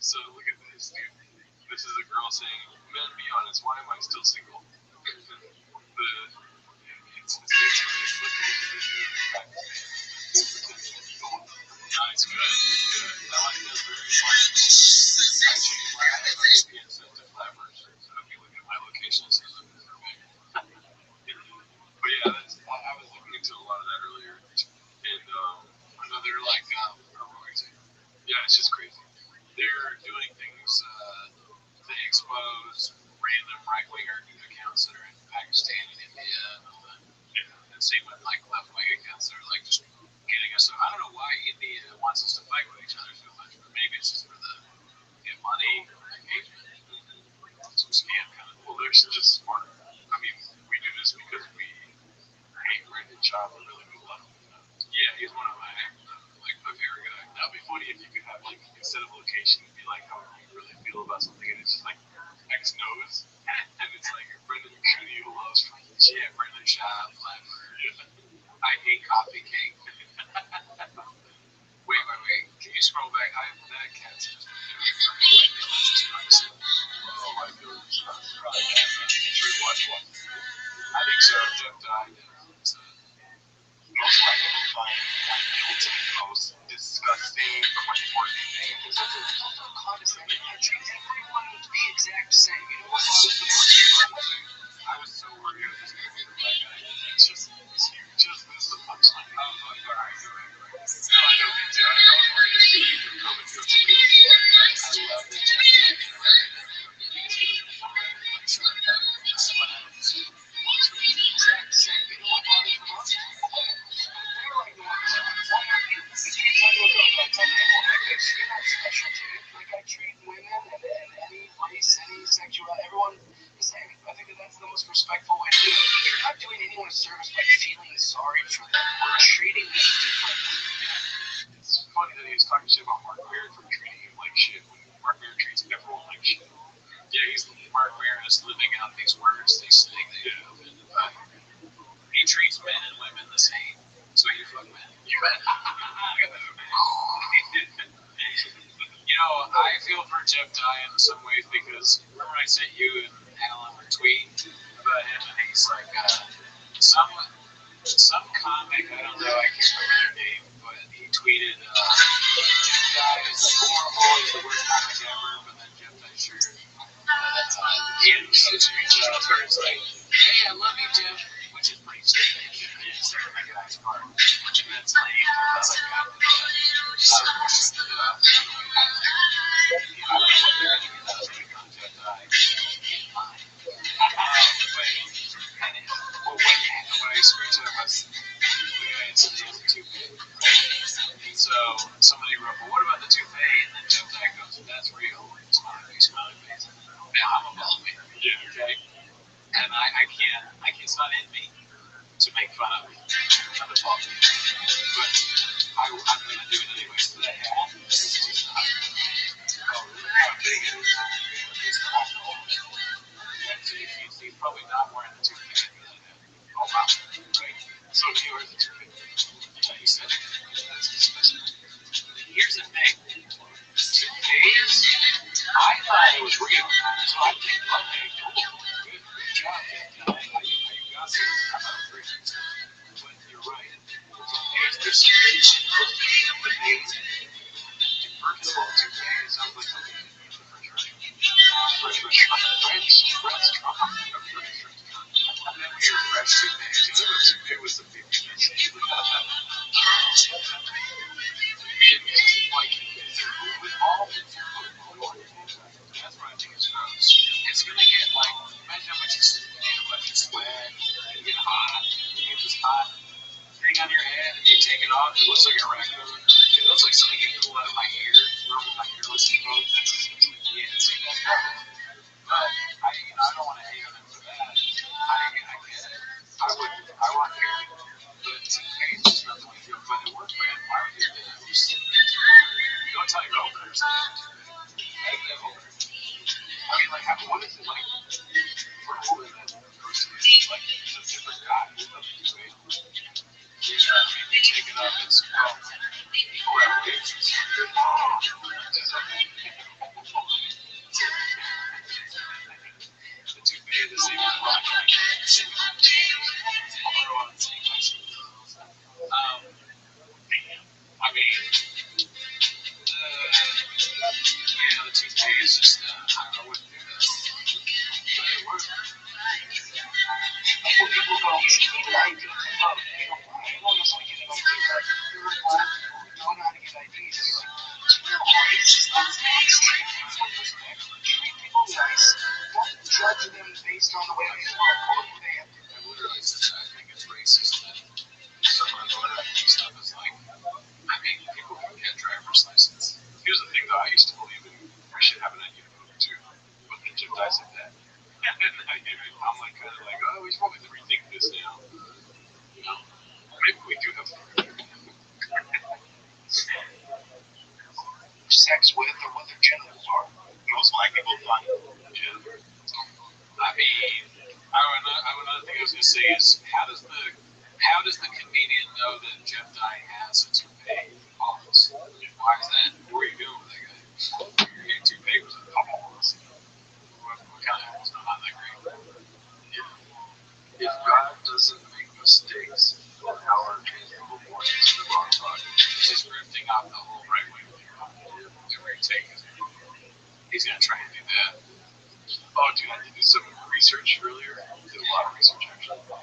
So look at this, dude. This is a girl saying, "Men, be honest. Why am I still single?" The it's like nice, good. I like this very fun. I changed my I have a VPN set to Flappers, so if you look at my location, it says I'm in Burbank. But yeah, I was looking into a lot of that earlier, and another like yeah, it's just crazy. They're doing things to expose random right winger accounts that are in Pakistan and India, and same with like left wing accounts that are like just getting us. I don't know why India wants us to fight with each other so much, but maybe it's just for the get money, engagement, some scam kind of. Well, they're just smart. I mean, we do this because we hate Brendan Schaub really well. Yeah, he's one of my like my favorite guy. That'd be funny if you could have like instead of location, it'd be like how you really feel about something, and it's just like X knows, and it's like Brendan Trudy who loves yeah, Brendan Schaub, Flapper. I hate coffee cake. Wait. Can you scroll back? That cat's just. Oh my goodness. Watch one. I think so. Jeff died. It's most likely to find one guilty, most disgusting, cringeworthy thing. It's such a condescending treats everyone to be exact same. You know what bothers me most? I was so worried it was going to be the black guy. It's just missed the punchline. Alright. No, I know me too. I was worried to see you coming to a community. I love the Jeff Jack exact same. You know what bothers me most? They're like the ones why aren't you? This is talking about you're not special, dude. Like I treat women and any race, any sexuality, everyone the same. I think that's the most respectful way to do it. You're not doing anyone a service by feeling sorry for them or treating them differently. It's funny that he was talking shit about Mark Maron for treating him like shit when Mark Maron treats everyone like shit. Yeah, he's Mark Maron is living out these words they say they do. He treats men and women the same. So you fuck men. You bet. You know, I feel for Jeff Dye in some ways because remember I sent you and Alan a tweet about him and he's like some comic, I don't know, I can't remember their name, but he tweeted Jeff Dye is like horrible, he's the worst comic ever, but then Jeff Dye sure he had some screenshots where it's like, hey, I love you, Jeff, which is pretty stupid. It's like a guy's part. And that's lame because I got the I don't know what they're going to do with Jeff Dye. What I screenshot was the guy had said he has a toupee. And so somebody wrote, well, what about the toupee? And then Jeff Dye goes, that's real. Smiling face. Now I'm a bald man. Yeah. Okay? And I can't, it's not in me to make fun of it. I'm a bald man. But I'm going to do it anyway. So that happens. Oh, look how big it is. It's not cold. So he's probably not wearing the toupee. Oh, wow. Right. So he wears the toupee. Yeah, he said it. That's disgusting. Here's the thing. Toupees, I thought it was real. So I think, okay, cool. Good job, Jeff. You got this. I'm not afraid of it. But you're right. There's some toupees. First of all, toupee sounds like something you use for French Trump. And then we hear fresh toupee. You know what toupee was the big thing. Like, with all that's what I think is gross. It's gonna get like, imagine how much you sweat, you get hot, you get this hot thing on your head, and you take it off, it looks like a raccoon. It looks like something you pull out of my ear, rubbing my ear with some bone. Yeah, see, that's gross. But I don't want to hate on him for that. I get it. I want hair. But toupee is just not the way to go. But it worked for him. Why would you do that? Don't tell your openers that. Hey, the opener. I mean, like, what is it like for a woman that goes to like a different guy? There's nothing to it. Yeah, I mean, you take it up, it's, well, whoever gets it. sex with or what their genitals are. Most black people find it. Yeah. I mean, another thing I was gonna say is how does the comedian know that Jeff Dye has a toupee pause? Why is that? Where are you going with that guy? You're getting toupee was a pause. What kind of it's not that great. If God doesn't make mistakes on how our transmittal force is the wrong side, he's just drifting off the whole right way. Every take is he's gonna try and do that. Oh, dude, I did do some research earlier. Did a lot of research actually. My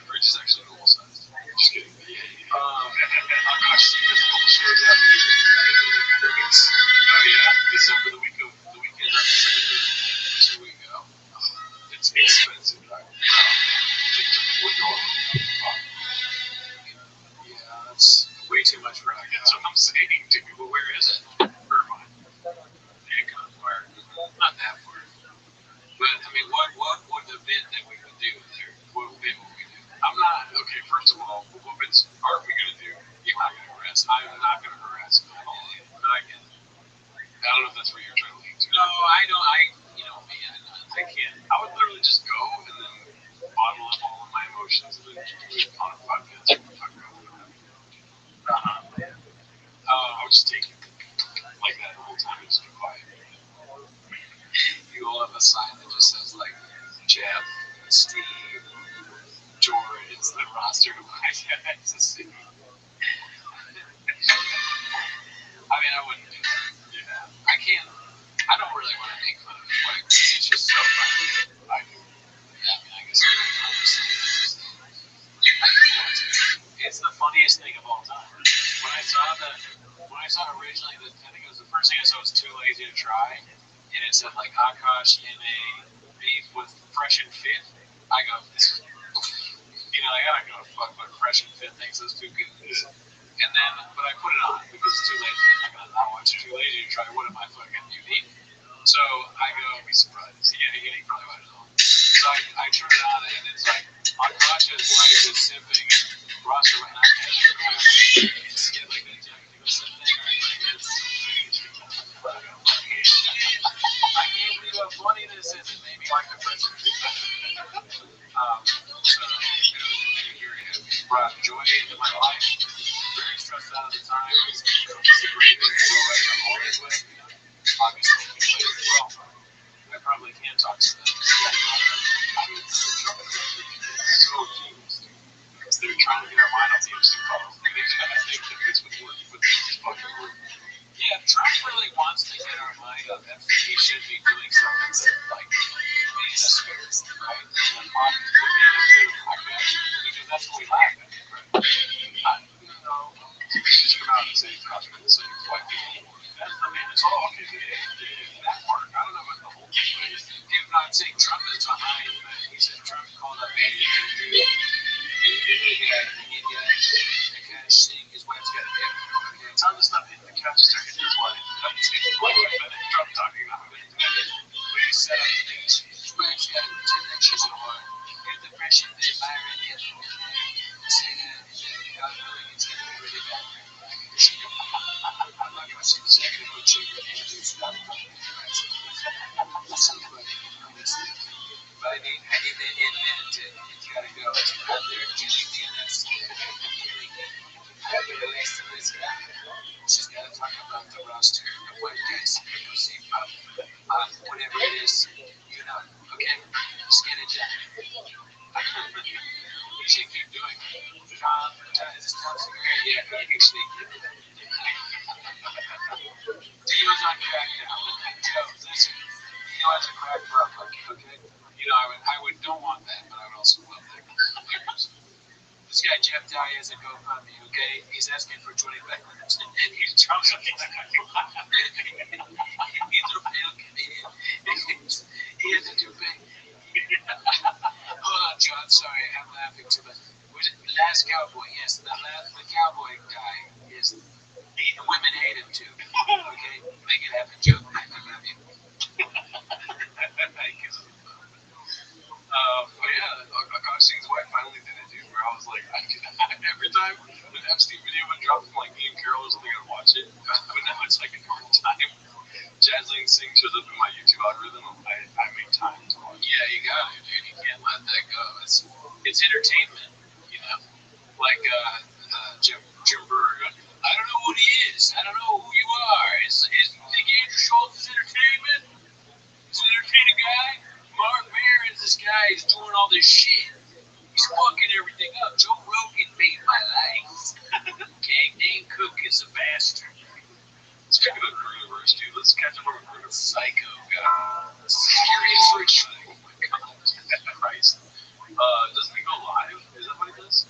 fridge is actually normal sized. Just kidding. Oh gosh, there's a couple shows out here. Oh yeah, December the weekend of December 2 weeks ago. It's expensive. Yeah, that's way too much for that's what I'm saying to people. Where is it? Irvine. Hancock Fire. Not that far. But I mean, what would the event that we would do there? What event would we do? I'm not okay. First of all, what events are we gonna do? You're not gonna harass. I'm not gonna harass at all. I don't know if that's where you're trying to lead to. No, I don't. Man, I can't. I would literally just go and then bottle up all of my emotions and then do it on a podcast. I would just take it like that the whole time and just be quiet. You will have a sign that just says like Jeff, Steve, George. It's the roster of my guys to see. I mean, I wouldn't do that. Yeah, I can't. I don't really want to make fun of it. Like, it's just so funny. I do. Yeah, I mean, I guess it's the funniest thing of all time. When I saw originally, I think it was the first thing I saw was Too Lazy to Try, and it said like Akash in a beef with Fresh and Fit. I go, I gotta go fuck what Fresh and Fit thinks those two good. And then, but I put it on because it's too lazy. I'm not gonna not watch it. Too lazy to try. What am I fucking unique? So I go, be surprised. Yeah, he probably watched it all. So I turn it on and it's like Akash's wife is simping. Roster went out and it's like that Japanese thing. I can't believe how funny this is. It made me like the French. Brought joy into my life. Very stressed out at the time. It's a great thing to go right I'm always with. Obviously, well, I probably can talk to them. So confused. Because they're trying to get our mind on the MC problem. And they kind of think that this would work, but this fucking work. Yeah, Trump really wants to get our mind on that he should be doing something like being a spirit, right? And modern because that's what we lack at, right? Just come out and say Trump's going to say white people. That's the man. It's all okay. That part. I don't know about the whole thing. He's not saying Trump is behind, but he said Trump called up a saying his wife's got a hip. Tell him to stop hitting the couch and start hitting his wife. That's Trump talking about it. But he set up the things. His wife's got to pretend that she's a whore. Get the pressure they Byron hit. Say that. God willing, it's going to be really bad. I'm not going to say this. I'm going to go check your hands. But I need that admit it. You got to go. Out there killing the NS. She's got to talk about the roster of white guys. Whatever it is, okay? Just get it done. You should keep doing it. Is this toxic? Yeah, actually. Dio's on crack now. Listen, Dio has a crack problem, okay? I don't want that, but I would also love that. This guy Jeff Dye has a GoFundMe, okay? He's asking for 25 minutes, and he's trying to he's a real comedian. He has a toupee. Hold on, John. Sorry, I'm laughing too much. Last Cowboy, yes, the Cowboy guy is. Women hate him too. Okay, make it happen, Joe. I love you. But yeah, Akash's wife finally did it, dude. Where I was like, every time an Epstein video would drop from like me and Carol or something, I'd watch it. But now algorithm, I make time to watch. Yeah, you got it, dude. You can't let that go. It's entertainment, you know. Like Jim Brewer. I don't know what he is. I don't know who you are. Is think Andrew Schultz is entertainment? He's an entertaining guy. Mark Maron is this guy. He's doing all this shit. He's fucking everything up. Joe Rogan made my life. Gang Dane Cook is a bastard. Speaking of Brunoverse, dude, let's catch up on Bruno. Psycho guy. Serious rich. Oh my god. Christ. Doesn't he go live? Is that what he does?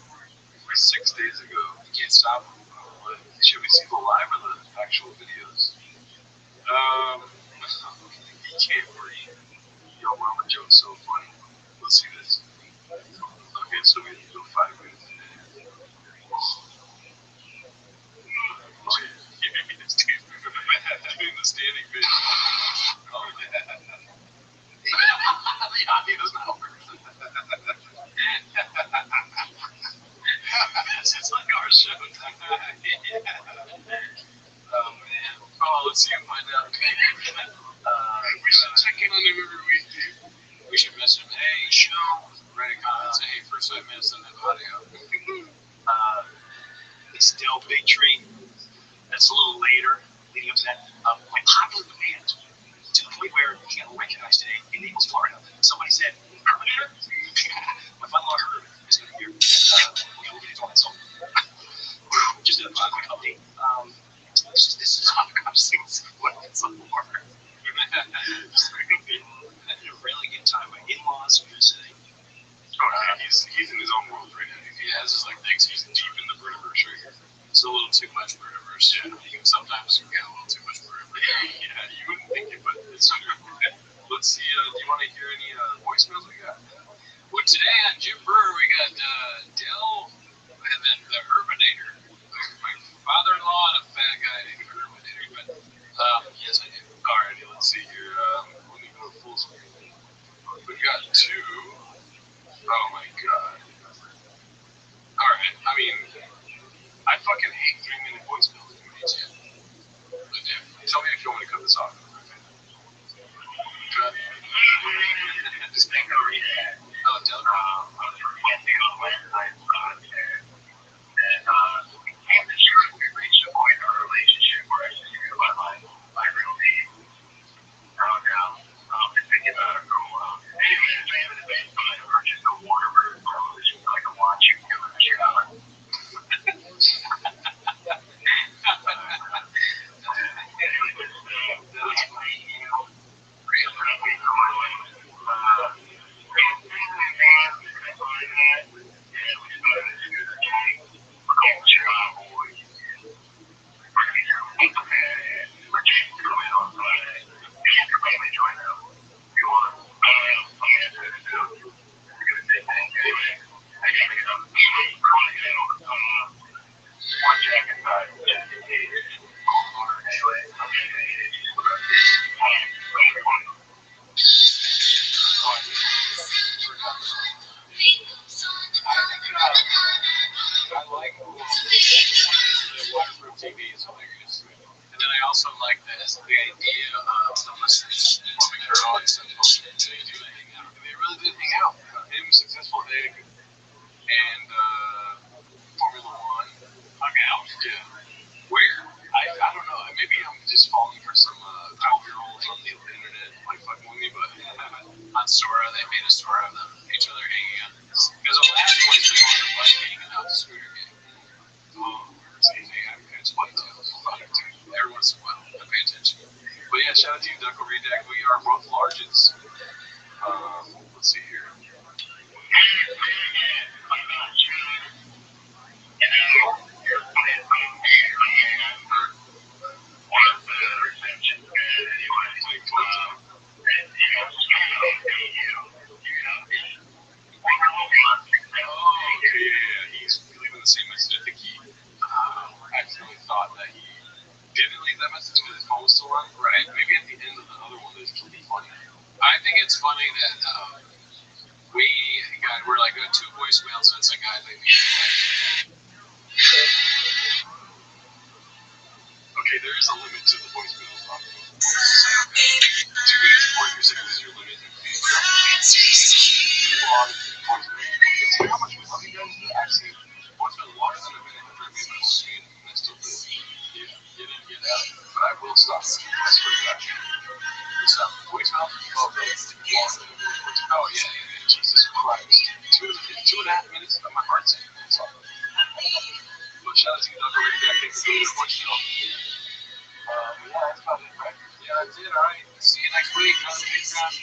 6 days ago. You can't stop him. Should we see the live or the actual videos? He can't breathe. Yo, mama joke's so funny. Let's see this. Okay, so we have to go 5 minutes. Doing the standing bit. Oh, yeah. He doesn't help her. It's like our show. Yeah. Oh, man. Oh, let's see him find out. We should check in on him every week, dude. We should message him. Hey, show. Write a comment. Say, hey, first 5 minutes on the audio. It's still Big Tree. That's a little later, leading up to that. My popular demand to the point where you can't recognize today in Naples, Florida. Somebody said, Terminator? My father-in-law Herb is going to be here. We'll get into all that. So, just a quick update. This is how I'm seeing some more. Really good time. My in-laws are visiting. Oh, he's in his own world right now. He has his like things. He's deep in the Brunoverse right here. It's a little too much Brunoverse. Yeah. Sometimes you get a little too much Brunoverse. Yeah, you wouldn't think it, but it's true. Let's see. Do you want to hear any voicemails we got? Well, today on Jim Brewer, we got Dell and then the Urbanator. My father-in-law and a fat guy named Urbanator. But yes, I do. Alrighty, let's see here. Let me go full screen. We've got 2. Oh my god. Alright, I mean, I fucking hate 3-minute voicemails. Tell me if you want me to cut this off. Cut. Just think over here. Oh, Dell. I was reflecting on last night's podcast, and I'm sure we reached a point in our relationship where I just feel my real need. Now, been thinking about it for a while. Anyway, at the end of the day, I purchased a Waterbury television so I can watch you give it a shower. also like that is the idea of the listeners and McCurl and stuff. They do hang out. They really did hang out. Him, Successful Egg, and Formula One hung out. Yeah. Where? I don't know. Maybe I'm just falling for some 12-year-olds on the internet like fucking with me, but on Sora, they made a Sora of them, each other hanging out. Because the last place they were the bike hanging out the scooter game. Oh, it's fun too. Every once in a while, I pay attention. But yeah, shout out to you, Duckle Redact. We are both larges. Let's see here. He's leaving the same message. I think he accidentally thought that he didn't leave that message because his phone was still on. Right. Maybe at the end of the other one, it's pretty funny. I think it's funny that we're like 2 voicemails, and it's a guy like me. Okay, Okay, there is a limit to the voicemails. 2 minutes and 43 seconds is your limit. See how much we love you guys? I've seen voicemails longer than a minute after I made my whole scene, and I still did. You didn't get out, but I will stop. I swear to God. Stop. Voicemail? Oh, yeah. Jesus Christ. 2.5 minutes of my heart saying that's all. But shout out to you, Doug, already got kicked through the voicemail. Yeah, that's about it, right? Yeah, that's it. All right. See you next week on the Patreon.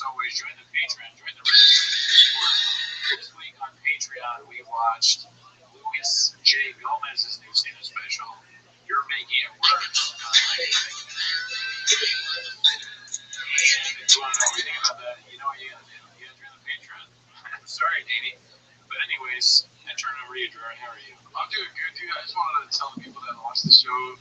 Always join the Patreon, join the Reddit, join the Discord. This week on Patreon, we watched Luis J. Gomez's new stand-up special, You're Making It Worse. And if you want to know anything about that, you know what you gotta do. You gotta join the Patreon. I'm sorry, Davey. But anyways, I turn over to you, Gerard. How are you? I'm doing good, dude. I just wanted to tell the people that watch the show,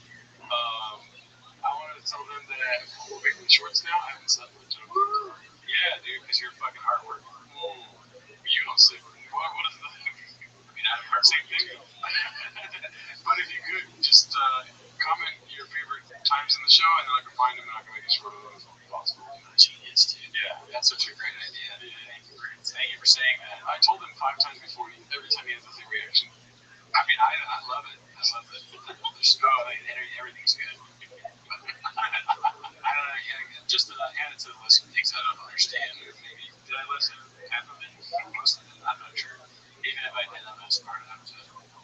I wanted to tell them that we're making shorts now. I haven't said much of it. Yeah, dude, because you're fucking hard work. You don't say. What is that? I mean, I have same thing. But if you could, just comment your favorite times in the show, and then I can find them and I can make it short of those if possible. Genius, dude. Yeah, that's such a great idea. Yeah. Thank you for saying that. I told him 5 times before. Every time he has a reaction. I mean, I love it. I love it. Everything's good. I don't know, just add it to the list of things I don't understand. Maybe did I listen half of it? Most of it, I'm not sure. Even if I did, I'm not smart enough to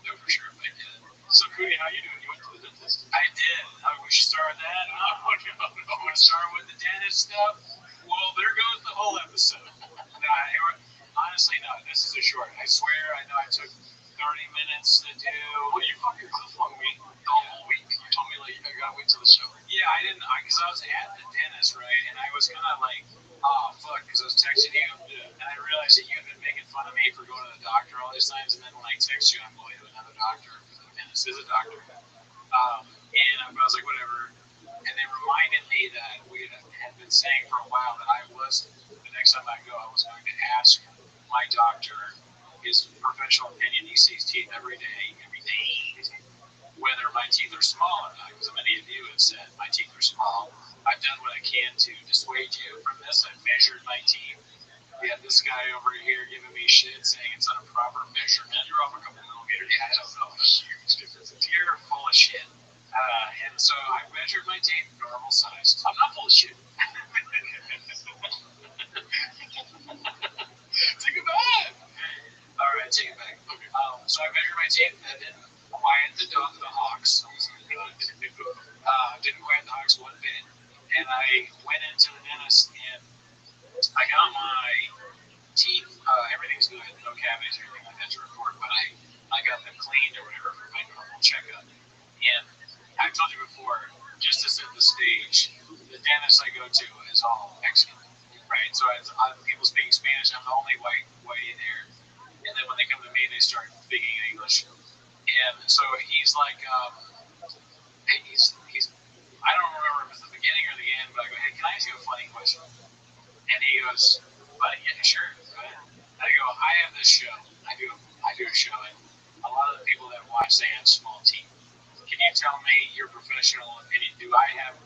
know for sure if I did. So, Cootie, how you doing? You went to the dentist? I did. We should start with that. Oh, no. Want to start with the dentist stuff? Well, there goes the whole episode. No, honestly, no. This is a short. I swear, I know I took 30 minutes to do. Well, you fucking cliff-hung me the whole week. You told me, like, I gotta wait till the show. Yeah, I didn't, because I was at the dentist, right? And I was kind of like, oh, fuck, because I was texting you. Yeah. And I realized that you had been making fun of me for going to the doctor all these times. And then when I text you, I'm going to another doctor, because the dentist is a doctor. And I was like, whatever. And they reminded me that we had been saying for a while that the next time I go, I was going to ask my doctor his professional opinion. He sees teeth every day, whether my teeth are small or not, because many of you have said my teeth are small. I've done what I can to dissuade you from this. I've measured my teeth. We have this guy over here giving me shit, saying it's not a proper measurement. You're off a couple millimeters. Yeah, I don't know. That's a huge difference. You're full of shit. And so I measured my teeth normal size. I'm not full of shit. Take it back. All right, take it back. Okay. So I measured my teeth and then quiet the hawks. Didn't quiet the hawks one bit. And I went into the dentist and I got my teeth. Everything's good. No cavities or anything like that to report. But I got them cleaned or whatever for my normal checkup. And I told you before, just to set the stage, the dentist I go to is all Mexican, right? So people speaking Spanish. I'm the only white there. And then when they come to me, they start speaking English. And so he's like, he's I don't remember if it's the beginning or the end, but I go, hey, can I ask you a funny question? And he goes, buddy, yeah, sure, go ahead. I go, I have this show. do a show, and a lot of the people that watch say I have small teeth. Can you tell me your professional opinion? Do I have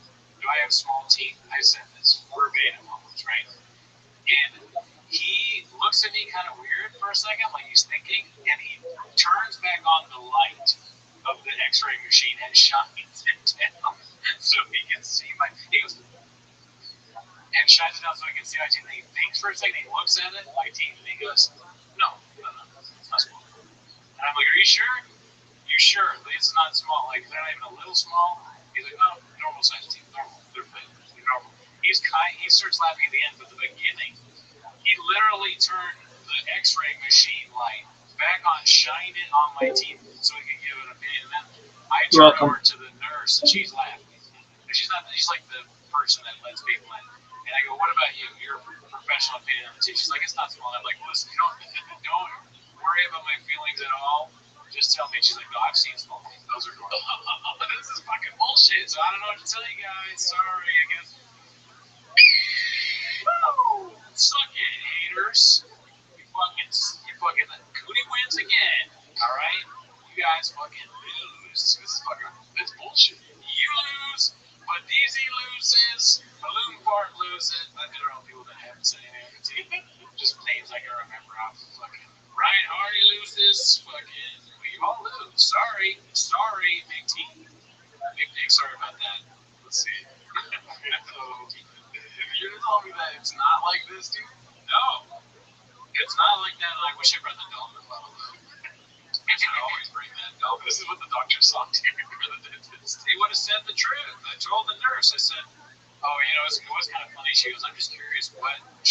small teeth? I said this verbatim almost, right? And he looks at me kind of weird for a second, like he's thinking, and he turns back on the light of the X-ray machine and shines it down so he can see my. He goes and shines it down so he can see my teeth. And he thinks for a second. He looks at it, my teeth, and he goes, "No, it's not small." And I'm like, "Are you sure? You sure? It's not small. Like they're not even a little small." He's like, "No, normal size teeth. Normal. They're fake. They're normal." He starts laughing at the end, but the beginning, he literally turned the X-ray machine light back on, shined it on my teeth so he could give an opinion. And then I turn over to the nurse, and she's laughing. And she's like the person that lets people in. And I go, "What about you? Your professional opinion on the teeth?" She's like, "It's not small." I'm like, "Listen, don't worry about my feelings at all. Just tell me." She's like, "No, I've seen small teeth. Those are normal." This is fucking bullshit. So I don't know what to tell you guys. Sorry, I guess. Woo! Suck it, haters. You fucking Cootie wins again. All right, you guys fucking lose. It's bullshit. You lose, but DZ loses. Balloon Fart loses. I think there are people that haven't said anything. Just names I can remember off the fucking. Ryan Hardy loses. Fucking. We all lose. Sorry, Big T. Big Dick. Sorry about that. Let's see. If you're telling me that it's not like this, dude, no. It's not like that. I wish I brought the dolphin bottle, though. I can always bring that dolphin. This is what the doctor saw, too, for the dentist. He would have said the truth. I told the nurse, I said, "Oh, it was kind of funny." She goes, "I'm just curious, what kind of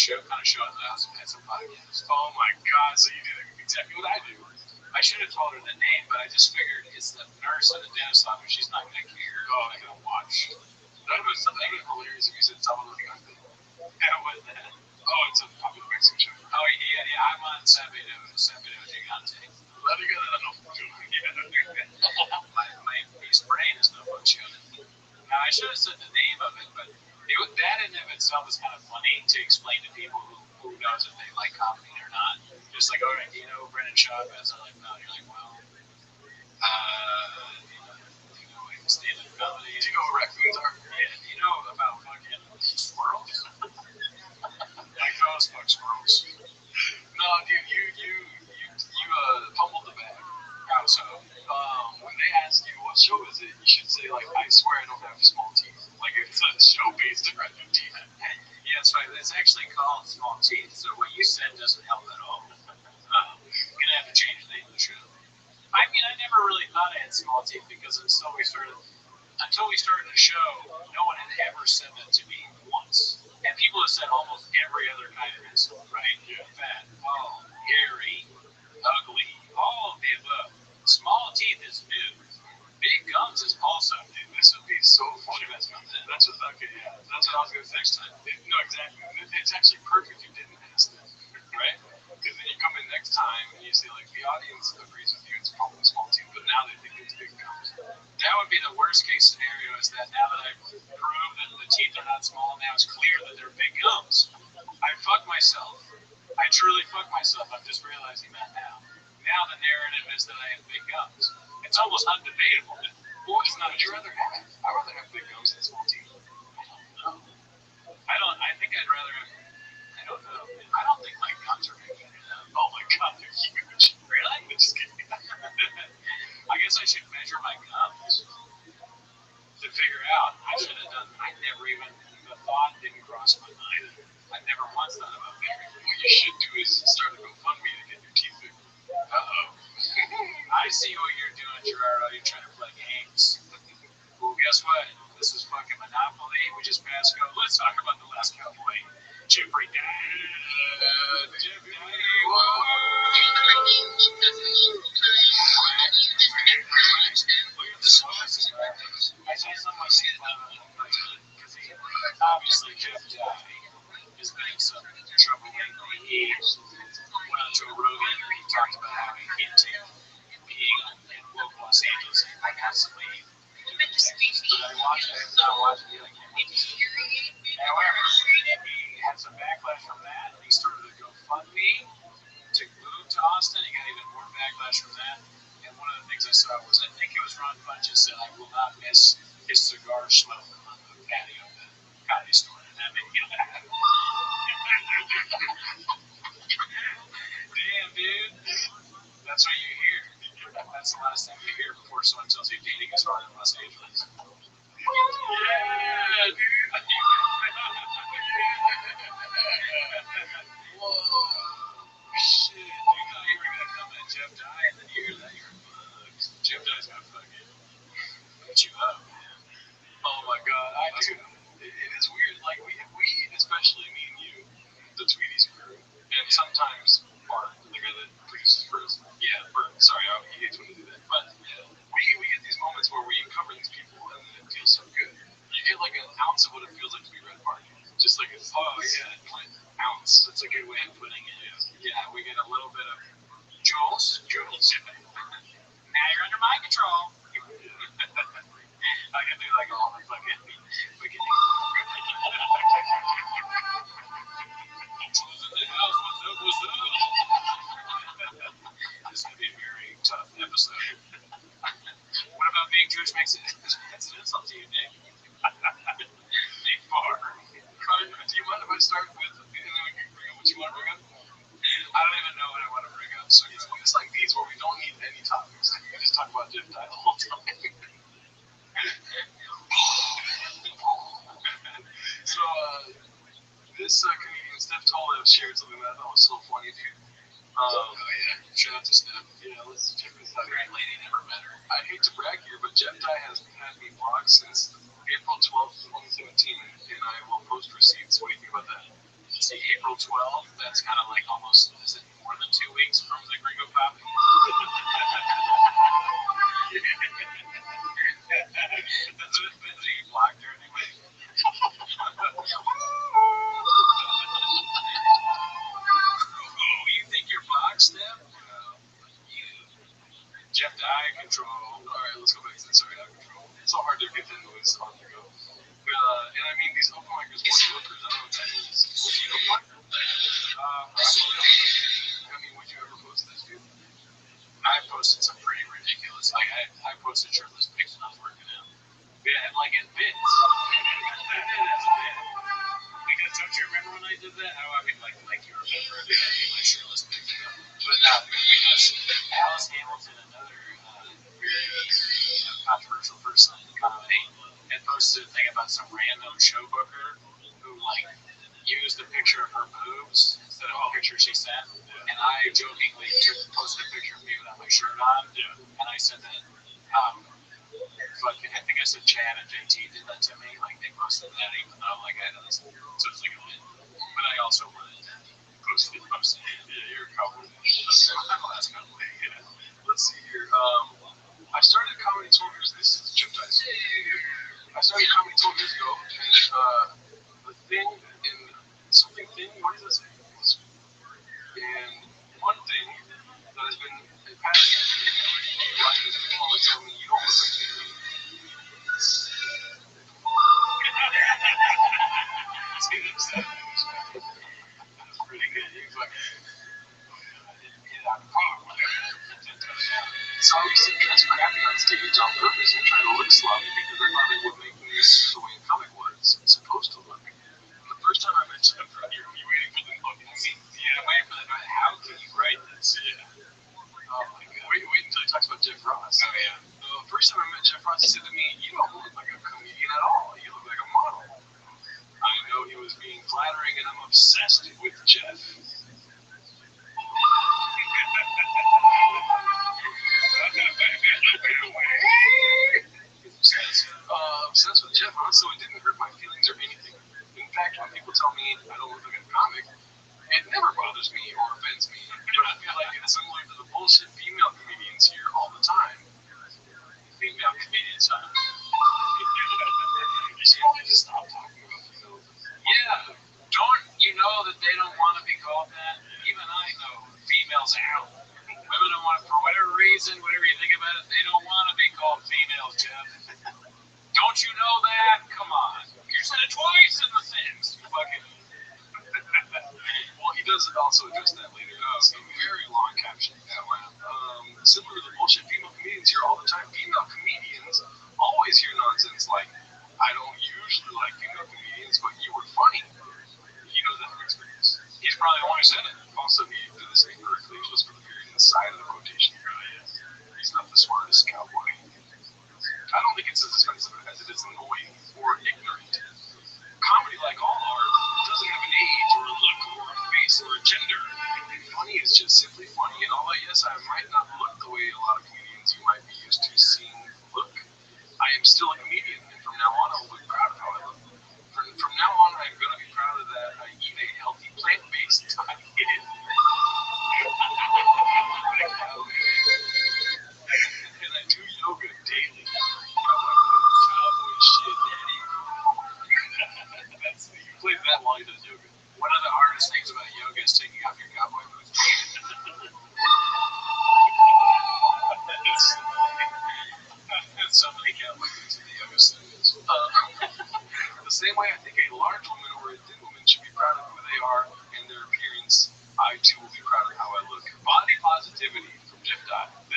show has a podcast?" Oh, my God. So you did exactly what I do. I should have told her the name, but I just figured it's the nurse at the dentist office. She's not going to care. Oh, I'm going to watch. That would be hilarious if you said someone with a gun. Yeah, what the heck? Oh, it's a popular Mexican show. Oh, yeah, I'm on Sabido Gigante. Let me go to that. Yeah. My beast brain is no fun show. Now, I should have said the name of it, but that in and of itself is kind of funny to explain to people who knows if they like comedy or not. Just like, "All right, do you know Brendan Chavez?" I'm like, "No." You're like, "Well, do you know stand-up comedy? Do you know what raccoons are? Yeah, do you know about fucking squirrels?" Like, those fuck squirrels. No, dude, you fumbled the bag. How so? When they ask you what show is it, you should say, like, "I swear I don't have small teeth." Like, it's a show based around your teeth. Yeah, that's right. It's actually called Small Teeth, so what you said doesn't help at all. You're gonna have to change the name of the show. I mean, I never really thought I had small teeth because until we started the show, no one had ever said that to me once. And people have said almost every other kind of insult, right? Yeah. Fat, tall, hairy, ugly, all of the above. Small teeth is new. Big gums is also new. This would be so funny. That's what I was going to say next time. No, exactly. It's actually perfect you didn't ask that, right? Because then you come in next time and you see, like, the audience agrees with you, it's probably small teeth, but now they think it's big gums. That would be the worst case scenario, is that now that I've proved that the teeth are not small, now it's clear that they're big gums. I fucked myself. I truly fucked myself. I'm just realizing that now. Now the narrative is that I have big gums. It's almost undebatable. Well, it's not. Would you rather have? I'd rather have big gums than small teeth. I don't know. I think I'd rather have. I don't know. I don't think my gums are big enough. Oh my God, they're huge. Really? I'm just kidding. I guess I should measure my gums to figure out. I should have done. I never even. The thought didn't cross my mind. I never once thought about measuring. What you should do is start a GoFundMe to get your teeth big. I see what you're doing, Gerardo. You're trying to play games. Well, guess what? This is fucking Monopoly. We just passed go. Let's talk about the last cowboy. Jeffrey Dad. Jeffrey Dad. I saw someone say because he obviously Jeff Dye is getting some trouble lately. He went on Joe Rogan and he talked about how he hit being in woke Los Angeles and constantly doing things. But I have not watched it. However, he had some backlash from that, and he started a GoFundMe to move to Austin. He got even more backlash backlash from that. And one of the things I saw was, I think it was Ron Funches said, I will not miss his cigar smoke on the patio of the comedy store. And that made me laugh. Damn, dude. That's what you hear. That's the last thing you hear before someone tells you dating is hard in Los Angeles. Yeah, dude. Whoa. Shit, dude. I thought you were going to come at Jeff Dye, and then you hear that, you're fucked. Jeff Dye's going to fucking put you up, man. Oh my god, I do. It is weird. Like, we, especially me and you, the Tweeties crew, and sometimes Bart, the guy that produces for us. Yeah, Bert, sorry, he hates when we do that. But we get these moments where we cover these people, and it feels so good. You get like an ounce of what it feels like to be Red Party. Just like it's, oh yeah, an ounce. That's a good way of putting it. Yeah, we get a little bit of Jules. Now you're under my control. I can do like all the fucking wicked. This is gonna be a very tough episode. What about being Jewish makes it? That's an insult to you, Nick. Nick Barr. Do you mind if I start with, and then we can bring up what you want to bring up? I don't even know what I want to bring up. So it's like these where we don't need any topics. We just talk about Jeff Dye the whole time. So this comedian Steph Tolev shared something that I thought was so funny, dude. Oh yeah, shout out to Steph. Yeah, let's check this out. Great lady, never met her. I hate to brag here, but Jeff Dye has had me blocked since April 12th, 2017, and I will post receipts. What do you think about that? See, April 12th, that's kind of like almost, is it more than 2 weeks from the Gringo Pop? That's what you blocked her anyway. Oh, you think you're blocked, Steph? You. Jeff Dye, control. Alright, let's go back to this. Sorry, out of control. It's so hard to get into this on the go. And I mean, these open micers, what workers, I don't know what that means. Was he an open micer? I mean, would you ever post this, dude? I posted some pretty ridiculous. Like, I posted shirtless pics when I was working out. Yeah, and like in bits. I did it as a bit. Because don't you remember when I did that? How I mean, like you remember it, I mean, my shirtless pics. But because Alice Hamilton, another very controversial person in comedy, had posted a thing about some random show booker who like used a picture of her boobs instead of a picture she sent, and I jokingly posted a picture of me without my shirt on, and I said that I think I said Chad and JT did that to me, like they posted that even though like I had this, so it's like a win. But I also wanted to post it. Yeah, you're a couple. I'm the last couple. Yeah. Let's see here. I started comedy 12 years. This is Chip Dice. I started comedy 12 years ago, and the thing in something thing. What does that say? And one thing that has been a passion for me, right, is people always tell me, you don't look like me. That's pretty good. You fucking get out of the car. So I used to dress crappy on stage on purpose and try to look sloppy because I thought it would make me the way a comic was supposed to look. And the first time I met Jeff, you're waiting for the book. I mean, yeah, I'm waiting for the book. How can you write this? Yeah. Oh my god. Wait until he talks about Jeff Ross. Oh yeah. The first time I met Jeff Ross, he said to me, "You don't look like a comedian at all. You look like a model." I know he was being flattering, and I'm obsessed with Jeff. Obsessed with Jeff, so it didn't hurt my feelings or anything. In fact, when people tell me I don't look like a comic, it never bothers me or offends me. But I feel like it's similar to the bullshit female comedians here all the time. Female comedians, huh? You should probably just stop talking about females. Yeah, don't you know that they don't want to be called that? Even I know females out. Women don't want, for whatever reason, whatever you think about it, they don't want to be called females, Jeff. Don't you know that? Come on. You said it twice in The Sims. You fucking. Well, he does also address that later. It's a very long caption.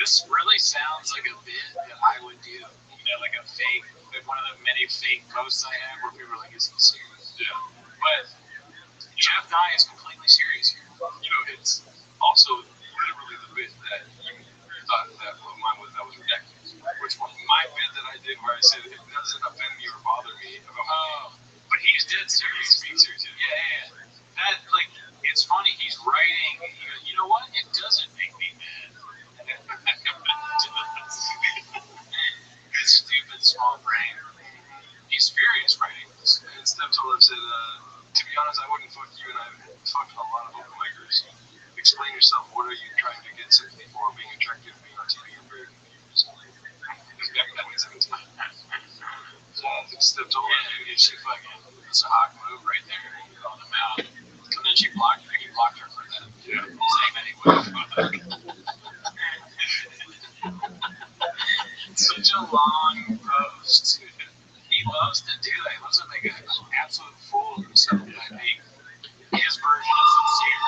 This really sounds like a bit that I would do. You know, like a fake, like one of the many fake posts I have where people are like, "Is he serious?" Yeah. But Jeff Dye is completely serious here. You know, it's also literally the bit that you thought that mine was ridiculous. Which one? My bit that I did where I said it doesn't offend me or bother me. But he's dead serious. Being serious. Yeah. That, like, it's funny. He's writing. You know what? It doesn't make me mad. His stupid small brain. He's furious writing this. And Steph told him, said, to be honest, I wouldn't fuck you, and I've fucked a lot of open micers. Explain yourself. What are you trying to get sympathy for? Being attractive, being on TV, and very confused. This back in 2017. So Steph told him, dude, she fucking, it's a hot move right there. Calling him out. And then he blocked her for that. Yeah. Same anyway. Such a long post. He loves to do that. He loves to make an absolute fool of himself by being his version of sincere.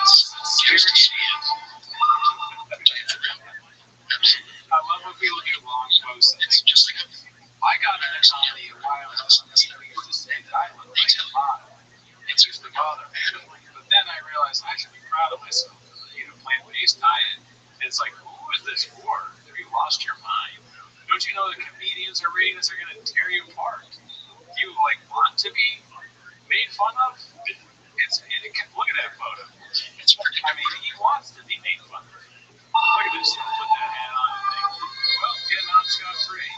Sincere shit. I love when people do long posts. It's just like I got into comedy a while ago. People used to say that I look like a model. It used to bother me. But then I realized I should be proud of myself. Plant-based diet. And it's like, who is this for? Have you lost your mind? Don't you know the comedians are reading this are going to tear you apart? Do you want to be made fun of? Look at that photo. I mean, he wants to be made fun of. Look at this. Put that hat on and think, well, getting off scot-free.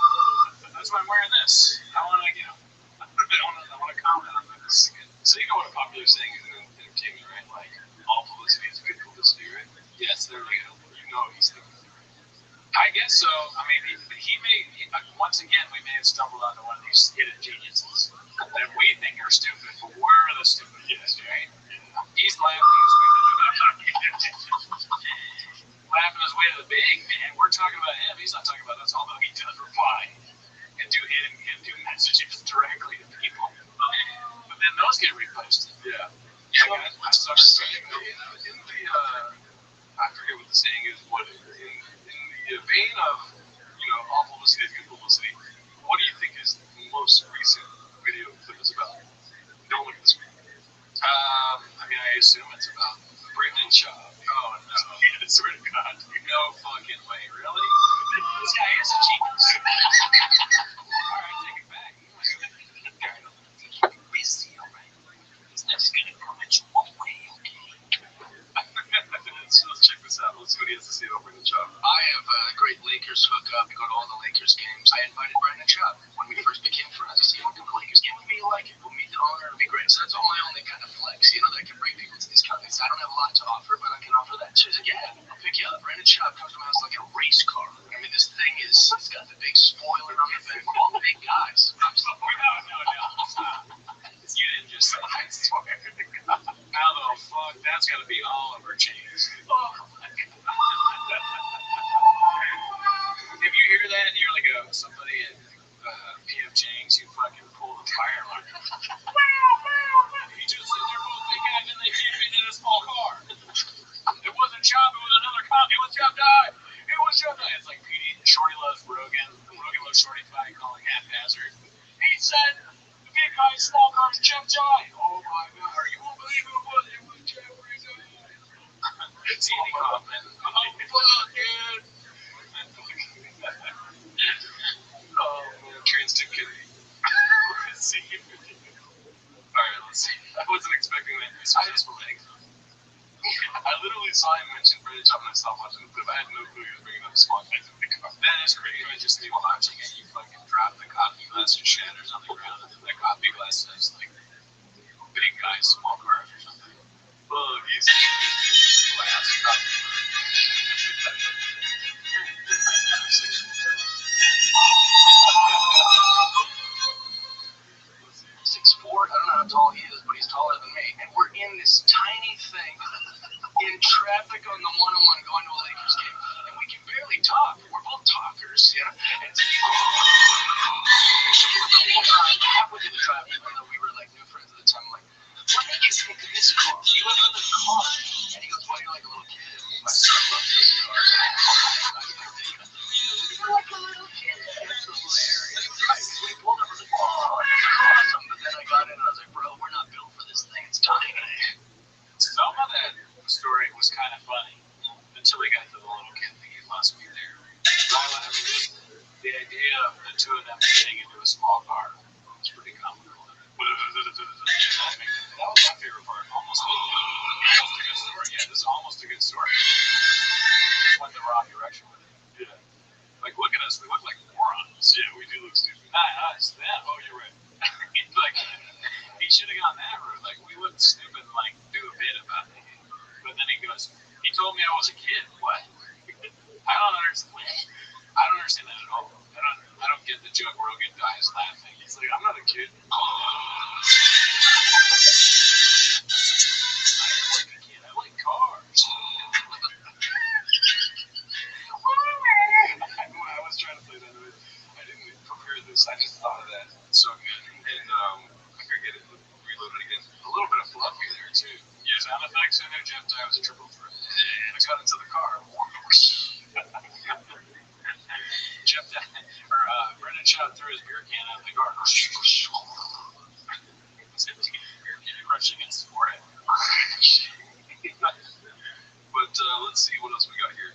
That's why I'm wearing this. I want to comment on this. So you know what a popular saying is in entertainment, right? Like, all publicity is good publicity, right? Yes, there we go. You know he's thinking. I guess so. I mean, once again, we may have stumbled onto one of these hidden geniuses that we think are stupid, but we're the stupid ones, right? He's laughing his way to the bank, man. We're talking about him. He's not talking about us, although he does reply and do messages directly to people. But then those get reposted. Yeah. I started saying, I forget what the saying is. In the vein of, all publicity is good publicity, what do you think is the most recent video clip is about? Don't look at the screen. I assume it's about Brendan Shaw. Oh, no. I swear to God. No fucking way. Really? This guy is a genius. Alright, take it back. Busy, alright? He's not just gonna comment you one way, okay? Let's check this out. Let's see what he has to say about Brendan Shaw. I have a great Lakers hookup. We go to all the Lakers games. I invited Brendan Shaw when we first became friends. I said, "Welcome to the Lakers game with me. You like it? We'll meet the owner. It'll be great." So that's all my only kind of flex, that I can bring people to these companies. I don't have a lot to offer, but I can offer that. So he's like, "Yeah, I'll pick you up." Brendan Shaw comes to my house like a race car. I mean, this thing it's got the big spoiler on the back. All the big guys. I'm just like, No, stop. You didn't just say, I swear to God. How the fuck? That's gotta be Oliver James. Oh my God. If you hear that and you're like somebody at P.F. Chang's, you fucking pull the fire alarm. He just said they're both big guys and they can't fit in a small car. It wasn't Chop, it was another cop. It was Chop Dye. It was Chop Dye. It's like Petey, Shorty loves Rogan. Rogan loves Shorty Fight, calling haphazard. He said the big guy, small car is Chop Dye. Oh my God, you won't believe who it was. It was Chop Dye. It's Andy Kaufman. Oh fuck, dude. Oh, man, Transdick Kitty. Let's see. Alright, let's see. I wasn't expecting that to be successful. I literally saw him mention Brendan Shaw when I stopped watching the clip. I had no clue he was bringing up small guys in the car. That is crazy. I just knew watching it, you fucking drop the coffee glass and shatters on the ground, and then the coffee glass says, like, big guy, small cars or something. Oh, he's Glass. 6'4", I don't know how tall he is, but he's taller than me. And we're in this tiny thing in traffic on the 101 going to a Lakers game. And we can barely talk. We're both talkers, And so halfway through the traffic, even though we were like new friends at the time, I'm like, what made you think of this car? You have another car. And he goes, well, you're like a little kid. My son loves this car. kind of funny until we got to the little kid thing. He lost me there. The idea of the two of them getting into a small car was pretty comical. That was my favorite part. Almost a good story. Yeah, this is almost a good story. Just went the wrong direction with it. Yeah. Like, look at us. We look like morons. Yeah, we do look stupid. Not us, them. Oh, you're right. Like, he should have gone that route. Like, we look stupid and, like, do a bit about it. But then he goes, he told me I was a kid. What? I don't understand. I don't understand that at all. I don't get the joke. Rogan dies laughing. He's like, I'm not a kid. I am like a kid. I like cars. I was trying to play that. I didn't prepare this. I just thought of that. It's so good. And I could get it reloaded again. A little bit of fluffy there too. Yeah, sound effects in there. Jeff Dye was a triple threat. And I got into the car. Jeff Dye, Brendan shot through his beer can out of the car. It's empty beer can crushed against his forehead. But let's see what else we got here.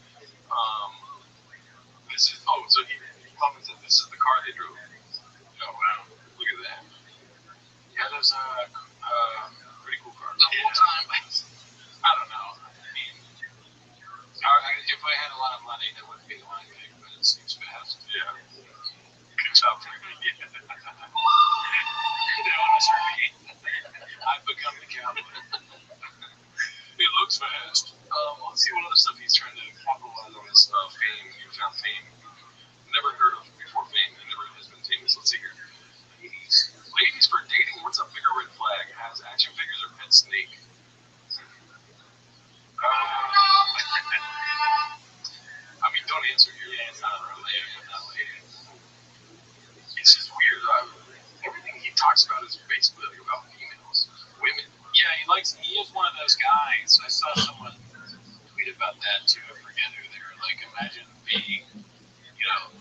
This is so he commented this is the car they drove. Oh wow, look at that. Yeah, there's a pretty cool car. The whole time, I don't know. I mean, if I had a lot of money, that wouldn't be the line pick, but it seems fast. Yeah. Good job, Frankie. I've become the cowboy. It looks fast. Let's see what other stuff he's trying to capitalize on his fame, newfound fame. Never heard of before fame, and never has been famous. Let's see here. Ladies for dating, what's a bigger red flag? Has action figures or pet snake? I mean, don't answer here. Yeah, it's not related. It's just weird. Everything he talks about is basically like about females, women. Yeah, he is one of those guys. I saw someone tweet about that too. I forget who they were. Like, imagine being,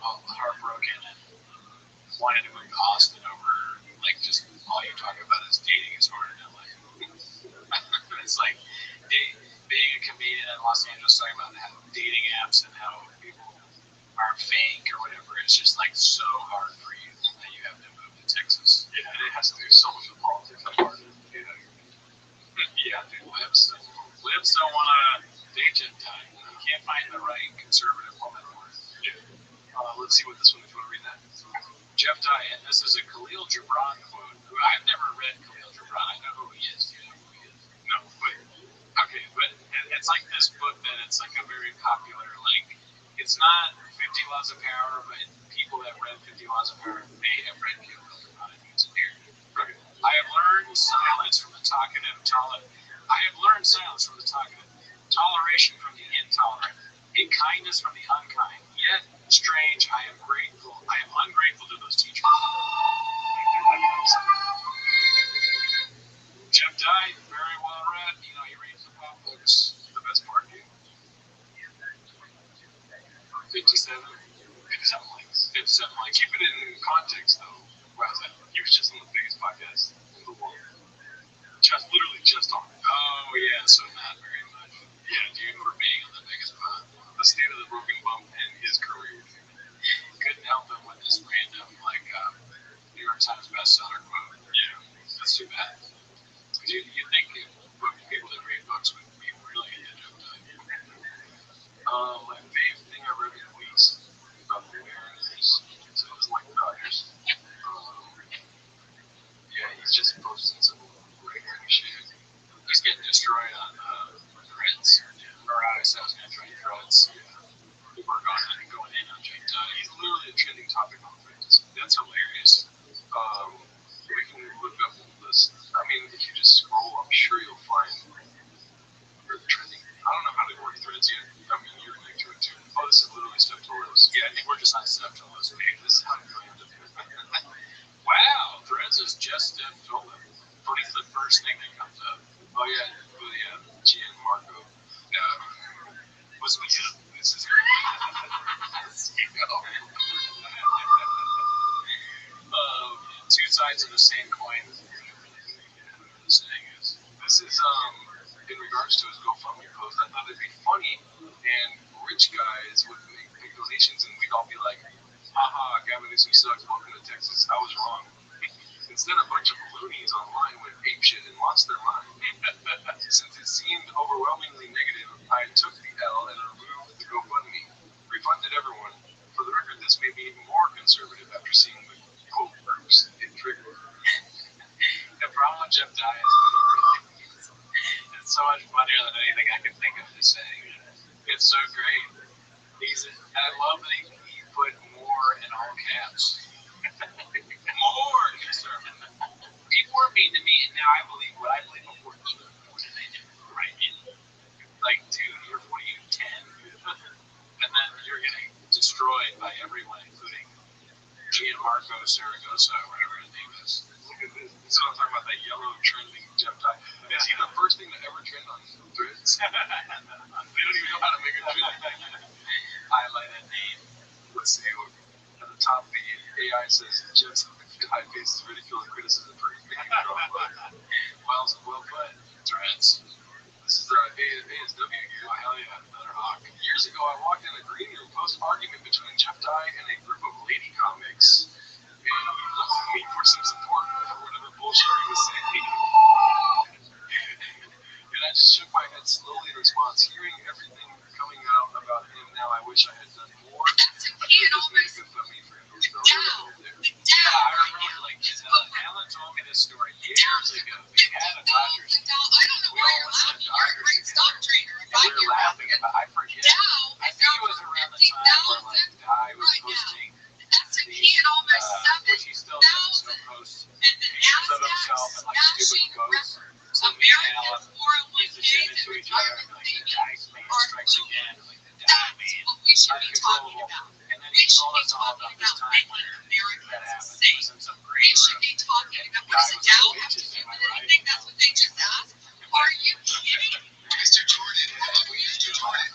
heartbroken and wanting to move to Austin over, like, just all you talk about is dating is hard in LA. It's like being a comedian in Los Angeles talking about how dating apps and how people are fake or whatever. It's just like so hard for you that you have to move to Texas. Yeah, and it has to do so much with politics. How hard it is. Yeah, dude, libs don't want to date Jeff Dye. You can't find the right conservative woman for it. Yeah. Let's see what this one is. You want to read that? Jeff Dye, and this is a Khalil Gibran quote. I've never read Khalil Gibran. I know who he is. Do you know who he is? No, but okay, but it's like this book that it's like a very popular, like, it's not 50 Laws of Power, but people that read 50 Laws of Power may have read Khalil Gibran. It's weird. Right. I have learned silence from the talkative, toleration from the intolerant, and kindness from the unkind. Yet, strange, I am ungrateful to those teachers. Jeff Dye, very well read. He reads the pop books. The best part, dude. 57 likes. 57 likes. Keep it in context, though. Wow, he was just on the biggest podcast in the world. Just on. Oh, yeah, so not very much. Yeah, dude, for being on the biggest pod. The state of the broken bump in his career. Couldn't help him with this random, New York Times bestseller quote. Yeah, that's too bad. You think people that read books would be really into it. My favorite thing I read in weeks about the Mariners, so it was like the Dodgers. Yeah, he's just posting some great shit. He's getting destroyed on Reds. Or I said I was going to try Reds. People are going in on Jeff Dye. He's literally a trending topic on Reds. That's hilarious. We can look up this. I mean, if you just scroll, I'm sure you'll find where the trending. I don't know how to work Threads yet. I mean, you're new to it too. Oh, this is literally Steph Torres. Yeah, I think we're just on Steph Torres page. This is how I'm going to do it. Wow, Threads is just Steph Torres. Funny's the first thing that comes up. Oh yeah, Gianmarco. What's my deal? This is great. Two sides of the same coin. This is in regards to his GoFundMe post. I thought it'd be rich guys would make donations, and we'd all be like, haha, Gavin Newsom sucks, welcome to Texas. I was wrong. Instead, a bunch of loonies online went apeshit and lost their mind. Since it seemed overwhelmingly negative, I took the L and removed the GoFundMe, refunded everyone. For the record, this made me even more conservative after seeing the quote groups it triggered. The problem with Jeff Dye is it's so much funnier than anything I can think of to say. It's so great. I love that he put more in all caps. More conservative. People were mean to me, and now I believe what I believe before even more than they did. Right? Like, dude, you're 10, and then you're getting destroyed by everyone, including Gianmarco Saragossa, or whatever his name is. Look at this. This is what I'm talking about, that yellow trending Jeff Dye. Is he the first thing to ever trend on Threads? They don't even know how to make a trend. Highlight that name. Let's see. At the top, the AI says Jeff Dye faces ridicule and criticism for making Trump look. Well put. Threads. This is ASW here. Oh, hell yeah, another hawk. Years ago, I walked in a green room post-argument between Jeff Dye and a group of lady comics, and he looked at me for some support for whatever bullshit he was saying. And I just shook my head slowly in response, hearing everything coming out about him. Now I wish I had done more. I could have just made a good dummy for him. Yeah, I remember, like, Alan told me this story years ago. He had a Dodgers. We all went to the Dodgers together. And we were laughing about, I forget. I think it was around the time where, like, Dye was hosting which he still does, post pictures of himself and, like, stupid ghosts. So me and Alan used to send it to each other, and, like, the Dye's man strikes again, like, the Dye man, uncontrollable. And then he told us all about this time when that happened. It was in some green room. And the guy was like, bitches, am I right? Mr. Jordan, Mr. Jordan.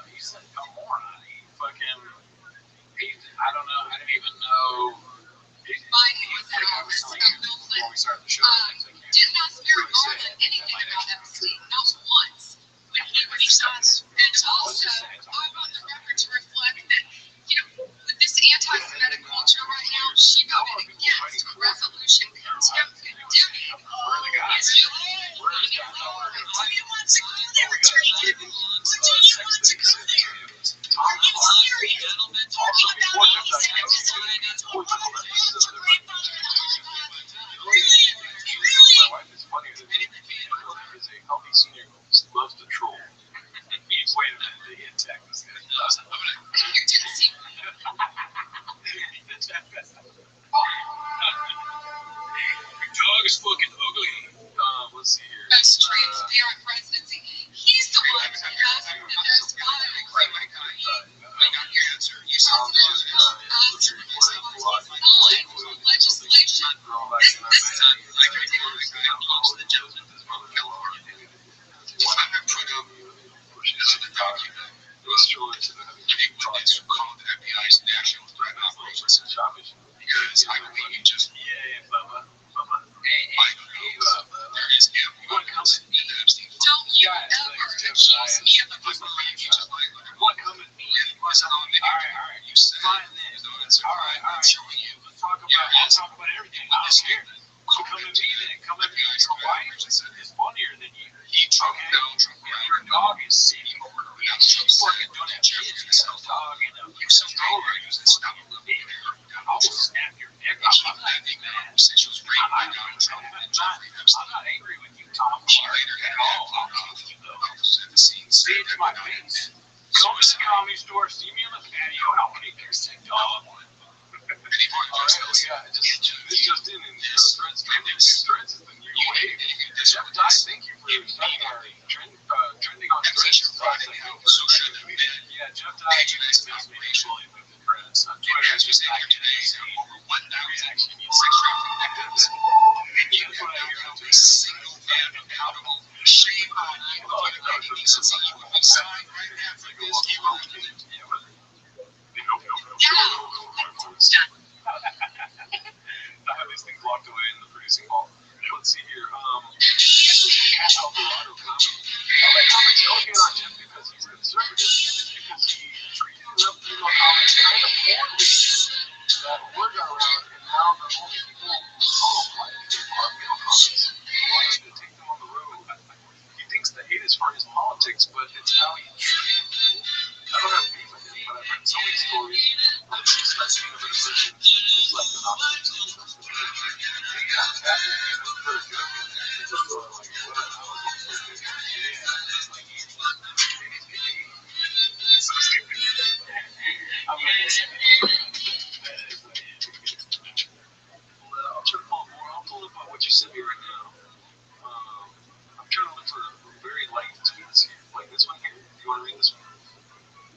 He's like a moron. I don't know, I didn't even know. I was telling you before we started the show, Did not spirit Garland anything about Epstein, not once. When he says, and also, I want the record to reflect that, with this anti-Semitic culture right now, she voted against a resolution condemning Israel. Do you want to go there, Trina? Or do you want to go there? Are you serious? Talking about all these images on it, My wife is funnier than me. Is a healthy senior who loves to troll. Wait a minute, they attack this guy. Your dog is fucking ugly. Let's see here. Most transparent presidency. He's the one who has the most legislation. FBI's national threat operations because I believe you just there is ample evidence that Epstein Don't you ever accuse me of a crime. What come at me? That's how I'm making it. You said Fine then. I'm showing you. Let's talk about everything. I don't care. So come at me then. Come at me. Your wife is funnier than you. He trumped down Trump. Your dog is city over. She fucking don't have kids. You have a dog and a stroller. I will snap your neck off. I'm not even mad. I'm not angry with you, Tom. At all. I'll kill you though. Say it to my face. Go to the comedy store, see me on the patio, and I'll kick your sick dog. Alright, this just in Threads is the new wave. Jeff Dye, thank you for starting our trending on Threads. Yeah, Jeff Dye makes me fully move to Threads. On Twitter, it's just not over 1,000 reaction. sex trafficking victims. And you have every single man accountable. Shame on you. Any decency you would be signed right after this. You will do it. I have these things locked away in the producing hall. Let's see here. This is Cat Alvarado comedy. LA comics don't get on him because he's conservative, because he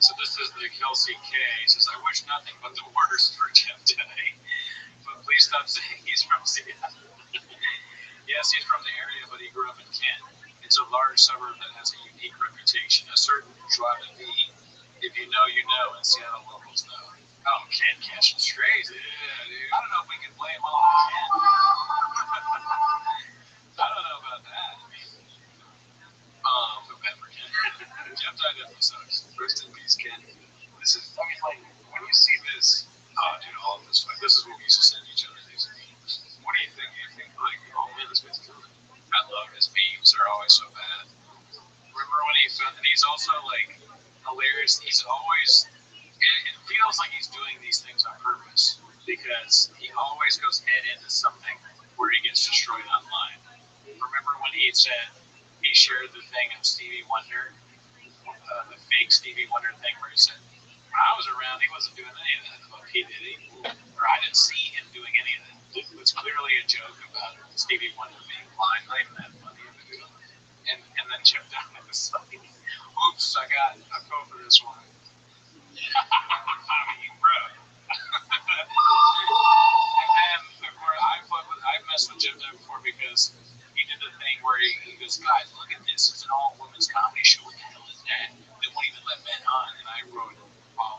So this is the Kelsey K. He says, I wish nothing but the worst for Jeff today. But please stop saying he's from Seattle. Yes, he's from the area, but he grew up in Kent. It's a large suburb that has a unique reputation, a certain joie de vivre. If you know, you know, and Seattle locals know. Oh, Kent catching strays. Yeah, dude. I don't know if we can blame all on Kent. I don't know about that. Feel bad for Ken. Jeff Dye definitely sucks. Rest in peace, Ken. This is, I mean, like, when you see this, dude, all of this, like, this is what we used to send each other, these memes. What do you think? Do you think, like, oh man, this guy's good? I love his memes. They're always so bad. Remember when he found, and he's also, like, hilarious. He's always, it feels like he's doing these things on purpose because he always goes head into something where he gets destroyed online. Remember when he said, he shared the thing of Stevie Wonder, the fake Stevie Wonder thing where he said, when I was around, he wasn't doing any of that. But he did it. Or I didn't see him doing any of that. It was clearly a joke about Stevie Wonder being blind. Not even that funny of a deal. And then Jeff Dye was like, oops, I got a code for this one. I mean, bro. And then, of course, I've messed with Jeff Dye before because he did the thing where he goes, guys, look at this. It's an all-women's comedy show. What the hell is that? They won't even let men on. And I wrote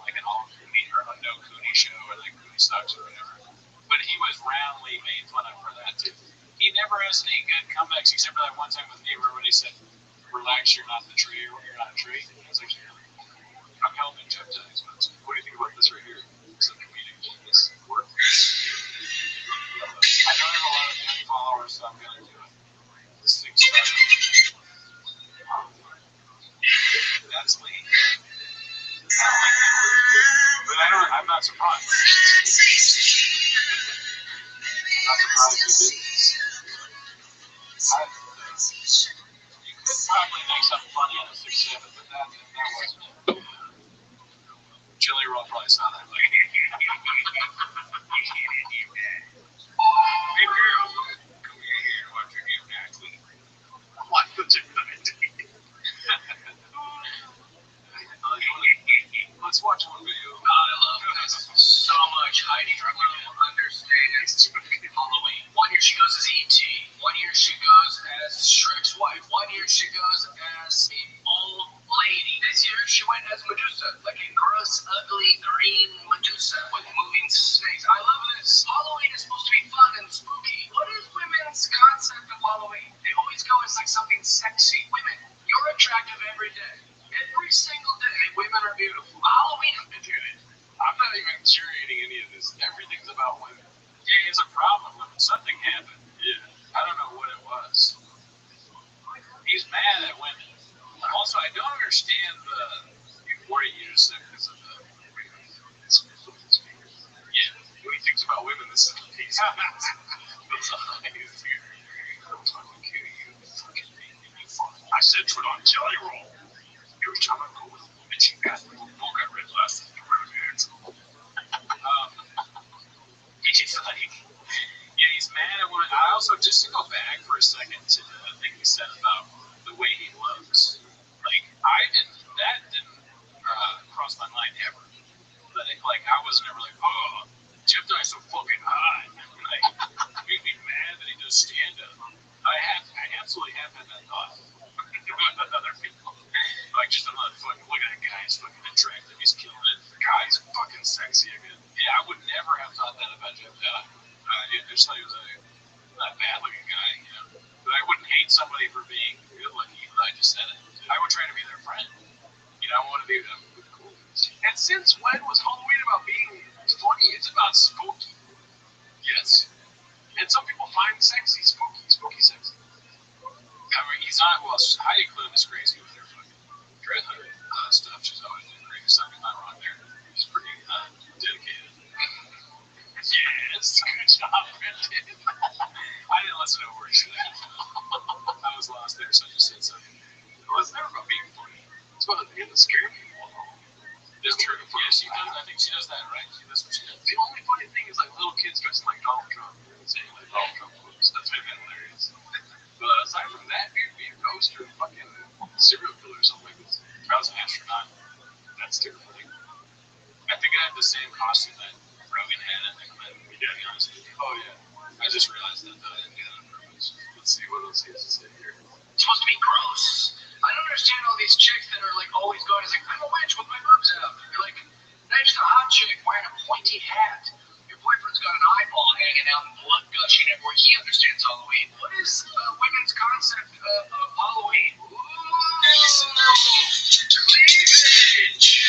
like an all-Cooney or a no-Cooney show or like Cooney Sucks or whatever. But he was roundly made fun of for that, too. He never has any good comebacks except for that one time with me where when he said, relax, you're not the tree, or you're not a tree. I was like, I'm helping Jeff Dye's. What do you think about this right here? It's a comedic genius. Work. I know I have a lot of young followers, so I'm going to do it. 6 stars. That's me. But I'm not surprised. I'm not surprised you did this. You could probably make something funny out of 6'7", but that wasn't it. Chili Roll probably saw that. Like, hey girl, come here and watch your gymnastics. What the gymnastics? Let's watch one video. I love this so much. Heidi Drummond understands Halloween. 1 year she goes as E.T. 1 year she goes as Shrek's wife. 1 year she goes as the old lady. This year she went as Medusa, like a gross, ugly, green Medusa with moving snakes. I love this. Halloween is supposed to be fun and spooky. What is women's concept of Halloween? They always go as like something sexy. Women, you're attractive every day. Every single day, women are beautiful. Halloween, dude, I'm not even curating any of this. Everything's about women. Yeah, it's a problem with something happened. Yeah. I don't know what it was. He's mad at women. Also, I don't understand the before he used it because of the. Yeah, when he thinks about women, this is the piece. That's all I use here. I'm fucking kidding you. I said put on jelly roll. Every time I go with a woman, she got red glasses and red hands. He's like, yeah, he's mad at women. I also, just to go back for a second to the thing he said about the way he looks, like, that didn't cross my mind ever. Like, I was never like, oh, Jeff Dye's so fucking hot. Like, it made me mad that he does stand-up. I absolutely have had that thought. With other people. Like, just another fucking, look at that guy, he's fucking attractive, he's killing it. The guy's fucking sexy again. Yeah, I would never have thought that about Jeff Dye. I just thought he was not a bad looking guy, you know. But I wouldn't hate somebody for being good looking, even though I just said it. I would try to be their friend. You know, I want to be them. Cool. And since when was Halloween about being funny? It's about spooky. Yes. And some people find sexy, spooky sexy. I mean, he's not, well, Heidi Klum is crazy with her fucking dread stuff. She's always doing crazy stuff. He's not wrong there. He's pretty dedicated. Yes, good job, Brendan. I didn't listen to a word she said. I was lost there, so I just said something. Well, it's never about being funny. It's about being scared people. It's true. Yeah, she does. I think she does that, right? That's what she does. The only funny thing is like little kids dressing like Donald Trump, saying like Donald Trump quotes. That's been hilarious. But aside from that, dude, be a ghost or fucking serial killer or something like this. If I was an astronaut, that's terrible. same costume that Rogan had in the clip, to be honest with you. Oh, yeah. I just realized that, though. I didn't do that on purpose. Let's see what else he has to say here. It's supposed to be gross. I don't understand all these chicks that are like always going, it's like, I'm a witch with my boobs out. You're like, that's just a hot chick wearing a pointy hat. Your boyfriend's got an eyeball hanging out and blood gushing everywhere. He understands Halloween. What is women's concept of Halloween? Ooh, cleavage.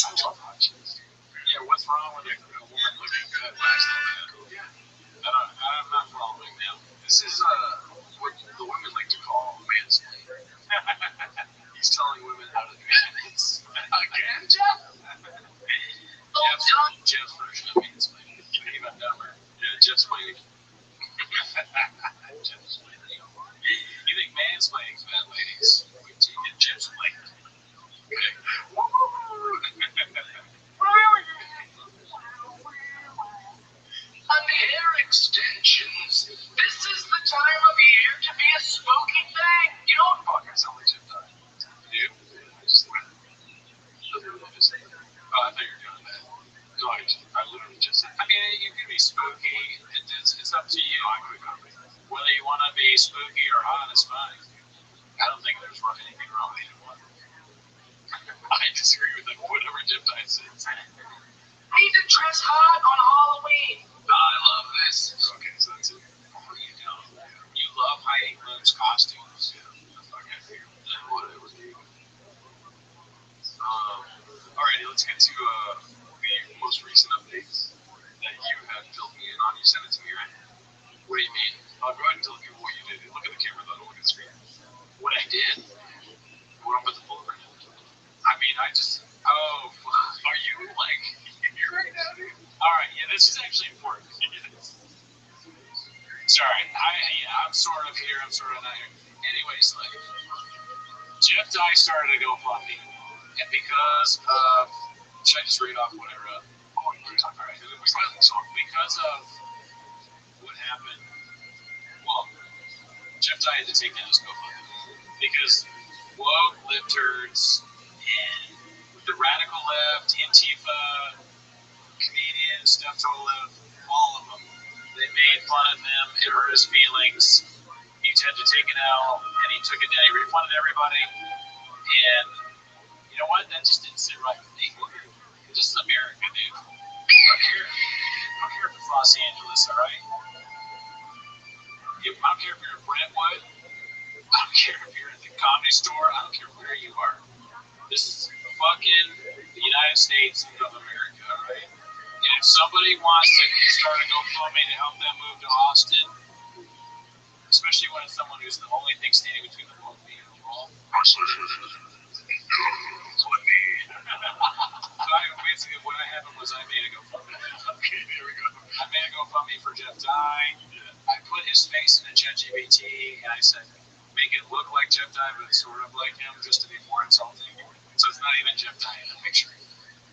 I love hot chicks. Yeah, what's wrong with a woman looking good last night? Yeah. I'm not following now. This is what the women like to call mansplaining. He's telling women how to dance. Again, Jeff? Jeff's version of mansplaining. Even dumber. Yeah, Jeff's planning. Jeff's planning. You think mansplaining's bad, ladies? Wait till you get Jeff's planning. On hair extensions. This is the time of year to be a spooky thing. You don't fucking sound like Jeff Dye. You? I just went. Just say that. Oh, I thought you were doing that. No, I literally just said. I mean, you can be spooky. It's up to you. I quit comedy. Whether you want to be spooky or hot is fine. I don't think there's anything wrong with either one. I disagree with that. Whatever Jeff Dye says. Need to dress hot on Halloween. I love this. Okay, so that's it. What are you doing? You love Heidi Klum's costumes. Okay, whatever, dude. Alrighty, let's get to the most recent updates that you have filled me in on. You sent it to me, right? What do you mean? Go ahead and tell people what you did. Look at the camera, though. Don't look at the screen. What I did? We don't put the bullet right now. I mean, I just. Oh, Are you, like, here right now, dude? Alright, yeah, this is actually important. Sorry, I'm sort of here, I'm sort of not here. Anyways, like, Jeff Dye started a GoFundMe, and because of. Should I just read off what I wrote? Oh, you're talking about it. It was like, so Because of what happened, well, Jeff Dye had to take down his GoFundMe because woke libtards and the radical left, Antifa, comedians, stuff total left, all of them, they made fun of him, it hurt his feelings. He had to take it out, and he took it down. He refunded everybody, and you know what? That just didn't sit right with me. This is America, dude. I don't care if it's Los Angeles, all right? I don't care if you're in Brentwood. I don't care if you're at the Comedy Store. I don't care where you are. This is fucking the United States of America, all right? And if somebody wants to start a GoFundMe to help them move to Austin, especially when it's someone who's the only thing standing between the both of me and the wall. Basically, what happened was I made a GoFundMe. okay, there we go. I made a GoFundMe for Jeff Dye. I put his face in a ChatGPT, and I said, make it look like Jeff Dye, but sort of like him, just to be more insulting. So it's not even Jeff Dye in the picture.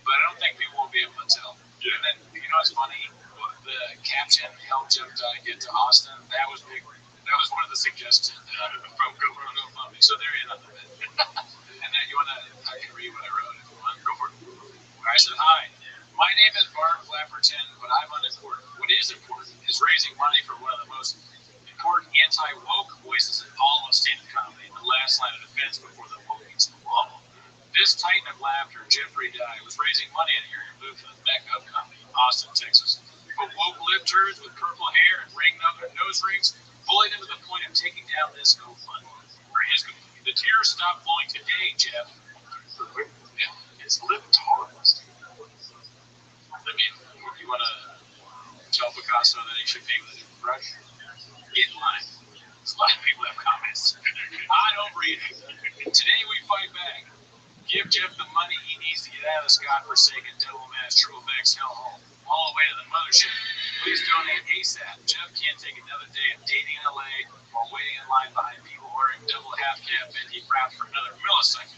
But I don't think people will be able to tell. Yeah. And then, you know what's funny? The caption, help Jeff Dye get to Austin, that was big. That was one of the suggested from GoFundMe. So there you go. And then I can read what I wrote if you want. Go for it. I said, hi, my name is Bart Clapperton, but I'm unimportant. What is important is raising money for one of the most important anti-woke voices in all of stand-up comedy, the last line of defense before the woke meets the law. This titan of laughter, Jeffrey Dye, was raising money in here to move to the Mecca of comedy, Austin, Texas. But woke libtards with purple hair and nose rings bullied him to the point of taking down this GoFundMe. The tears stopped flowing today, Jeff. It's libtards. I mean, you want to tell Picasso that he should pay with a different brush? Get in line. There's a lot of people have comments. I don't read it. Today we fight back. Give Jeff the money he needs to get out of this godforsaken double-masked triple-bags hellhole, all the way to the mothership. Please donate ASAP. Jeff can't take another day of dating in LA or waiting in line behind people wearing double half-cab Bendy wrapped for another millisecond.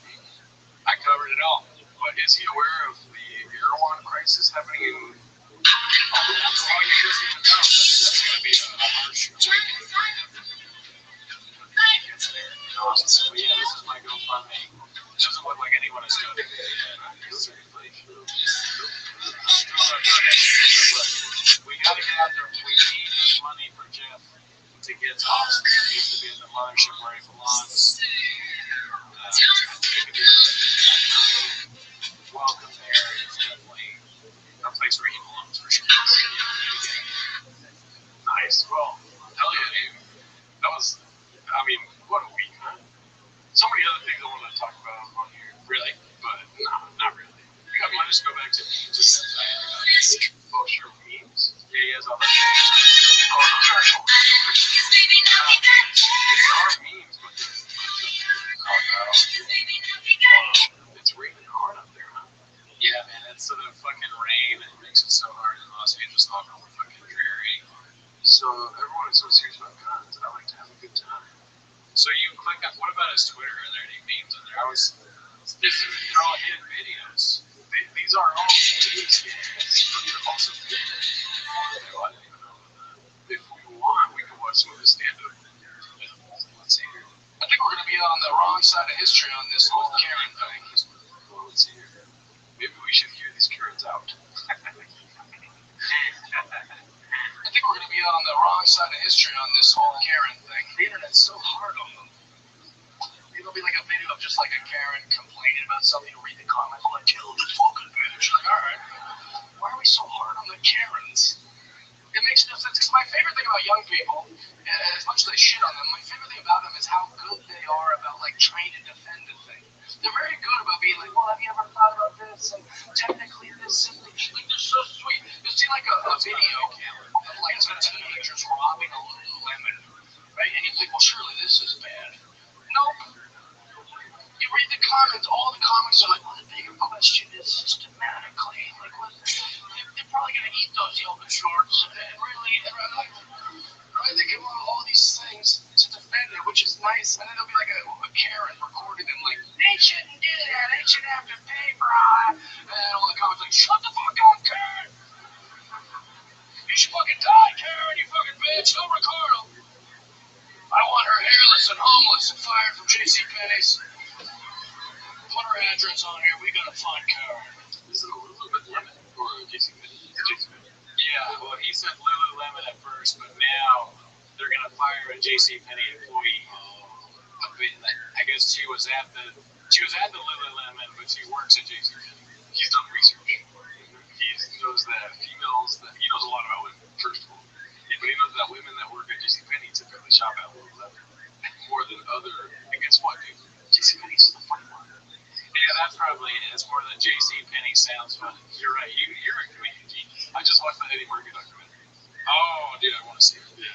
I covered it all. But is he aware of the Erewhon crisis happening in? Oh, he doesn't even know. That's going to be a harsh awakening. So yeah, this is my GoFundMe. It doesn't look like anyone is doing it. We gotta get out there. We need money for Jeff to get to Austin. He needs to be in the mothership where he belongs. Welcome there. It's definitely a place where he belongs for sure. Nice. Well, hell yeah, dude. That was, I mean, what a week, huh? So many other things I wanted to talk about on here. Really? But no, not really. I might just go back to memes. Oh, sure, memes? Yeah, he has all that. Oh, those are actual memes. These are memes, but oh no. It's raining hard up there, huh? Yeah, man, it's the fucking rain and it makes it so hard in Los Angeles, all over fucking dreary. So everyone is so serious about guns. I like to have a good time. So you click on, what about his Twitter? Are there any memes in there? They're all hidden videos. These are all memes, but they're also good. I don't even know. If we want, we can watch some of his stand-up. Let's see here. I think we're going to be on the wrong side of history on this whole Karen thing. Let's see here. Maybe we should hear these Karens out. I think we're going to be on the wrong side of history on this whole Karen thing. The internet's so hard on them. It'll be like a video of just like a Karen complaining about something. You read the comments, like, kill this fucking bitch. Like, alright, why are we so hard on the Karens? It makes no sense, because my favorite thing about young people, as much as they shit on them, my favorite thing about them is how good they are about, like, trying to defend a thing. They're very good about being like, well, have you ever thought about this? And technically this and like, they're so sweet. You see, like, a video of, like, some teenagers robbing a Lululemon, right? And you think, well, surely this is bad. Nope. You read the comments, all the comments are like, well, the bigger question is systematically, like, they're probably going to eat those yoga shorts, and really, right, they give all these things to defend it, which is nice, and then there'll be like a Karen recording them, like, they shouldn't do that, they should have to pay for all, and all the comments like, shut the fuck up, Karen! You should fucking die, Karen, you fucking bitch, go Ricardo! I want her hairless and homeless and fired from JCPenney's. Put her address on here. We gotta find Karen. This is a little bit lemon or JCPenney. Yeah, well, he said Lululemon at first, but now they're gonna fire a JCPenney employee. I guess she was at the Lululemon, but she works at JCPenney. He's done research. He knows that females. He knows a lot about women. First of all, yeah, but he knows that women that work at JCPenney typically shop at Lululemon more than other. And guess what, dude? JCPenney's the funny one. Yeah, that's probably it. It's more than JCPenney sounds fun. You're right. You're a comedian genius. I just watched the Eddie Murphy documentary. Oh, dude, I want to see it. Yeah.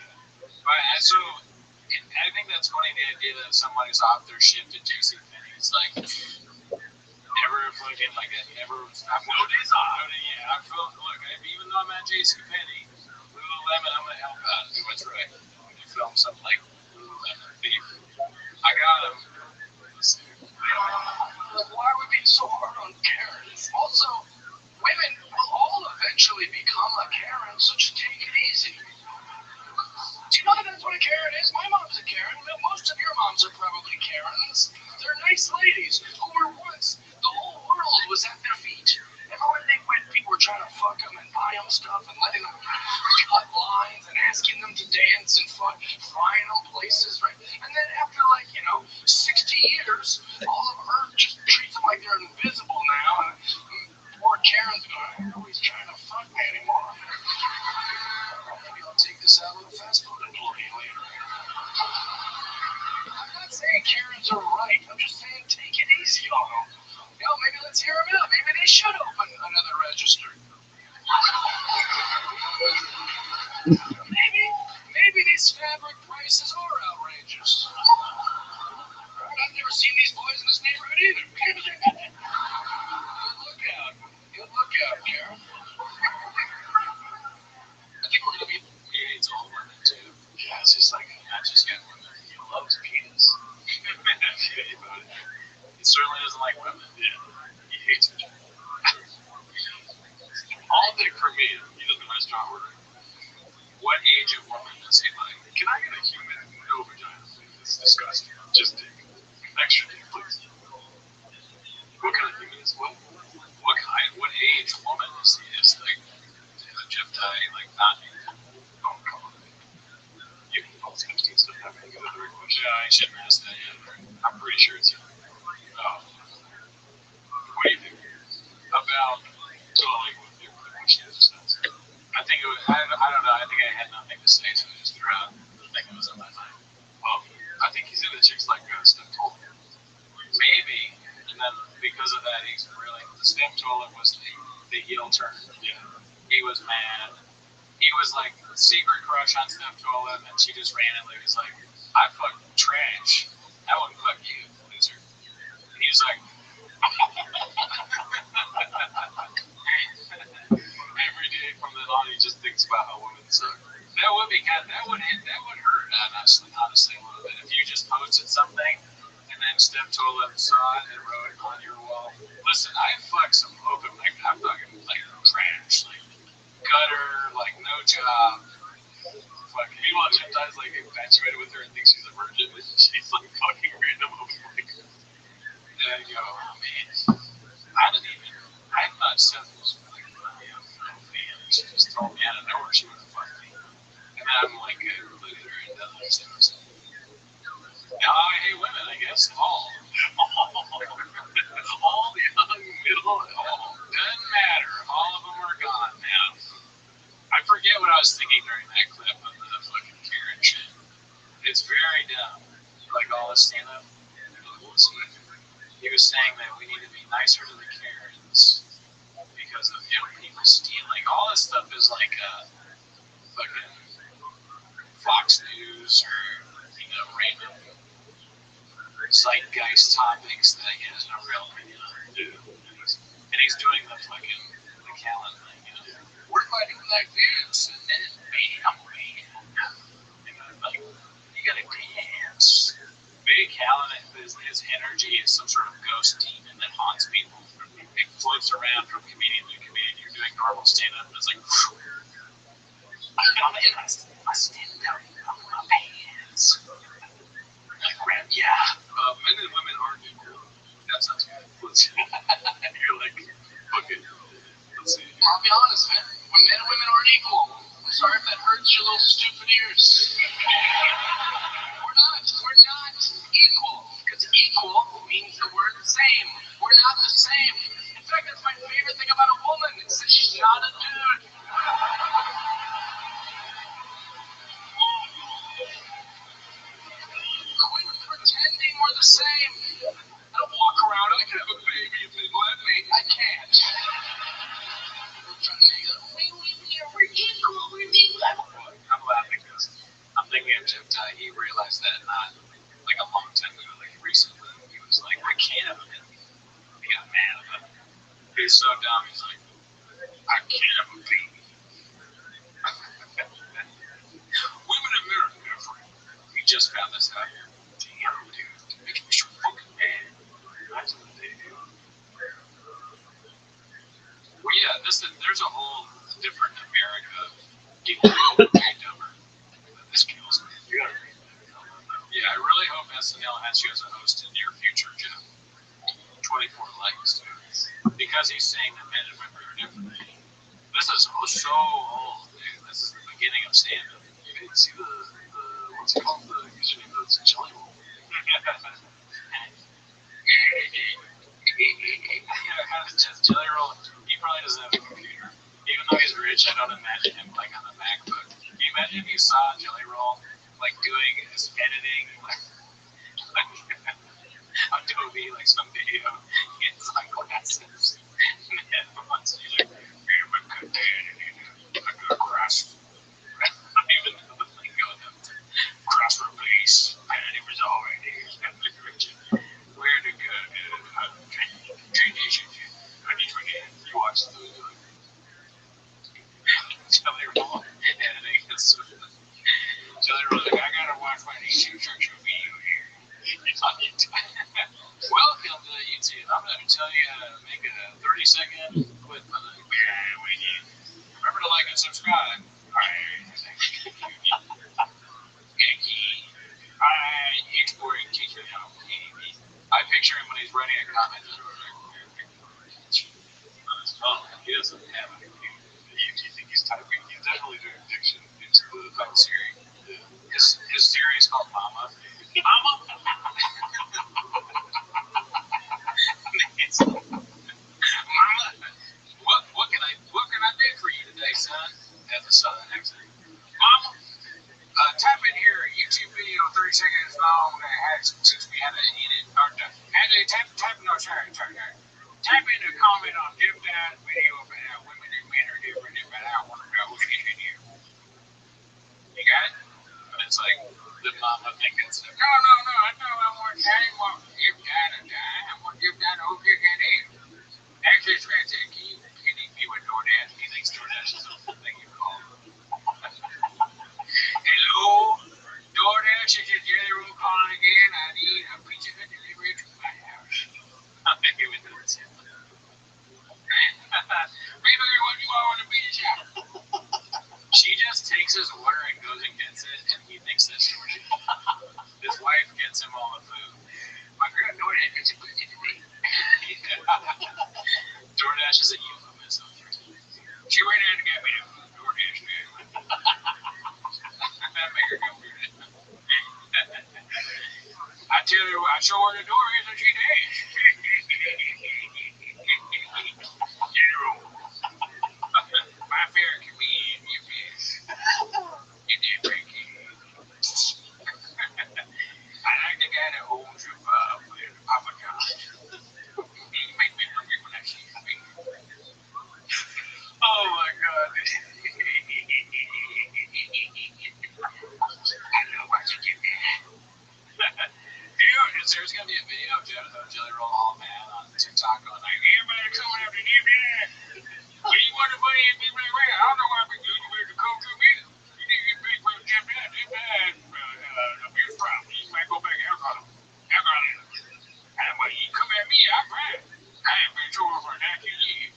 But so, I think that's funny, the idea that somebody's off their shift at JCPenney. It's like, never fucking, like, never. No days off. Yeah, I feel, look, even though I'm at JCPenney, Lululemon, I'm going to help out and do what's right. I'm going to film something like Lululemon Thief. I got him. Why are we being so hard on Karens? Also, women will all eventually become a Karen, so just take it easy. Do you know that that's what a Karen is? My mom's a Karen. Most of your moms are probably Karens. They're nice ladies who were once, the whole world was at their feet. Everywhere they went, people were trying to fuck them and buy them stuff and letting them cut lines and asking them to dance and fuck, flying them places, right? And then after, 60 years, all of Earth just treats them like they're invisible now. And poor Karen's going, nobody's trying to fuck me anymore. Maybe I'll take this out with a fast food employee later. I'm not saying Karens are right. I'm just saying take it easy on them. Maybe let's hear them out. Maybe they should open another register. Maybe these fabric prices are outrageous. I've never seen these boys in this neighborhood either. Good lookout, Karen. I think we're gonna be. He hates all women too. Yeah, it's just like not just young women. He loves penis. He certainly doesn't like women. Yeah, he hates it. All day for me, he does the restaurant order. What age of woman does he like? Can I get a human no vagina? It's disgusting. Just dick. Extra dick, please. because of that, he's really, the step toilet was the heel turn. Yeah. He was mad. He was like a secret crush on Steph Toilet, and she just randomly was like, I fuck trash. I wouldn't fuck you, loser. And he was like, every day from then on, he just thinks about how women suck. That would hurt, honestly, a little bit. If you just posted something, and then Steph Toilet saw it and wrote on your wall, listen, I fuck some open, like, I'm fucking, like, trash, like, gutter, like, no job. Fucking, meanwhile, Chiptide's, like, infatuated with her and thinks she's a virgin, and she's, like, fucking random open, like, there you go, man. I thought Steph was, like, a fan. She just told me out of nowhere she would fuck me. And I'm, like, a loser and other stuff. Now I hate women, I guess. All the young, middle, doesn't matter. All of them are gone now. I forget what I was thinking during that clip of the fucking Karen shit. It's very dumb. Like all the stand-up. He was saying that we need to be nicer to the Karens because of young people stealing. All this stuff is like fucking Fox News or, random zeitgeist topics that he has no real opinion on. And he's doing the Callan thing, We're fighting black dudes, and then bam. Like, you gotta dance. Maybe Callan, his energy is some sort of ghost demon that haunts people. It floats around from comedian to comedian. You're doing normal stand-up, and it's like, I stand up on my pants. Like, yeah. Men and women aren't equal. That sounds good. And you're like, okay, let's see. I'll be honest, man. When men and women aren't equal, I'm sorry if that hurts your little stupid ears. We're not equal. Because equal means the word same. We're not the same. In fact, that's my favorite thing about a woman. It's that she's not a dude. Quit pretending we're the same. I don't walk around, I can have a baby if they let me. I can't. We're trying to make it. We're equal. We're equal. I'm laughing because I'm thinking of Jim Ty. He realized that not like a long time ago, like recently. He was like, I can't have a baby. He got mad about it. He's so dumb. He's like, I can't have a baby. Women and men are different. We just found this out. Damn, dude. Making me so fucking mad. That's what they do. Well, yeah, there's a whole different America of getting way dumber. This kills me. Yeah, I really hope SNL has you as a host in the near future, Jeff. 24 likes, dude. Because he's saying that men and women are different. This is so old, dude. This is the beginning of stand-up. You didn't see the what's it called? The username of the Jelly Roll. Jelly Roll, he probably doesn't have a computer. Even though he's rich, I don't imagine him like on a MacBook. Can you imagine if you saw Jelly Roll like doing his editing, like Adobe, like some video, he has sunglasses and headphones, and he's like, hey, I'm a good editing, I'm gonna crash. I don't even know the thing going up to cross release, editing was already where to go, dude? Transition, 2020, you watch the movie, like, Jelly Roll editing is so good. Jelly Roll, like, I gotta watch my YouTube structure video here. It's on YouTube. Welcome to YouTube. I'm gonna tell you how to make a 30-second clip of the remember to like and subscribe. Alright. Alright, exporting teacher now. I picture him when he's writing a comment on his phone. He doesn't have a computer. You think he's typing? He's definitely doing diction into the phone Siri. His Siri is called Mama. Mama. Mama, what can I do for you today, son? That's a southern accent. Mama, type in here a YouTube video 30 seconds long that has teach me how to edit or how to Type in a comment on Jeff Dye's video about how women and men are different, but I want to know what she said here. You got it? And it's like the mama thinking stuff. No, I want Jeff Dye to die. I want Jeff Dye to hold his head in. Actually, it's right there. Can you be with DoorDash? He thinks DoorDash is a thing you call. Hello, DoorDash, is your Jelly Roll calling again? I need a pizza delivery to my house. I'm thinking with that too. Maybe what you want to be the shop. She just takes his order and goes and gets it, and he thinks that's DoorDash. His wife gets him all the food. My girl DoorDash gets a pizza to me. DoorDash is a euphemism. She went out and got me the food DoorDash, man. That make her go weird. I tell her, I show her the door is and she dash. My favorite comedian, you miss. In that breaking. I like the guy that owns your with Papa John. He make me hungry when I see his face. Oh my god. I love watching you that. Dude, there's gonna be a video of Jelly Roll all mad on TikTok going like, Everybody coming after you, man. When you want to money and be like, I don't know why I've been doing you to come to me. You need to get big for Jeff Dye. Jeff Dye abuse problem. You might go back alcohol. And when you come at me, I cry. I ain't been sure for 19 years.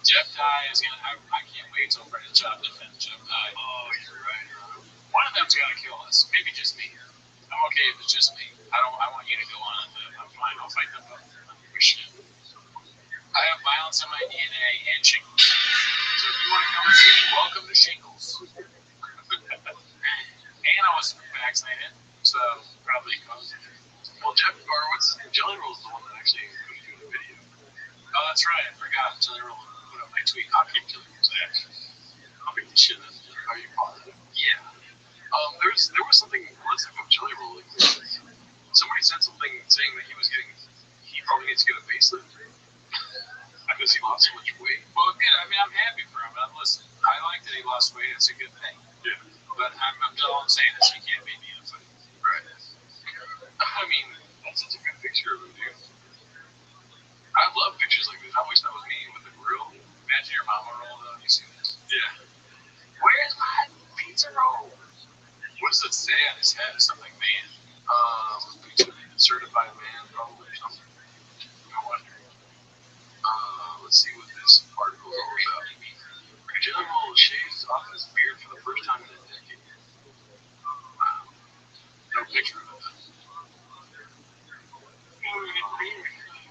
Jeff Dye is gonna. I can't wait till Brendan Schaub defends Jeff Dye. Oh, you're right. One of them's gotta kill us. Maybe just me. I'm okay if it's just me. I want you to go on. I'm fine. I'll fight them both. I have violence in my DNA and shingles. So if you want to come see me, welcome to shingles. And I was vaccinated, so probably cause. Well, Jeff, or what's his name? Jelly Roll's the one that actually put you in the video. Oh, that's right. I forgot. Jelly Roll put up my tweet. I'll keep Jelly Roll's ass. I'll beat the shit out of you. Are you positive? Yeah. There was something realistic of Jelly Roll. Like, somebody said something saying that he probably needs to get a facelift because he lost so much weight. Well, good. I mean, I'm happy for him. Listen, I like that he lost weight. It's a good thing. Yeah. But all I'm saying is he can't beat me in a fight. Right. I mean, That's such a good picture of him, dude. I love pictures like this. I wish that was me with the grill. imagine your mama roll though. You see this? Yeah. Where's my pizza roll? What does it say on his head? Something man. Certified man, probably or something. No wonder. Let's see what this article is all about. Jelly Roll shaves off his beard for the first time in a decade. Wow. No picture of it.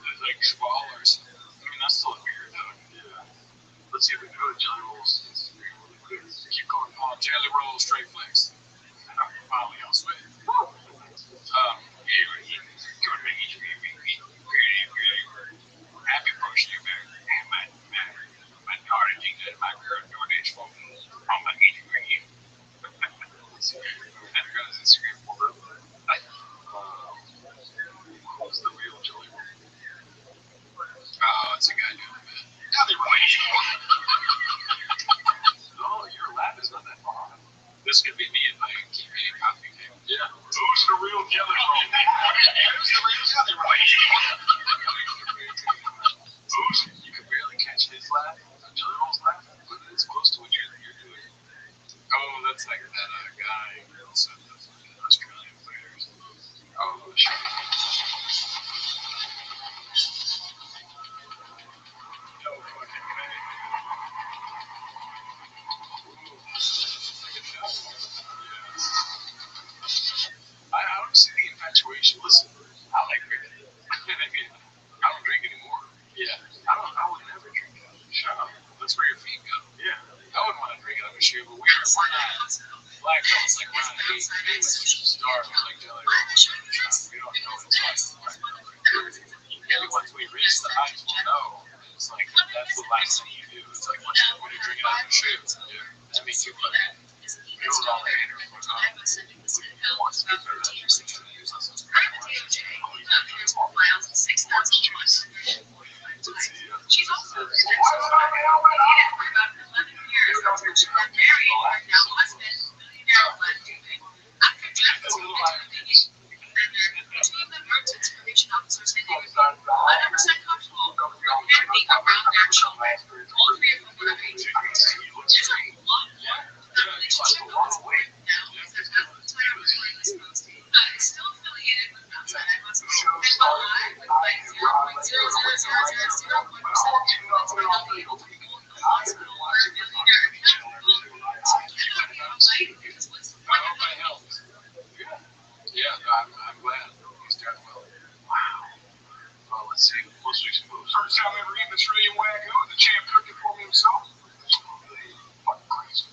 It's like swallowers. I mean, that's still a beard though. Yeah. Let's see if we can go to Jelly Roll's Instagram really quick. Keep going. Jelly Roll straight flex. Finally, I'll sweat. Happy birthday, man. And my daughter thinks that my girl DoorDash for me on my Instagram. And got his Instagram pulled up. Who's the real Jelly Roll? Oh, it's a guy doing it. No, your lab is not that far off. This could be me if I keep eating coffee cake. Yeah. Who's the real Jelly Roll? Who's the real Jelly Roll? You can barely catch his laugh, Jelly Roll's laugh, but it's close to what you're doing. Oh, that's like that guy who said the fucking Australian fighters. Oh, shit. No fucking way. I don't see the infatuation. Listen, I like drinking. I don't drink anymore. Yeah. I would never drink out of a shop. That's where your feet go. Yeah. I wouldn't want to drink out of a shoe, but we're not black belts like we're not stars like Jelly Roll. We don't know what it's like. Maybe once we reach the heights, we'll know. It's like that's the last thing you do. It's like once you're going to drink it out of a shoe, that makes you fun. It was all later. Who wants to get better at this? Let's see. Most recent moves. First time ever eating Australian Wagyu, the champ cooked it for me himself. Fucking crazy.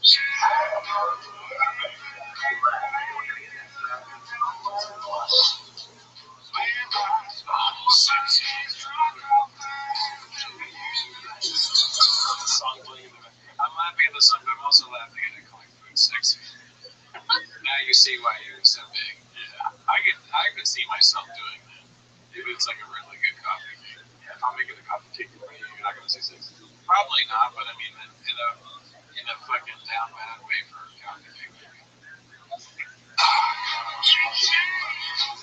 Song playing in the back. I'm laughing at the song, but I'm also laughing at it calling food sexy. Now you see why you're so big. Yeah, I could see myself doing that. If it's like a really good coffee cake. Yeah, if I'm making a coffee cake for you, you're not gonna see sexy. Probably not, but I mean, in a fucking down bad way for a coffee cake. Is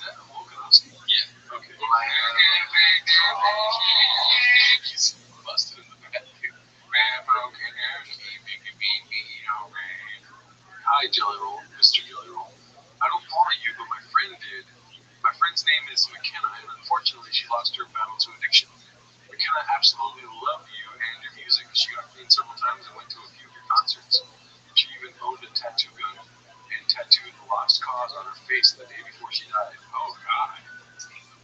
that Volkanovski? Yeah. Okay. He's busted in the back. Hi, Jelly Roll, Mr. Jelly Roll. I don't follow you, but my friend did. My friend's name is McKenna, and unfortunately, she lost her battle to addiction. McKenna absolutely loved you and your music. She got clean several times and went to a few of your concerts. She even owned a tattoo gun and tattooed the Lost Cause on her face the day before she died. Oh, God.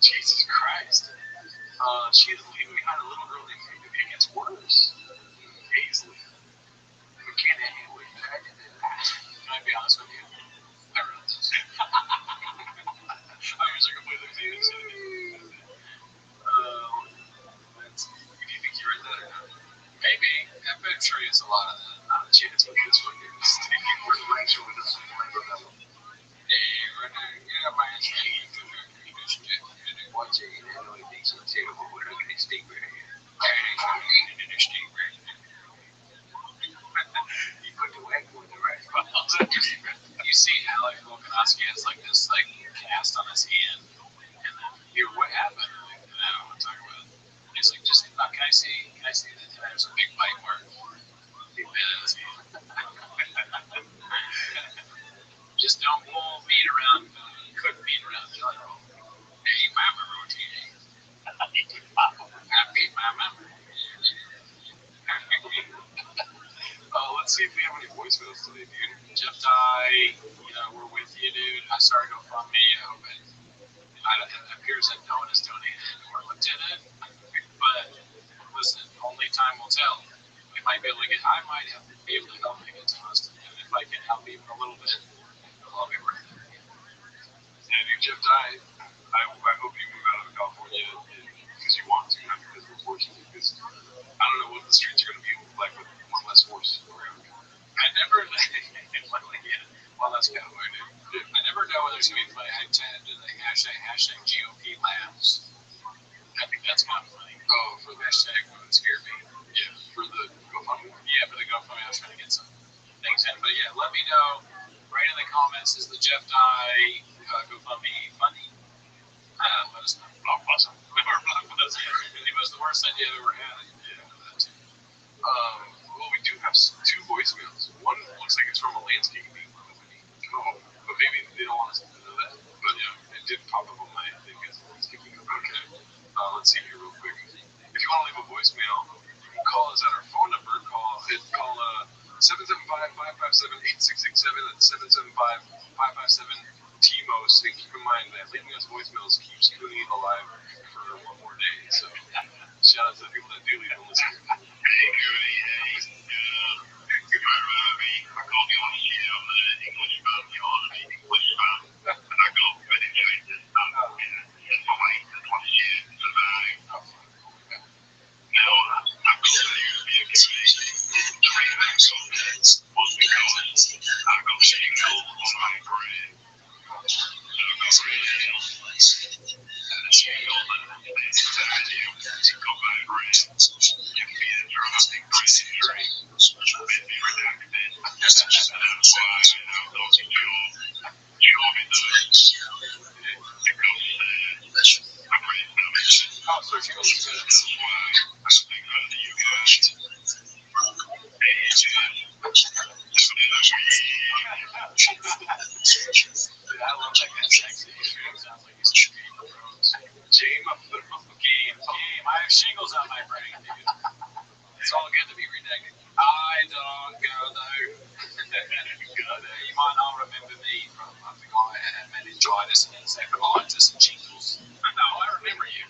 Jesus Christ. She is leaving behind a little girl named Phoebe. It gets worse. Paisley. McKenna and with that. Can I be honest with you? I really don't. I wish I could play the music. Do you think you read that or not? Maybe. I'm sure it's a lot of that. Not a chance with this one. Sticking with Rachel with this one. Hey, yeah, my watch it, and I know it makes some terrible work in the state right here. In the state right here. You put the whack on the right spot. You see Alec Volkanovski has like this like cast on his hand, and then here, what happened? And I don't want to talk about it. He's like, just can I see that? And there's a big bite mark. Big bit in his hand. Just don't pull meat around, cook meat around jelly roll. Hey, mama routine. I beat my mama. Let's see if we have any voicemails today, dude. Jeff Dye, we're with you, dude. I started GoFundMe. I hope it appears that no one has donated or looked at it. But listen, only time will tell. I might be able to help make it to us. And if I can help even a little bit, I'll be right there. Yeah, dude, Jeff Dye, I hope you move out of California because you want to, not because we're forcing you. Because I don't know what the streets are going to be like with one less horse around. I never, well, that's kind of what I do. I never know whether it's going to be funny. I tend to like hashtag GOP laughs. I think that's kind of funny. Oh, for the hashtag would scare me. Yeah, for the GoFundMe? Yeah, for the GoFundMe. I was trying to get some things in. But yeah, let me know. Right in the comments is the Jeff Dye GoFundMe funny. Let us know. Blockbuster. It was the worst idea I've ever had. Yeah, that too. Well, we do have two voicemails. One looks like it's from a landscaping company. Oh, but maybe they don't want us to know that. But yeah, it did pop up on my thing as a landscaping company. Okay. Let's see here real quick. If you want to leave a voicemail, you can call us at our phone number. Call 775-557-8667. That's 775-557-TMOS. And keep in mind that leaving us voicemails keeps Cooney alive for one more day. So shout out to the people that do leave them listening. Hey, Cooney. Hey. Goodbye, Rabbi. I called you on the English phone. You on the English phone. And I go, but anyway, it's fine. That's what it is. Goodbye. Now, I'm going to be a good I'm going to shingle on my bread. I have shingles on my brain, dude. It's all good to be redacted. I don't go though. You might not remember me from the guy who had meningitis and encephalitis and shingles. No, I remember you.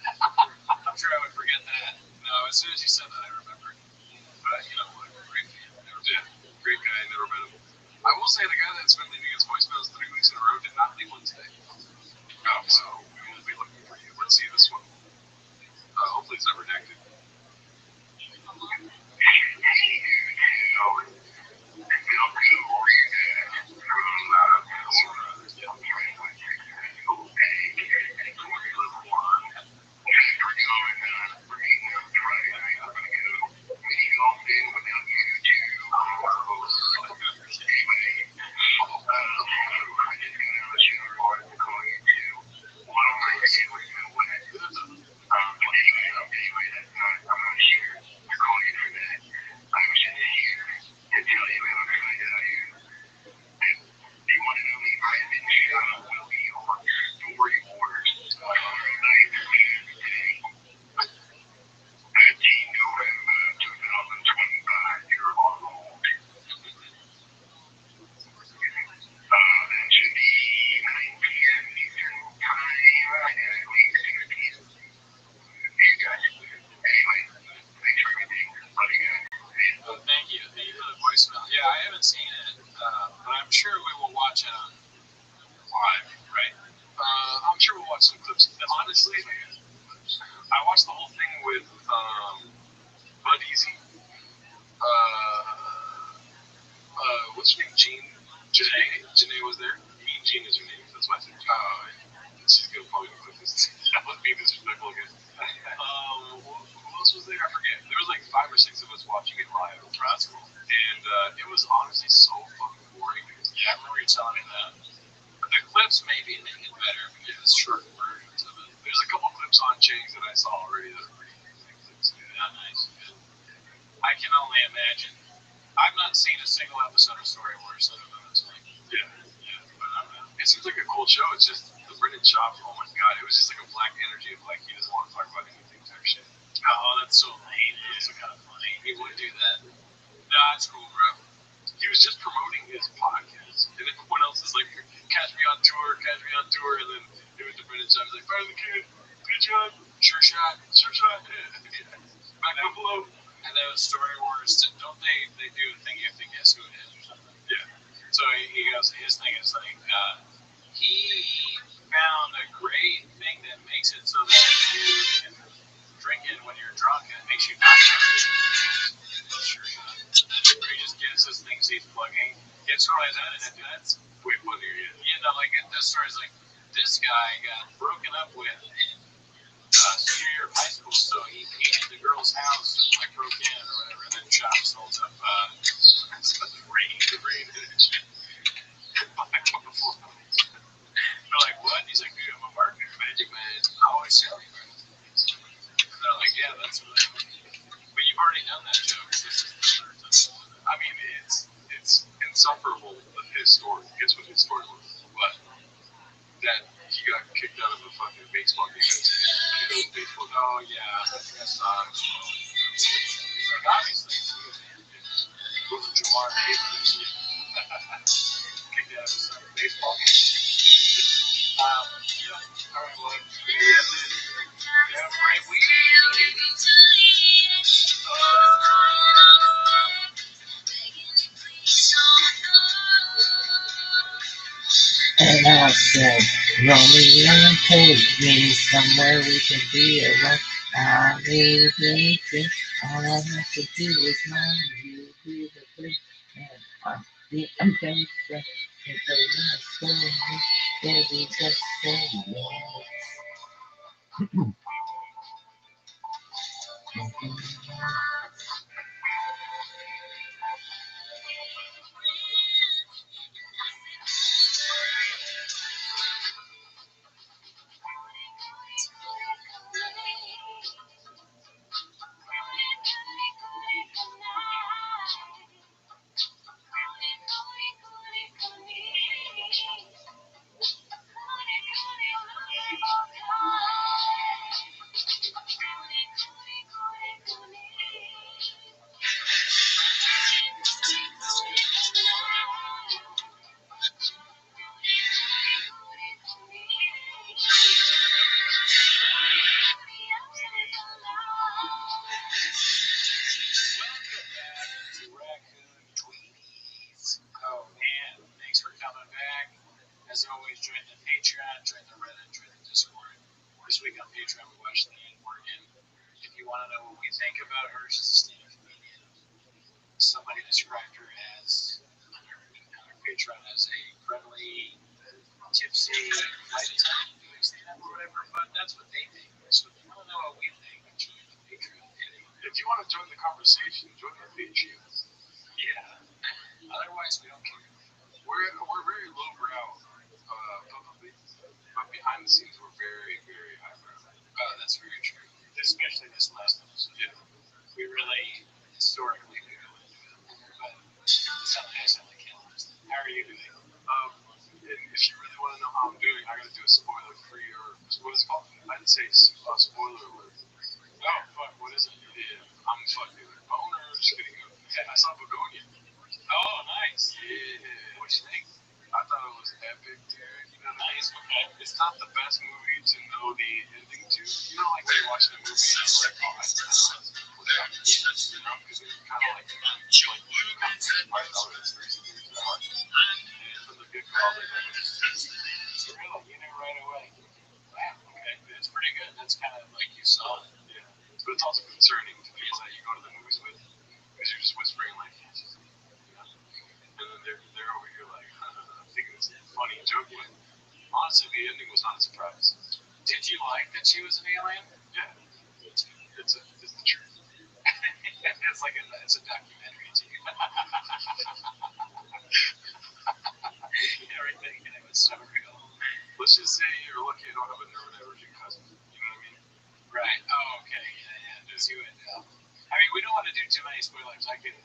not sure I would forget that. No, as soon as you said that, I remembered. But, you know, like, great fan. Great guy. Never met him. I will say the guy that's been leaving his voicemails 3 weeks in a row did not leave one today. So we will be looking for you. Let's see this one. Hopefully it's not redacted. Thank you. Thank you for the voicemail. Yeah, I haven't seen it, but I'm sure we will watch it on live, right? I'm sure we'll watch some clips. Honestly, I watched the whole thing with Bud Easy. What's her name? Janae was there. Mean Jean is her name. That's why I said, she's gonna probably clip this. That must be disrespectful again. Who else was there? I forget. There was like 5 or 6 of us watching it live. That's cool. And it was honestly so fucking boring. Yeah, I remember you telling me that. But the clips maybe make it better because it's short versions of it. There's a couple clips on Chang's that I saw already that are pretty interesting clips. Yeah, nice. I can only imagine. I've not seen a single episode of Story Wars, so I don't know what it's like. Yeah. But it seems like a cool show. It's just the Brendan Schaub. Oh my god, it was just like a black energy of like he doesn't want to talk about anything type shit. Oh, that's so lame. It's kind of funny. He would do that. Nah, it's cool, bro. He was just promoting his podcast, and everyone else is like, "Catch me on tour," and then it was the Brendan Schaub. Like, "Fire the kid, good job, sure shot, yeah. Back Buffalo." And then with Story Wars, don't they do a thing you have to guess who it is or something? Yeah. So he goes, his thing is like, he found a great thing that makes it so that you can drink it when you're drunk and it makes you not drunk. Sure. Or he just gives us things he's plugging. It's really that's way funnier. Yeah, no, like this story is like, this guy got broken up with senior year of high school, so he came into the girl's house and like broke in or whatever, and then chops holds up the rain. They're like, what? He's like, dude, I'm a marketer, magic man. I always sell you. And they're like, yeah, that's really funny. But you've already done that joke. I mean, it's insufferable with his story. It's what his story was. But that he got kicked out of a fucking baseball game. Baseball. Oh yeah, that sucks. Like obviously, those are Jamar Chase. Kicked out of a baseball game. Yeah. All right, well, yeah, great week. And I said, Romeo, take me somewhere we can be alone. I live anything. All I have to do is mind you, be the place, and I'm the impatient. If the one is me, baby, just say yes. that, join the Reddit, join the Discord. This week on Patreon, we watched Leanne Morgan. If you want to know what we think about her, she's a stand-up comedian. Somebody described her as, on her Patreon, as a friendly, tipsy flight attendant doing stand-up or whatever, but that's what they think. So if you want to know what we think, join the Patreon. If you want to join the conversation, join the Patreon. Yeah. Otherwise, we don't care. We're very lowbrow publicly, but behind the scenes, we're very, very highbrow. Oh, that's very true. Especially this last episode. Yeah. We really historically do it. But I sound like hell. How are you doing? If you really want to know how I'm doing, I gotta do a spoiler-free, or what is it called? I'd say spoiler alert. Oh, fuck, what is it? Yeah, I'm fucking boner. Just kidding. I saw Begonia. Oh, nice. Yeah. What'd you think? I thought it was epic, dude. You know what I mean? Nice, okay. It's not the best movie to know the ending to. You know, like when you're watching a movie and you're like, oh, I don't know what happened. You know, because it's kind of like, and from the get-go, I was like, Really? You knew right away? Wow, okay. That's pretty good. That's kind of like you saw it. yeah. But it's also concerning to people that you go to the movies with, because you're just whispering like, you know? And then they're over here like, thinking it's a funny joke, but honestly, the ending was not a surprise. Did you like that she was an alien? Yeah. It's the truth. It's a documentary too. Everything in it was so real. Let's just say you're lucky you don't have a neurodivergent cousin. You know what I mean? Right. Oh, okay. Yeah. Just you and I mean, we don't want to do too many spoilers. I went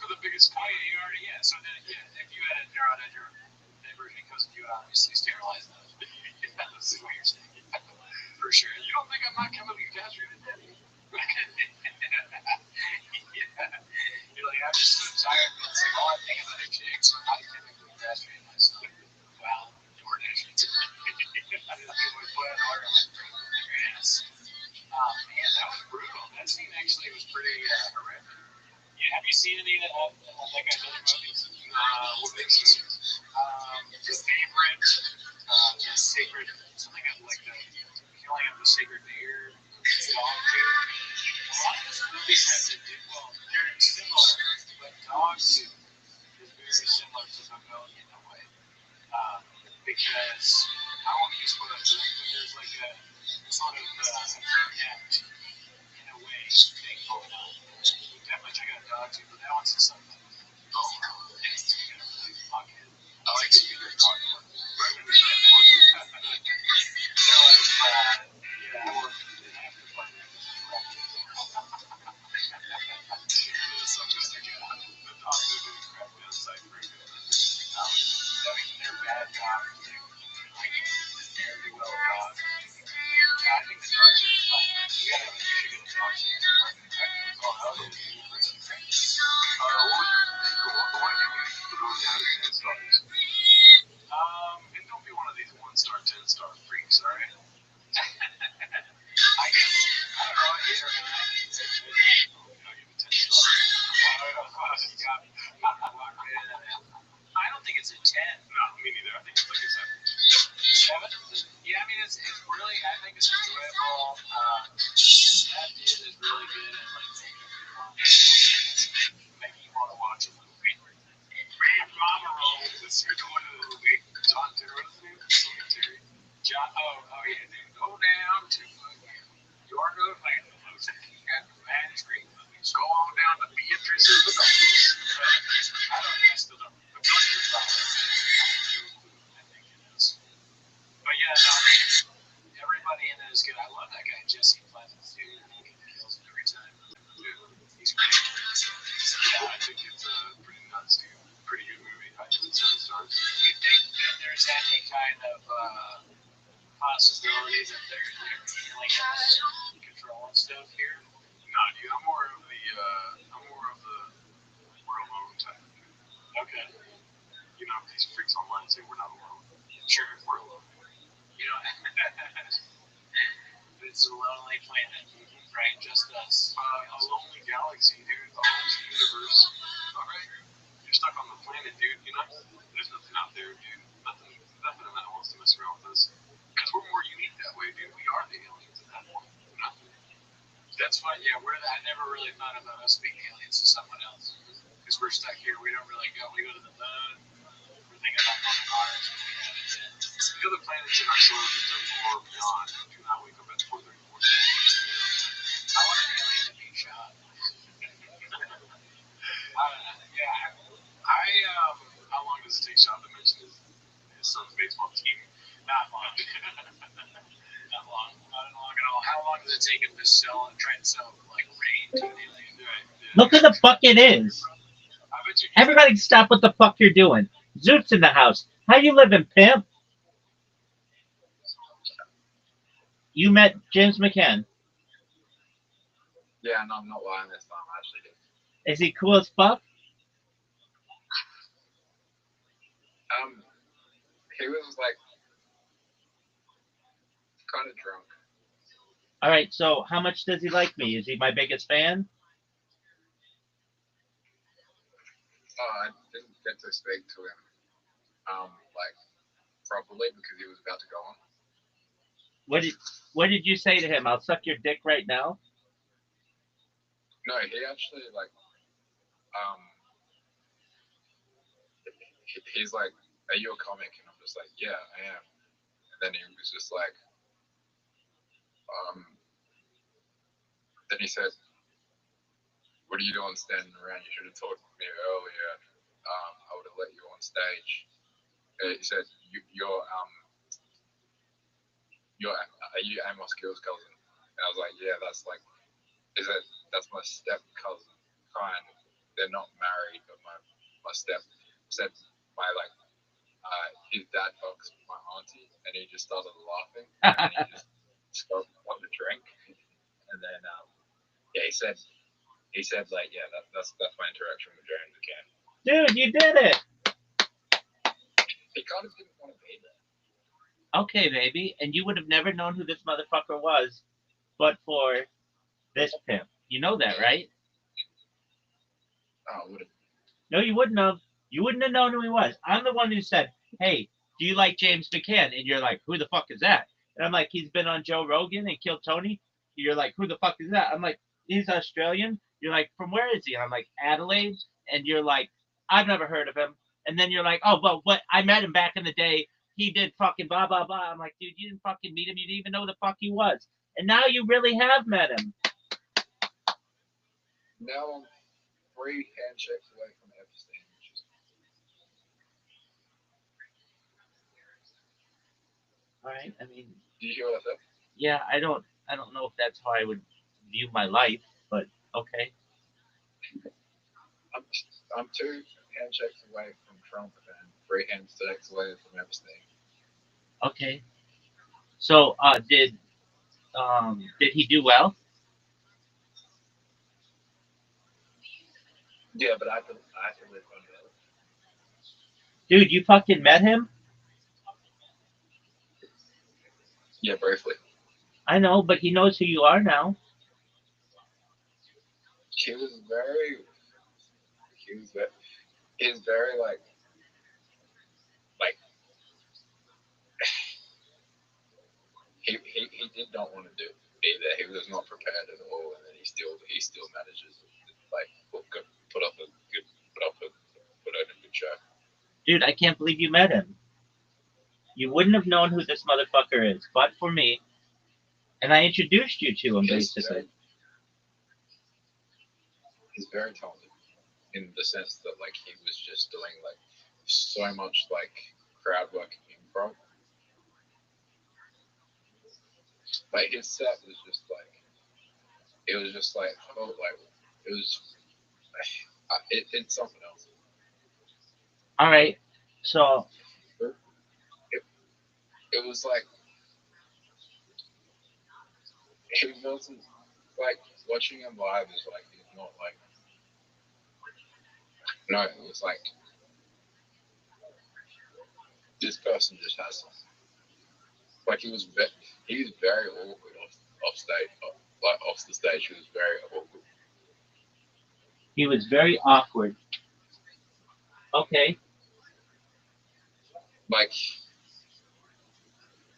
for the biggest point. You already, yeah. So then, yeah, if you had a neurodivergent cousin, you would obviously sterilize them. That's what you're saying. For sure. You don't think I'm not chemically castrated, Daddy? Yeah. You're like, I'm just so tired. It's like, all I think about are chicks. I chemically castrate myself. Well, you're naturally. Yes. Man, that was brutal. That scene actually was pretty horrific. Have you seen any of that guy's other movies? What makes you? The Favorite, the Sacred, something like the Killing of the Sacred Deer, Dog Tooth. A lot of his movies have to do, well, they're similar, but Dog Tooth is very similar to Begonia in a way. Because, I won't use spoilers, but there's like a sort of kidnapped, in a way, thing going on. Definitely check out Dog Tooth, but that one's just something. Oh, it's gonna really fuck it. I like to hear your dog. Right when you're They're like, yeah, or they're bad dogs. They're very well dogs. Yeah, I think the dogs are fun. You should get a dog shit. And don't be one of these 1-star, 10-star freaks, alright? I guess, I don't know, 8 or 9. I'll give it 10 stars. I don't think it's a 10. No, me neither. I think it's like a 7. 7? Yeah, I mean, it's really, I think it's enjoyable. That dude is really good at, like, making you want to watch a movie. Mama roll. This year going to the movie. John Terry, what's his name? Terry. John, oh yeah, dude. Go down to Yorgo Land. You got the Bad Street movies. Go on down to Beatrice's. I still don't. But yeah, no, everybody in it is good. I love that guy, Jesse Plemons, dude. He kills it every time. He's great. Yeah, I think it's pretty nuts, dude. Pretty good movie. I give it 7 stars. You think that there's any kind of possibility that they're aliens controlling stuff here? No, dude. I'm more of the we're alone type. Okay. You know, these freaks online say we're not alone. Sure. We're alone. You know, it's a lonely planet, right? Just us. A lonely galaxy, dude. A lonely universe. Alright. You're stuck on the planet, dude. You know? There's nothing out there, dude. Nothing that wants to mess never really thought about us being aliens to someone else. Because we're stuck here. We don't really go. We go to the moon. We're thinking about going to Mars. The other planets in our solar system or beyond do not wake up at 4:34. I want an alien to be shot. How long does it take Sean to mention his son's baseball team? Not long. Not long at all. How long does it take him to try and sell like rain to an alien? Right, yeah. Look who the fuck it is. I bet you. Everybody stop what the fuck you're doing. Zoot's in the house. How you living, pimp? You met James McCann. Yeah, no, I'm not lying this time. I actually did. Is he cool as fuck? He was like kind of drunk. All right, so how much does he like me? Is he my biggest fan? I didn't get to speak to him, like properly because he was about to go on. What did you say to him? I'll suck your dick right now. No, he actually like, he's like, "Are you a comic?" And I'm just like, "Yeah, I am." And then he was just like, then he said, "What are you doing standing around? You should have talked to me earlier. I would have let you on stage." He said, are you Amos Gill's cousin?" And I was like, "Yeah, that's like, that's my step cousin, kind of. They're not married, but my step said my like, his dad fucks my auntie," and he just started laughing, and he just stopped wanting to drink, and then yeah, he said like, yeah, that's my interaction with James McCann. Dude, you did it. He kind of didn't want to be there. Okay, baby, and you would have never known who this motherfucker was, but for this pimp. You know that, right? Oh, would have. No, you wouldn't have. You wouldn't have known who he was. I'm the one who said, "Hey, do you like James McCann?" And you're like, "Who the fuck is that?" And I'm like, "He's been on Joe Rogan and killed Tony." You're like, "Who the fuck is that?" I'm like, "He's Australian." You're like, "From where is he?" And I'm like, "Adelaide." And you're like, "I've never heard of him." And then you're like, "Oh, but what? I met him back in the day. He did fucking blah blah blah." I'm like, "Dude, you didn't fucking meet him. You didn't even know who the fuck he was." And now you really have met him. Now I'm 3 handshakes away from Epstein. All right. I mean, Do you hear what I said? yeah, I don't know if that's how I would view my life, but okay. I'm 2 handshakes away from Trump and 3 handshakes away from Epstein. Okay. So, did he do well? Yeah, but I have to live under it. Dude, you fucking met him? Yeah, briefly. I know, but he knows who you are now. He was very like he did not want to do either. He was not prepared at all, and then he still manages to like put up a good show. Dude, I can't believe you met him. You wouldn't have known who this motherfucker is, but for me, and I introduced you to him basically. He's very talented in the sense that like he was just doing like so much like crowd work improv. Like his set was just like it was just like it was it's something else. All right, so it was like he wasn't like watching him live is like he's not like no, it was like this person just has something. Like he was very awkward off stage, like off the stage. He was very awkward. he was very awkward. Okay. Like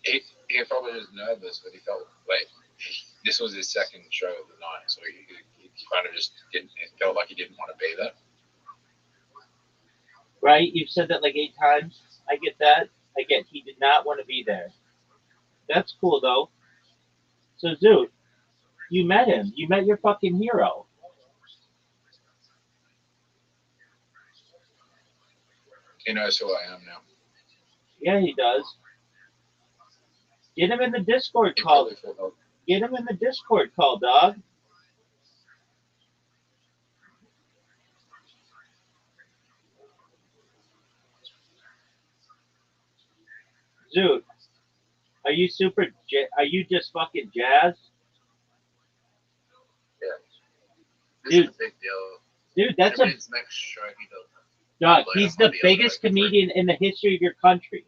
he probably was nervous, but he felt like This was his second show of the night, so he kind of just didn't. It felt like he didn't want to be there. Right? You've said that like 8 times. I get that. I get he did not want to be there. That's cool though. So Zoot, you met him. You met your fucking hero. He knows who I am now. Yeah, he does. Get him in the Discord He call. probably thought, Get him in the Discord call, dog. Zoot, are you super? Are you just fucking jazzed? yeah, this Dude. is a big deal. Dude, that's Maybe a his next show he does. dog. Later He's might the be biggest like comedian in the history of your country.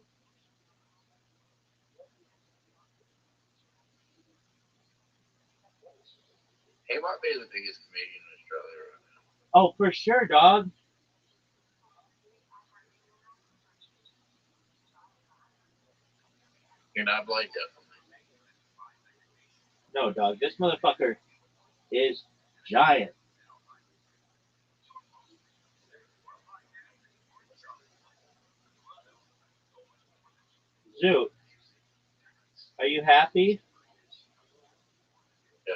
He might be the biggest comedian in Australia right now. Oh, for sure, dog. In Adelaide, definitely. No, dog. This motherfucker is giant. Zoot, are you happy? Yeah.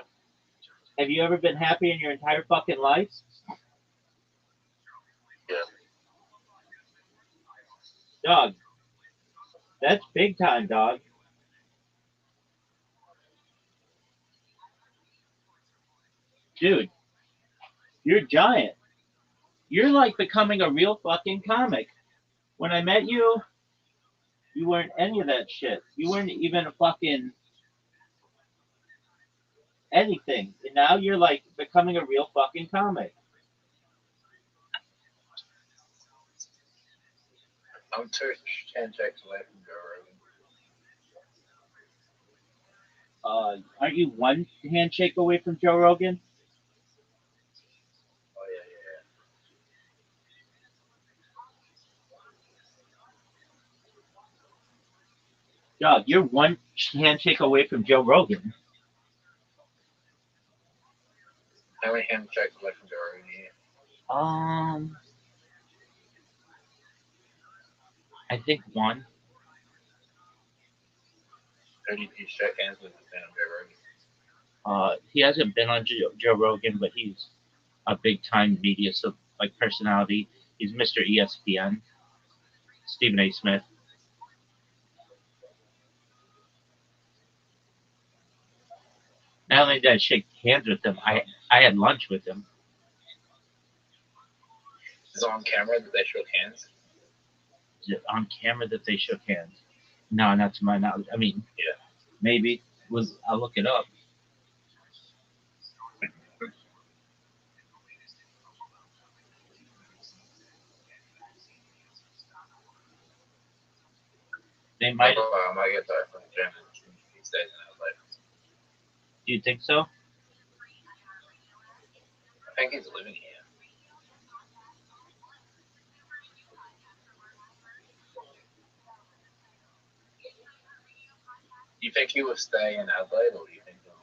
Have you ever been happy in your entire fucking life? Yeah. Dog, that's big time, dog. Dude, you're giant. You're like becoming a real fucking comic. When I met you, you weren't any of that shit. You weren't even a fucking anything. And now you're like becoming a real fucking comic. I'm 2 handshakes away from Joe Rogan. Aren't you one handshake away from Joe Rogan? Oh yeah, Dog, you're one handshake away from Joe Rogan. How many handshakes away from Joe Rogan here? I think one. Who did you shake hands with the fan of Joe Rogan? He hasn't been on Joe Rogan, but he's a big time media like personality. He's Mr. ESPN, Stephen A. Smith. Not only did I shake hands with him, I had lunch with him. Is it on camera that they shook hands? Is it on camera that they shook hands? No, not to my knowledge. I mean, Yeah. maybe. I'll look it up. They might. I might get that from the gym and stays in Adelaide. Do you think so? I think he's living here. Do you think he will stay in Adelaide, or do you think he'll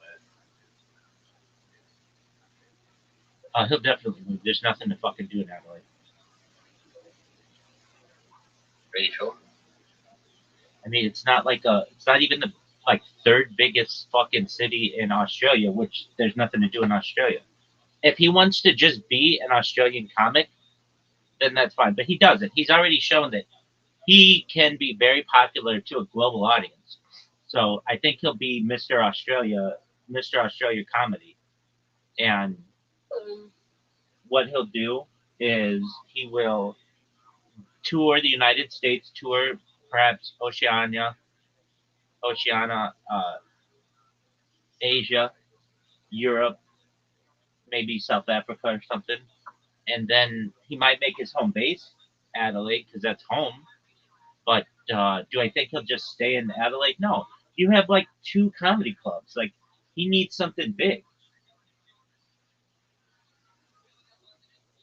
move? He'll definitely move. There's nothing to fucking do in Adelaide. Are you sure? I mean, it's not even the like third biggest fucking city in Australia, which there's nothing to do in Australia. If he wants to just be an Australian comic, then that's fine. But he doesn't. He's already shown that he can be very popular to a global audience. So I think he'll be Mr. Australia comedy. And what he'll do is he will tour the United States, tour perhaps Oceania, Asia, Europe, maybe South Africa or something. And then he might make his home base Adelaide because that's home. But do I think he'll just stay in Adelaide? No. You have like 2 comedy clubs. Like he needs something big.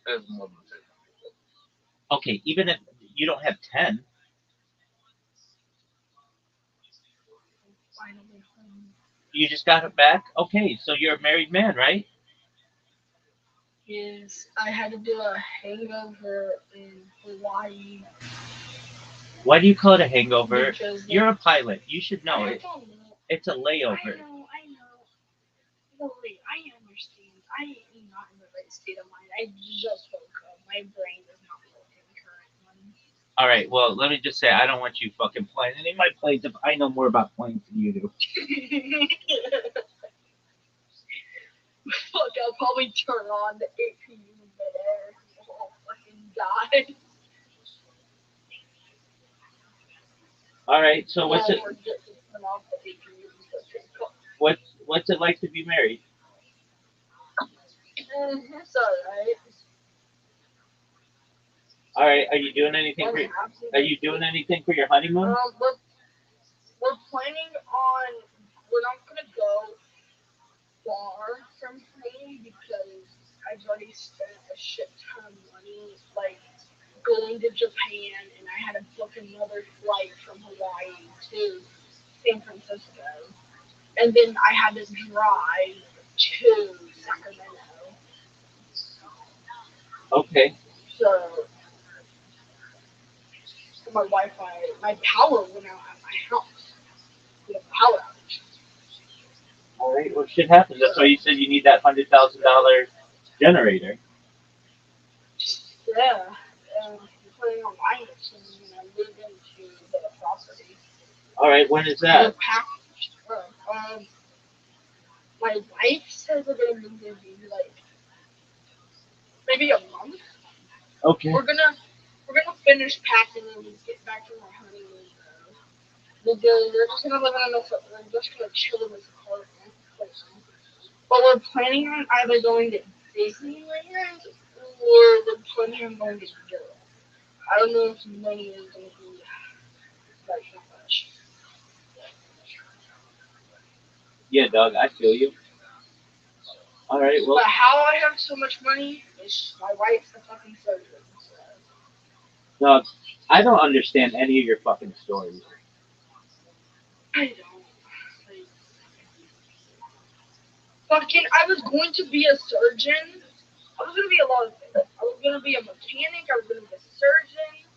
There's more than 2. Okay, even if you don't have 10, You just got it back? Okay, so you're a married man, right? Yes, I had to do a hangover in Hawaii Why do you call it a hangover? because You're a pilot. You should know I it. don't know. It's a I layover. know, I know. Lily, I understand. I am not in the right state of mind. I just woke up. My brain is not working currently. All right. Well, let me just say, I don't want you fucking flying any of my planes if I know more about planes than you do. Fuck, I'll probably turn on the APU in midair. I'll fucking die. All right. So Well, we're just to turn off the APU because what's it like to be married? it's alright. All right. Are you doing anything I'm for happy Are with you doing it. anything for your honeymoon? We're planning on. We're not gonna go far from home because I've already spent a shit ton of money, like going to Japan, and I had to book another flight from Hawaii to San Francisco, and then I had to drive to Sacramento. Okay. So my Wi-Fi, my power went out at my house. We have a power outage. All right. Well, shit happens. That's why you said you need that $100,000 generator. Yeah, we're planning on buying it soon when I move into the property. All right. When is We're that? packed. My wife says we're gonna move in maybe like maybe a month. Okay. We're gonna finish packing and we get back to our honeymoon. We're just gonna live in this. We're just gonna chill in this apartment. But we're planning on either going to Disneyland or we're planning on going to Europe. I don't know if money is gonna be like that much. Yeah, dog. I feel you. All right. Well, But how I have so much money is my wife's a fucking surgeon. So dog. I don't understand any of your fucking stories. I don't. Like, fucking, I was going to be a surgeon. I was gonna be a lot of things. I was gonna be a mechanic. I was gonna be a surgeon,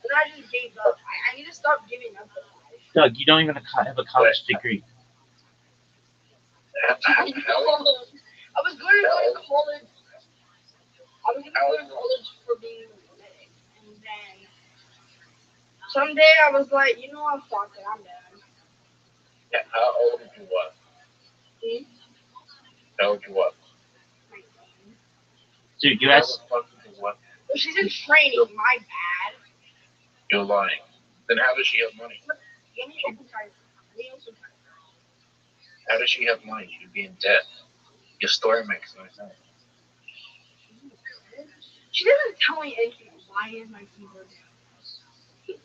and I just gave up. I need to stop giving up in life. Doug, you don't even have a college degree. I know. I was going to go to college. I was gonna go to college for being a medic, and then someday I was like, you know what, fuck it, I'm done. Yeah, how old you was? Hmm? How old you was? 19. Dude, you How asked. the fuck did you what? Well, she's in training. My bad. You're lying. Then how does she have money? Let me open time. Let me open time. How does she have money? She'd be in debt. Your story makes no sense. She doesn't tell me anything. Why is my keyboard down?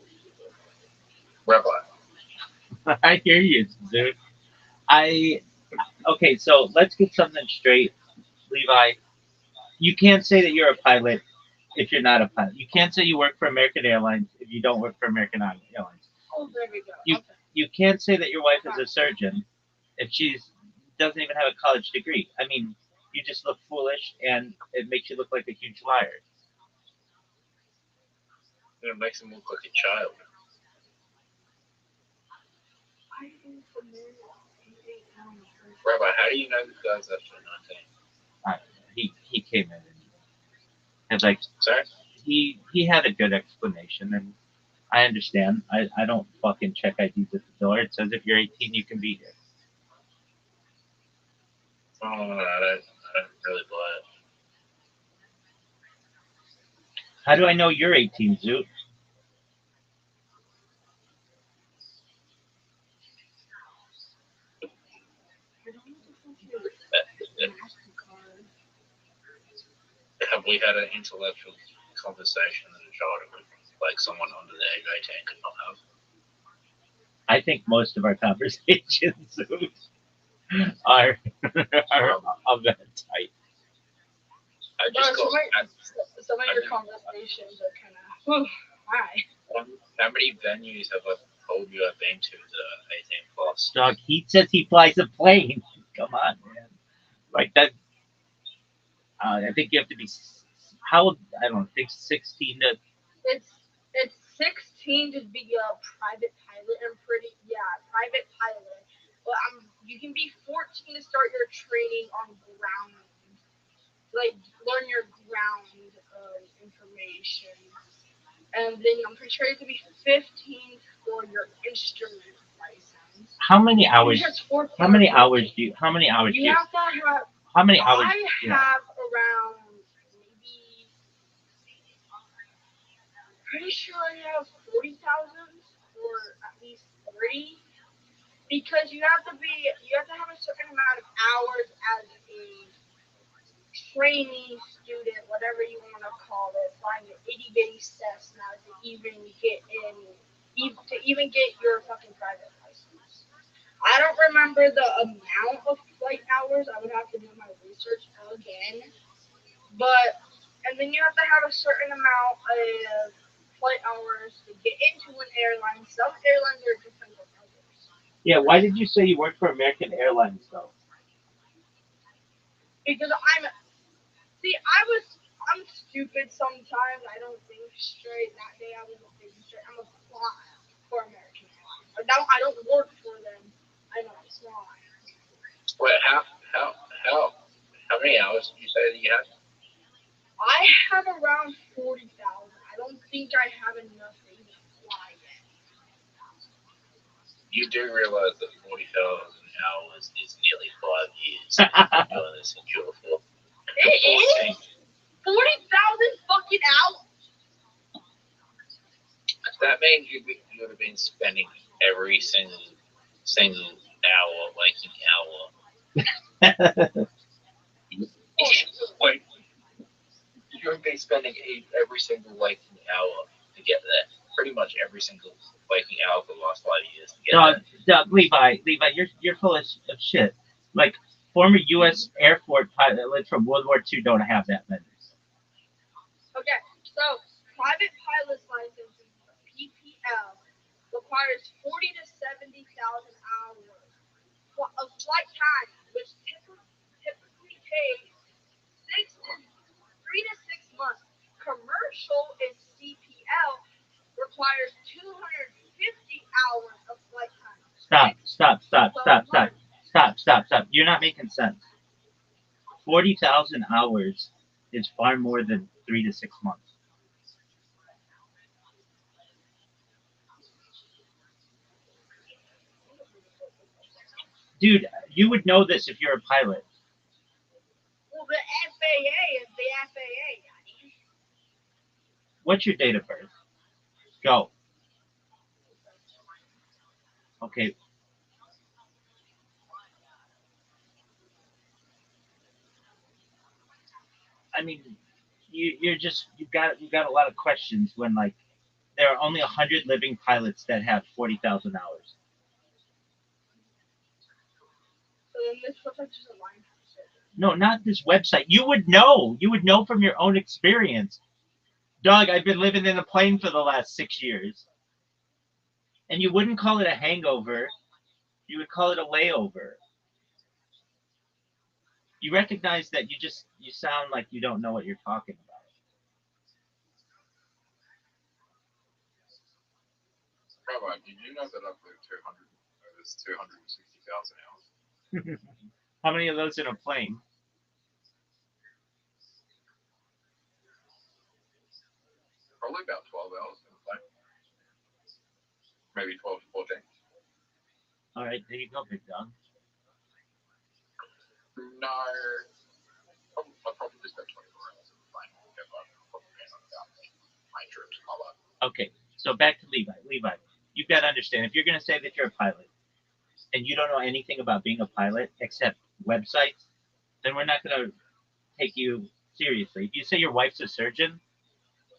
Rabbi, I hear you, dude. I Okay. So let's get something straight, Levi. You can't say that you're a pilot if you're not a pilot. You can't say you work for American Airlines if you don't work for American Airlines. Oh, there we go. You Okay. you can't say that your wife is a surgeon if she's doesn't even have a college degree. I mean, you just look foolish, and it makes you look like a huge liar. it makes him look like a child. I am familiar with Rabbi, how do you know this guy's actually 19? I, he came in and like Sorry? he had a good explanation, and I understand. I don't fucking check IDs at the door. It says if you're 18, you can be here. Oh, I don't really buy it. How do I know you're 18, Zoot? I don't know if it's Uh, MasterCard. Have we had an intellectual conversation that a child would, like someone under the age of 18 could not have? I think most of our conversations Zoot, are are of that type. I just got. Some of your conversations are kind of. Hi. How many venues have I told you I've been to that are 18 plus? Dog, he says he flies a plane. Come on, man. Like that. I think you have to be how old? I don't know. I think 16 to. It's 16 to be a private pilot. I'm pretty private pilot. But you can be 14 to start your training on ground, like learn your ground information, and then I'm pretty sure you can be 15 for your instrument license. How many hours? How many hours do you? How many hours do You you? have to have. How many hours? I have around maybe. Pretty sure I have 40,000 or at least 30 because you have to have a certain amount of hours as a trainee student, whatever you want to call it, flying an itty bitty Cessna to even get your fucking private license. I don't remember the amount of flight hours. I would have to do my research again. But and then you have to have a certain amount of flight hours to get into an airline. Some airlines are different than others. Yeah. Why did you say you worked for American Airlines though? Because I'm stupid sometimes. I don't think straight. That day I wasn't thinking straight. I'm a fly for American Airlines. I don't work for them. I'm a fly. Wait, how many hours did you say that you had? I have around 40,000. I don't think I have enough to even fly yet. You do realize that 40,000 hours is nearly 5 years. You've been doing this in your for. It is 40,000 fucking hours. That means you would have been spending every single hour, waking hour. Wait, you would be spending every single waking hour to get there. Pretty much every single waking hour for the last 5 years to get there. Levi, you're full of shit. Like former U.S. Air Force pilots from World War II don't have that many. Okay, so private pilot's license, PPL, requires 40 to 70,000 hours of flight time, which typically takes 3 to 6 months. Commercial and CPL requires 250 hours of flight time. Stop. You're not making sense. 40,000 hours is far more than 3 to 6 months. Dude, you would know this if you're a pilot. Well, the FAA is the FAA, Daddy. What's your date of birth? Go. Okay. I mean, you've got a lot of questions when like there are only 100 living pilots that have 40,000 hours. So then this looks like just a line. No, not this website. You would know. You would know from your own experience. Dog, I've been living in a plane for the last 6 years. And you wouldn't call it a hangover. You would call it a layover. You recognize that you sound like you don't know what you're talking about. Rabbi, did you know that I've lived 260,000 hours? How many of those in a plane? Probably about 12 hours in a plane. Maybe 12 to 14. All right, there you go, big dog. No, I probably just got 24 hours in the plane. My trips and all that. Okay, so back to Levi. Levi, you've got to understand, if you're going to say that you're a pilot and you don't know anything about being a pilot except websites, then we're not going to take you seriously. If you say your wife's a surgeon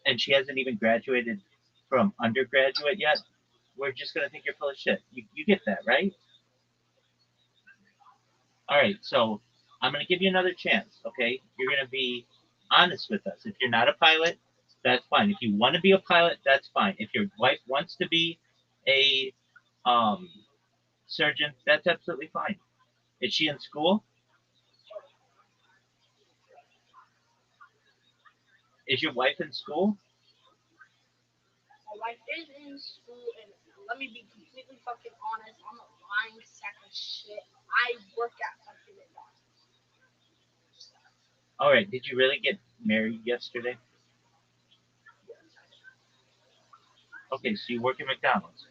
and she hasn't even graduated from undergraduate yet, we're just going to think you're full of shit. You get that, right? All right, so I'm going to give you another chance, okay? You're going to be honest with us. If you're not a pilot, that's fine. If you want to be a pilot, that's fine. If your wife wants to be a surgeon. That's absolutely fine. Is she in school? Is your wife in school? My wife is in school, and let me be completely fucking honest. I'm a lying sack of shit. I work at fucking McDonald's. All right. Did you really get married yesterday? Okay, so you work at McDonald's.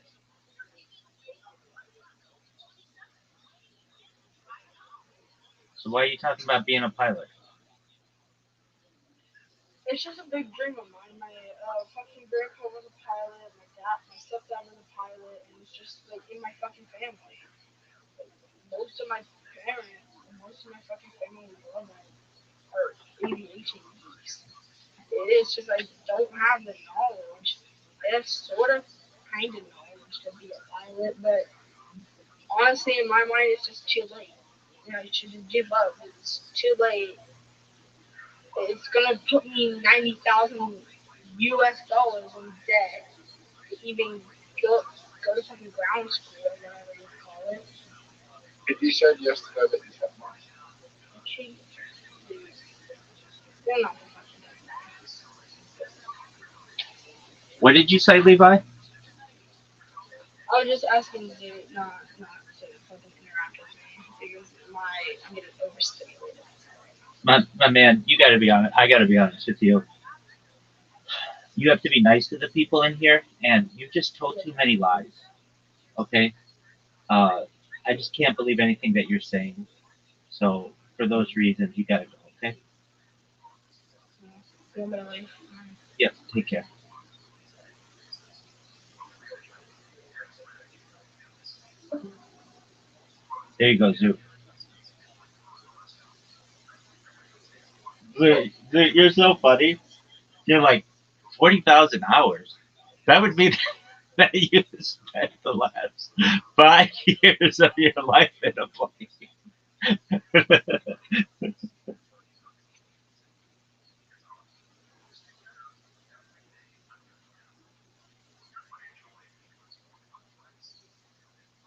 So why are you talking about being a pilot? It's just a big dream of mine. My fucking grandpa was a pilot. My stepdad was a pilot, and it's just like in my fucking family. Most of my parents, and most of my fucking family below that are aviation geeks. It is just I don't have the knowledge. I have sort of kind of knowledge to be a pilot, but honestly, in my mind, it's just too late. You know, you should just give up. It's too late. It's gonna put me 90,000 U.S. dollars in debt to even go to fucking ground school or whatever you call it. You said yesterday that you had money. Jeez, they're not gonna fucking do that. What did you say, Levi? I was just asking to not to fucking interact with me because I'm getting overstimulated. My man, you got to be honest. I got to be honest with you. You have to be nice to the people in here, and you just told too many lies. Okay. Uh, I just can't believe anything that you're saying. So for those reasons, you got to go. Okay. You want me to leave? Yep. Take care. There you go, Zoo. You're so funny. You're like 40,000 hours. That would mean that you spent the last 5 years of your life in a plane.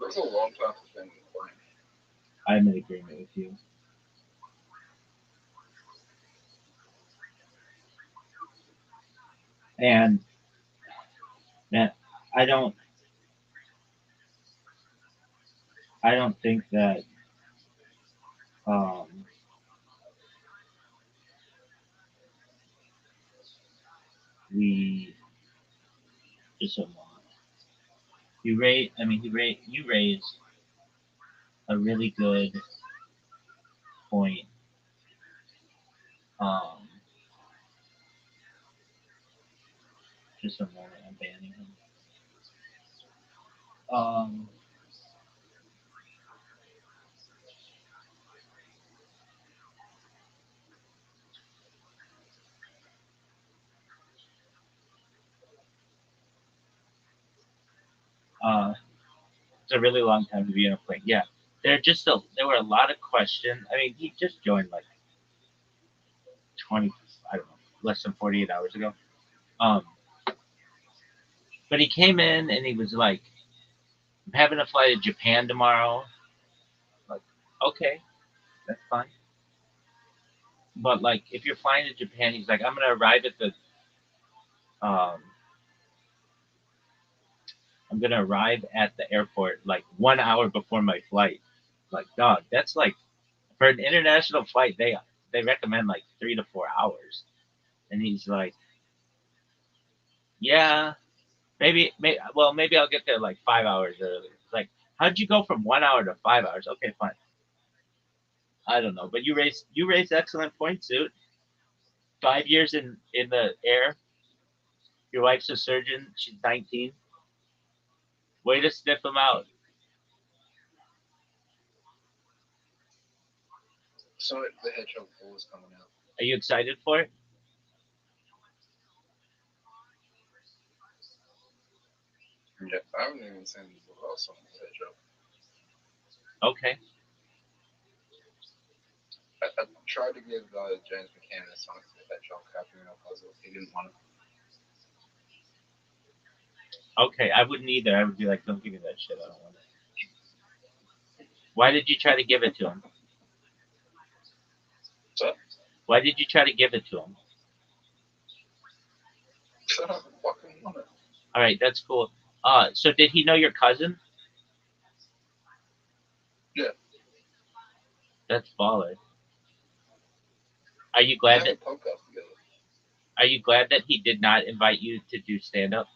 That's a long time to spend in the plane. I'm in agreement with you. And man, I don't I don't think that um we just a lot. You raised a really good point. Um just a moment, I'm banning him. Um uh it's a really long time to be in a plane. Yeah. There were a lot of questions. I mean, he just joined like 20, I don't know, less than 48 hours ago. Um but he came in and he was like, I'm having to fly to Japan tomorrow. Like, okay, that's fine. But like, if you're flying to Japan, he's like, I'm gonna arrive at the, um, I'm gonna arrive at the airport like 1 hour before my flight. Like, dog, that's like for an international flight, they recommend like 3 to 4 hours. And he's like, yeah, maybe I'll get there like 5 hours early. It's like, how'd you go from 1 hour to 5 hours? Okay, fine. I don't know, but you raised excellent points, dude. 5 years in the air. Your wife's a surgeon. She's 19. Way to sniff them out. So the hedgehog 4 is coming out. Are you excited for it? Yeah, I haven't even seen what else on the hedgehog. Okay. I tried to give James McCann a Sonic the Hedgehog Ocarina puzzle. He didn't want it. Okay. I wouldn't either. I would be like, don't give me that shit. I don't want it. Why did you try to give it to him? So, Why did you try to give it to him? I don't fucking want it. All right, that's cool. So did he know your cousin? Yeah. That's baller. Are you We glad have that a podcast together. Are you glad that he did not invite you to do stand up?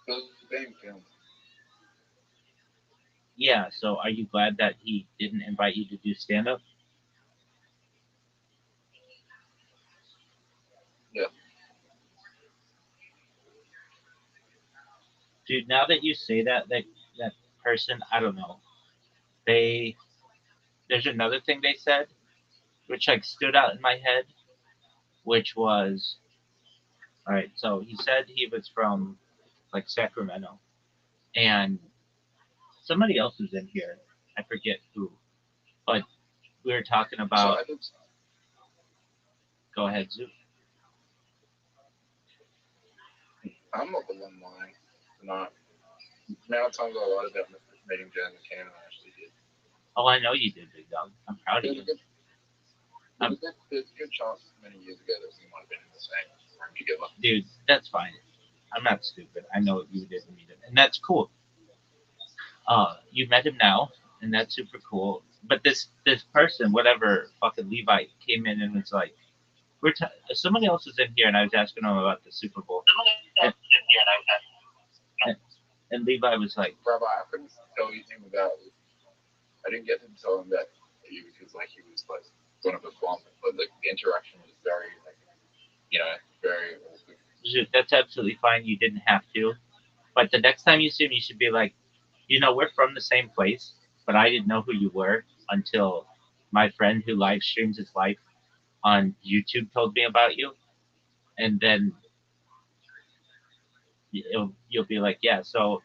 Because it's being filmed. Yeah. So are you glad that he didn't invite you to do stand up? Yeah. Dude, now that you say that person, I don't know. They There's another thing they said which like stood out in my head, which was all right. So he said he was from like Sacramento, and somebody else was in here. I forget who, but we were talking So about. I did. Go ahead, Zoo. I'm not the one lying. Not. The amount of times I lied about meeting Jan McCann, I actually did. Oh, I know you did, big dog. I'm proud of There's you. a good, there's a good chance many years ago that we might have been in the same room together. Dude, that's fine. I'm not stupid. I know you didn't meet him, and that's cool. You met him now, and that's super cool. But this person, whatever fucking Levi, came in and was like, somebody else was in here, and I was asking him about the Super Bowl, and, and, and Levi was like, Rabbi, I couldn't tell you him about. I didn't get to tell him that you because like he was like one of a bump, but like the interaction was very like very awkward. "Dude, that's absolutely fine. You didn't have to. But the next time you see him, you should be like, we're from the same place, but I didn't know who you were until my friend who live streams his life on YouTube told me about you, and then you'll be like, yeah. So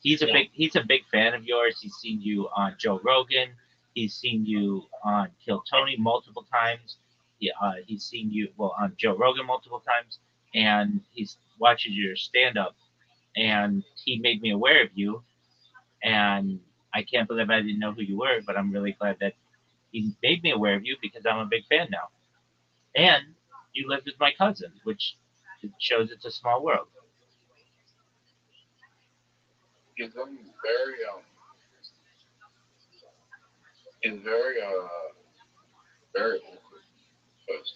he's a big fan of yours. He's seen you on Joe Rogan. He's seen you on Kill Tony multiple times. He's seen you on Joe Rogan multiple times, and he's watches your stand up. And he made me aware of you, and I can't believe I didn't know who you were. But I'm really glad that he made me aware of you because I'm a big fan now. And you lived with my cousin, which shows it's a small world. He's very he's very awkward first.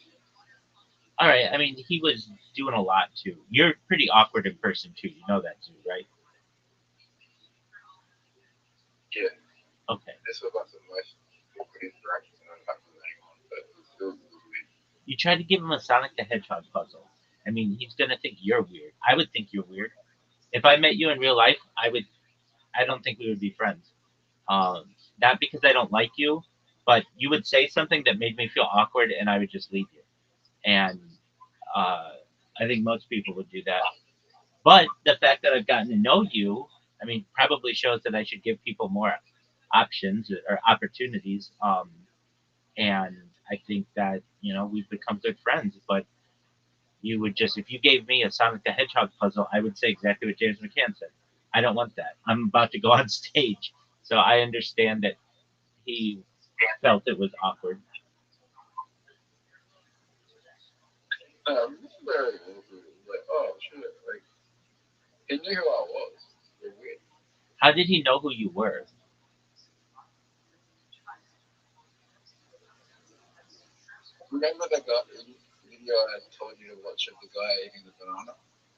All right. I mean, he was doing a lot too. You're pretty awkward in person too. You know that too, right? Yeah, Okay. this was like the most awkward interaction I've had with anyone, but it was still weird. You tried to give him a Sonic the Hedgehog puzzle. I mean, he's gonna think you're weird. I would think you're weird. If I met you in real life, I would. I don't think we would be friends. Um, not because I don't like you, but you would say something that made me feel awkward, and I would just leave you. And uh, I think most people would do that. But the fact that I've gotten to know you, I mean, probably shows that I should give people more options or opportunities. And I think that we've become good friends. But you would just, if you gave me a Sonic the Hedgehog puzzle, I would say exactly what James McCann said. I don't want that. I'm about to go on stage, so I understand that he felt it was awkward. This is very awkward. Like, oh shit, like he knew who I was. It was weird. How did he know who you were? Remember that guy video I told you to watch of the guy eating the banana?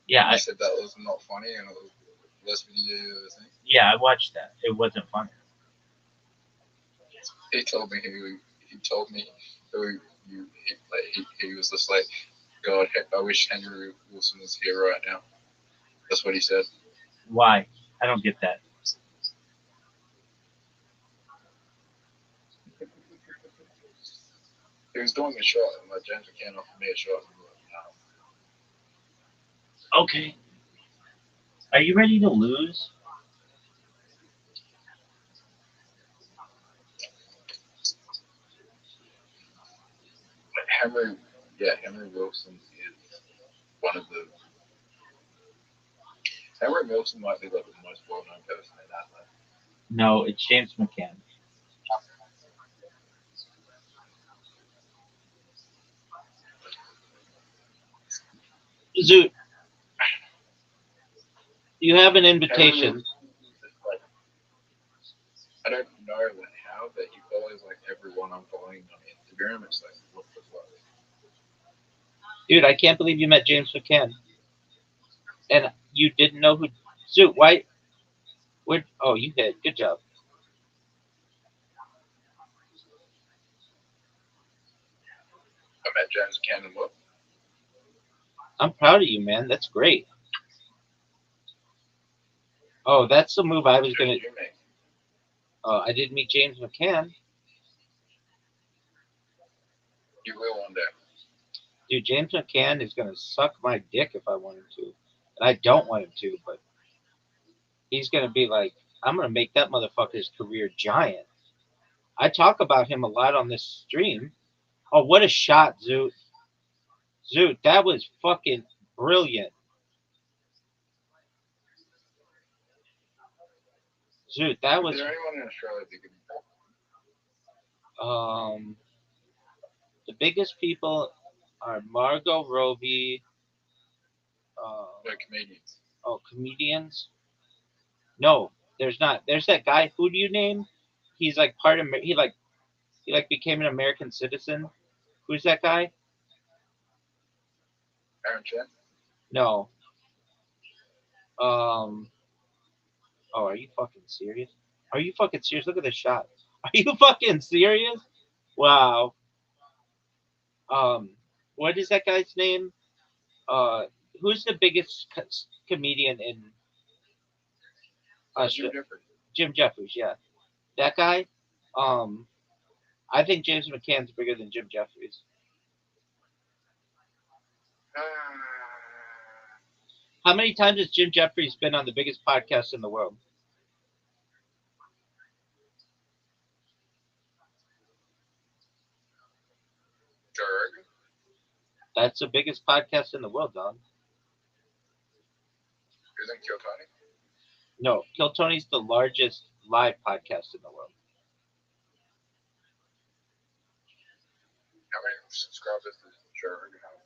Yeah, I said that was not funny and it was the worst video you ever seen. yeah, I watched that. It wasn't funny. He told me he told me who he was just like, God, I wish Henry Wilson was here right now. That's what he said. Why? I don't get that. He was doing a shot and like James McCann offered me a shot. And like, Okay. Are you ready to lose? Henry Wilson is one of the Howard Milton might be like the most well-known person in Adelaide. No, it's James McCann. Zoot, you have an invitation. Like, I don't know like how, but he follows like everyone I'm following on Instagram. It's like, what the fuck? Dude, I can't believe you met James McCann. And you didn't know who. Zoot, why? Where? Oh, you hit. Good job. I met James Cannon. What? I'm proud of you, man. That's great. Oh, that's the move I was Who going did to. you meet? I didn't meet James McCann. You will one day. Dude, James McCann is going to suck my dick if I want him to. And I don't want him to, but he's going to be like, I'm going to make that motherfucker's career giant. I talk about him a lot on this stream. Oh, what a shot, Zoot. Zoot, that was fucking brilliant. Zoot, that Is was there anyone in Australia that could um the biggest people are Margot Robbie, no comedians? comedians. No, there's not. There's that guy. Who do you name? He's like part of. He became an American citizen. Who's that guy? Aaron Chen? No. Um. Oh, are you fucking serious? Are you fucking serious? Look at this shot. Are you fucking serious? Wow. Um. What is that guy's name? Uh. Who's the biggest comedian in Jim Australia? Jeffries. Jim Jeffries. Yeah. That guy. Um. I think James McCann's bigger than Jim Jeffries. How many times has Jim Jeffries been on the biggest podcast in the world? Joe Rogan? That's the biggest podcast in the world, dog. Isn't Kill Tony? No, Kill Tony's the largest live podcast in the world. How many subscribers does Joe Rogan have?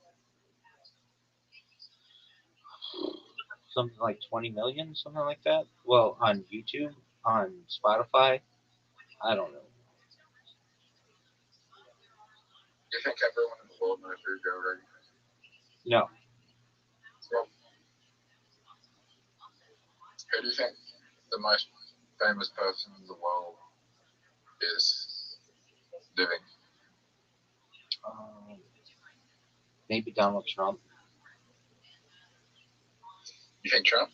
Something like 20 million, something like that. Well, on YouTube, on Spotify, I don't know. Do you think everyone in the world knows who Joe Rogan is? No. Well, who do you think the most famous person in the world is living? Maybe Donald Trump. You think Trump?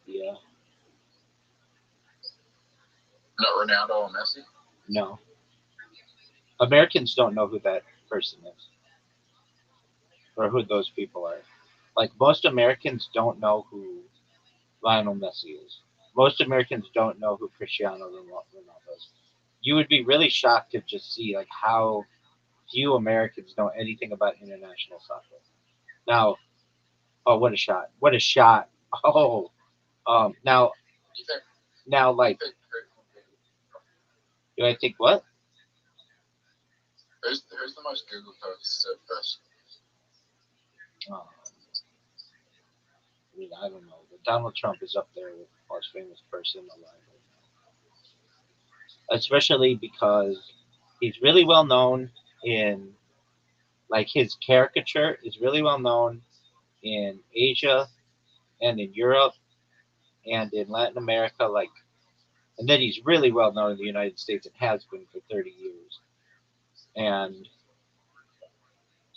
Yeah. Not Ronaldo or Messi? No. Americans don't know who that person is or who those people are. Like, most Americans don't know who Lionel Messi is. Most Americans don't know who Cristiano Ronaldo is. You would be really shocked to just see like how few Americans know anything about international soccer. Now, oh, what a shot! What a shot! Oh, now, You think, like, you think do I think what? who's the most Google search person? I mean, I don't know. But Donald Trump is up there with the most famous person alive right now, especially because he's really well known in like his caricature is really well known in Asia and in Europe and in Latin America, like, and then he's really well known in the United States and has been for 30 years. And Do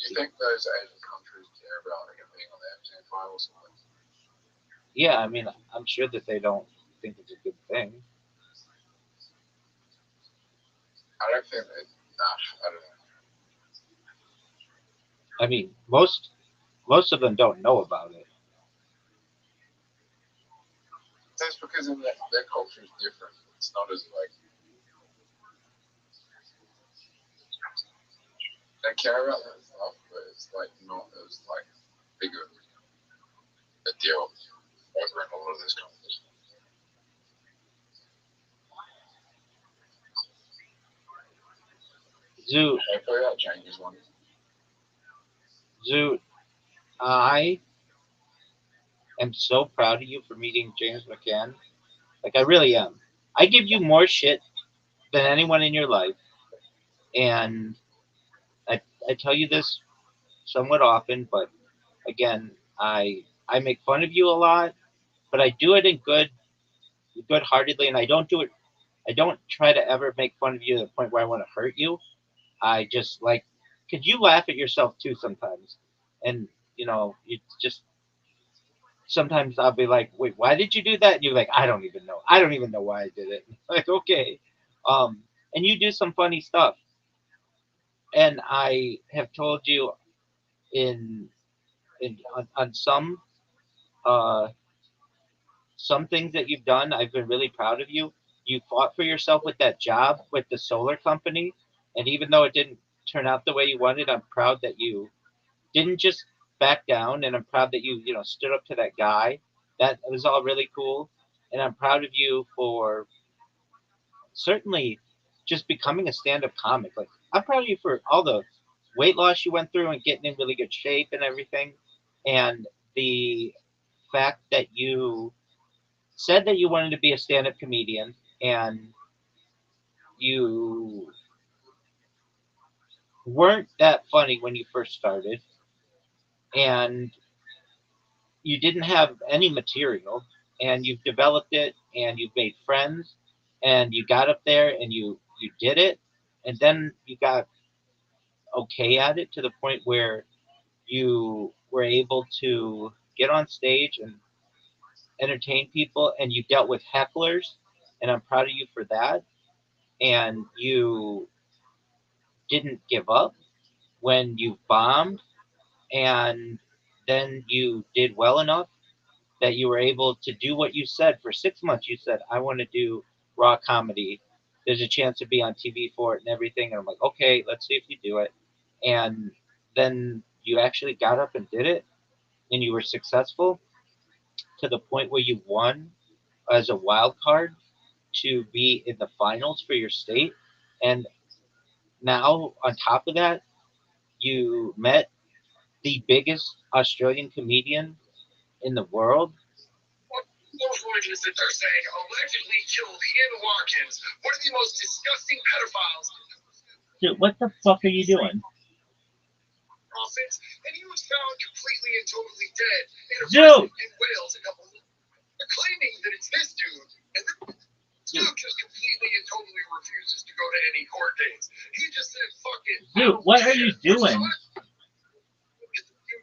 you think those Asian countries care about him being on the Epstein file or something? yeah, I mean, I'm sure that they don't think it's a good thing. I don't think they. I don't know. I mean, most of them don't know about it. That's because in their culture is different. It's not as like they care about that stuff, but it's like not as like big of a deal. over in all of those companies. Zoot, I play that Chinese one. Zoot, I am so proud of you for meeting James McCann. Like, I really am. I give you more shit than anyone in your life. And I tell you this somewhat often, but again, I make fun of you a lot, but I do it in good heartedly, and I don't do it. I don't try to ever make fun of you to the point where I want to hurt you. I just like, could you laugh at yourself too sometimes? And you just sometimes I'll be like, wait, why did you do that? And you're like, I don't even know. I don't even know why I did it. Like, okay, and you do some funny stuff, and I have told you in on uh, some things that you've done, I've been really proud of you. You fought for yourself with that job with the solar company, and even though it didn't turn out the way you wanted, I'm proud that you didn't just back down, and I'm proud that you stood up to that guy. That was all really cool, and I'm proud of you for certainly just becoming a stand-up comic. Like, I'm proud of you for all the weight loss you went through and getting in really good shape and everything, and the fact that you said that you wanted to be a stand-up comedian, and you weren't that funny when you first started, and you didn't have any material, and you've developed it, and you've made friends, and you got up there and you did it, and then you got okay at it to the point where you were able to get on stage and entertain people, and you dealt with hecklers, and I'm proud of you for that, and you didn't give up when you bombed, and then you did well enough that you were able to do what you said for 6 months. You said, I want to do raw comedy. There's a chance to be on TV for it and everything. And I'm like, okay, let's see if you do it. And then you actually got up and did it, and you were successful to the point where you won as a wild card to be in the finals for your state. And now, on top of that, you met the biggest Australian comedian in the world. Those witnesses that they're saying allegedly killed Ian Watkins, one of the most disgusting pedophiles. Dude, what the fuck are you doing? Profits, and he was found completely and totally dead in a Dude! prison in Wales a couple of weeks. They're claiming that it's this dude, and this dude just completely and totally refuses to go to any court dates. He just said, "Fuck it." Dude, what are you doing? Dude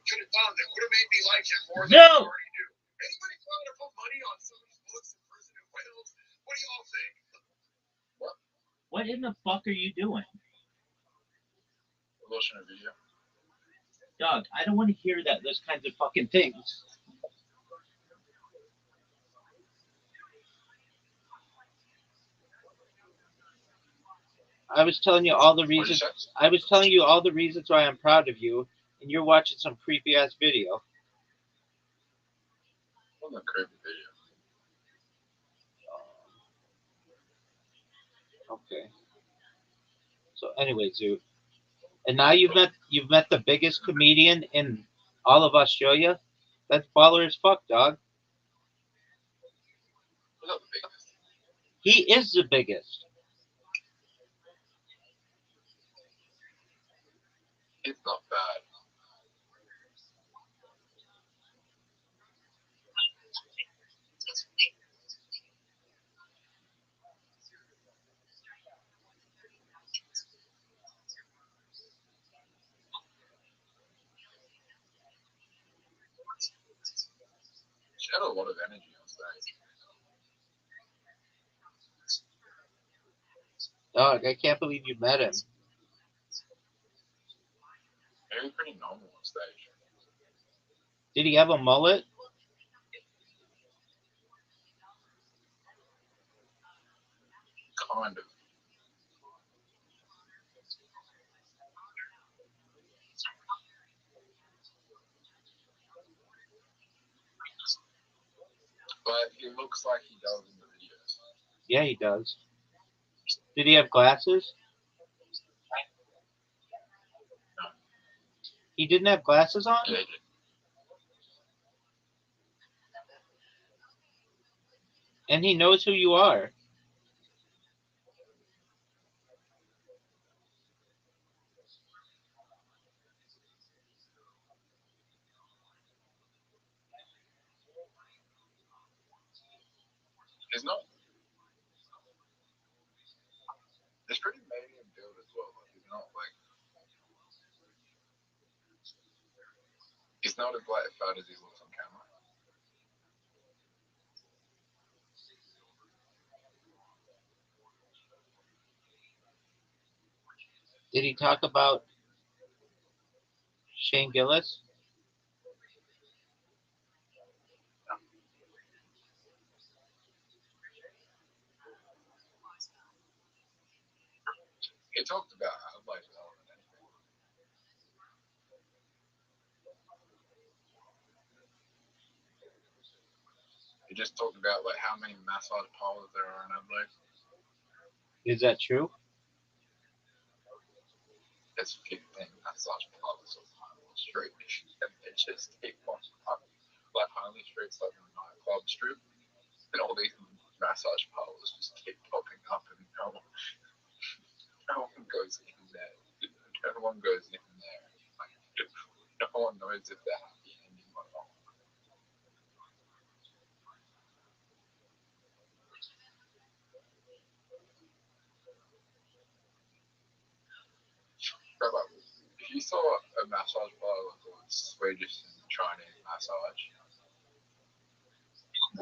could have done that would have made me like him more than No! I already do. Anybody trying to put money on somebody's books in prison in Wales? What do y'all think? What in the fuck are you doing? We're watching a video. Dog, I don't want to hear those kinds of fucking things. I was telling you all the reasons. I was telling you all the reasons why I'm proud of you, and you're watching some creepy ass video. What a creepy video. Okay. So anyway, Zoo, and now you've met the biggest comedian in all of Australia. That's baller as fuck, dog. We're not the biggest. He is the biggest. It's not bad. She had a lot of energy on stage. Dog, I can't believe you met him. He was pretty normal on stage. Did he have a mullet? Kind of. But he looks like he does in the videos. Yeah, he does. Did he have glasses? No, He didn't have glasses on? yeah, he did. And he knows who you are. He's not. He's pretty medium build as well. Like he's not like he's not as like fat as he looks on camera. Did he talk about Shane Gillis? He talked about Adelaide more than anything. He just talked about like how many massage parlors there are in Adelaide. Is that true? There's 15 massage parlors on Highland Street, and they just keep on up. Like Highland Street's like a nightclub strip, and all these massage parlors just keep popping up, and no one goes in there. No one goes in there. Like, no one knows if they're happy ending or not. Rabbi, if you saw a massage parlor called Swedish and Chinese massage,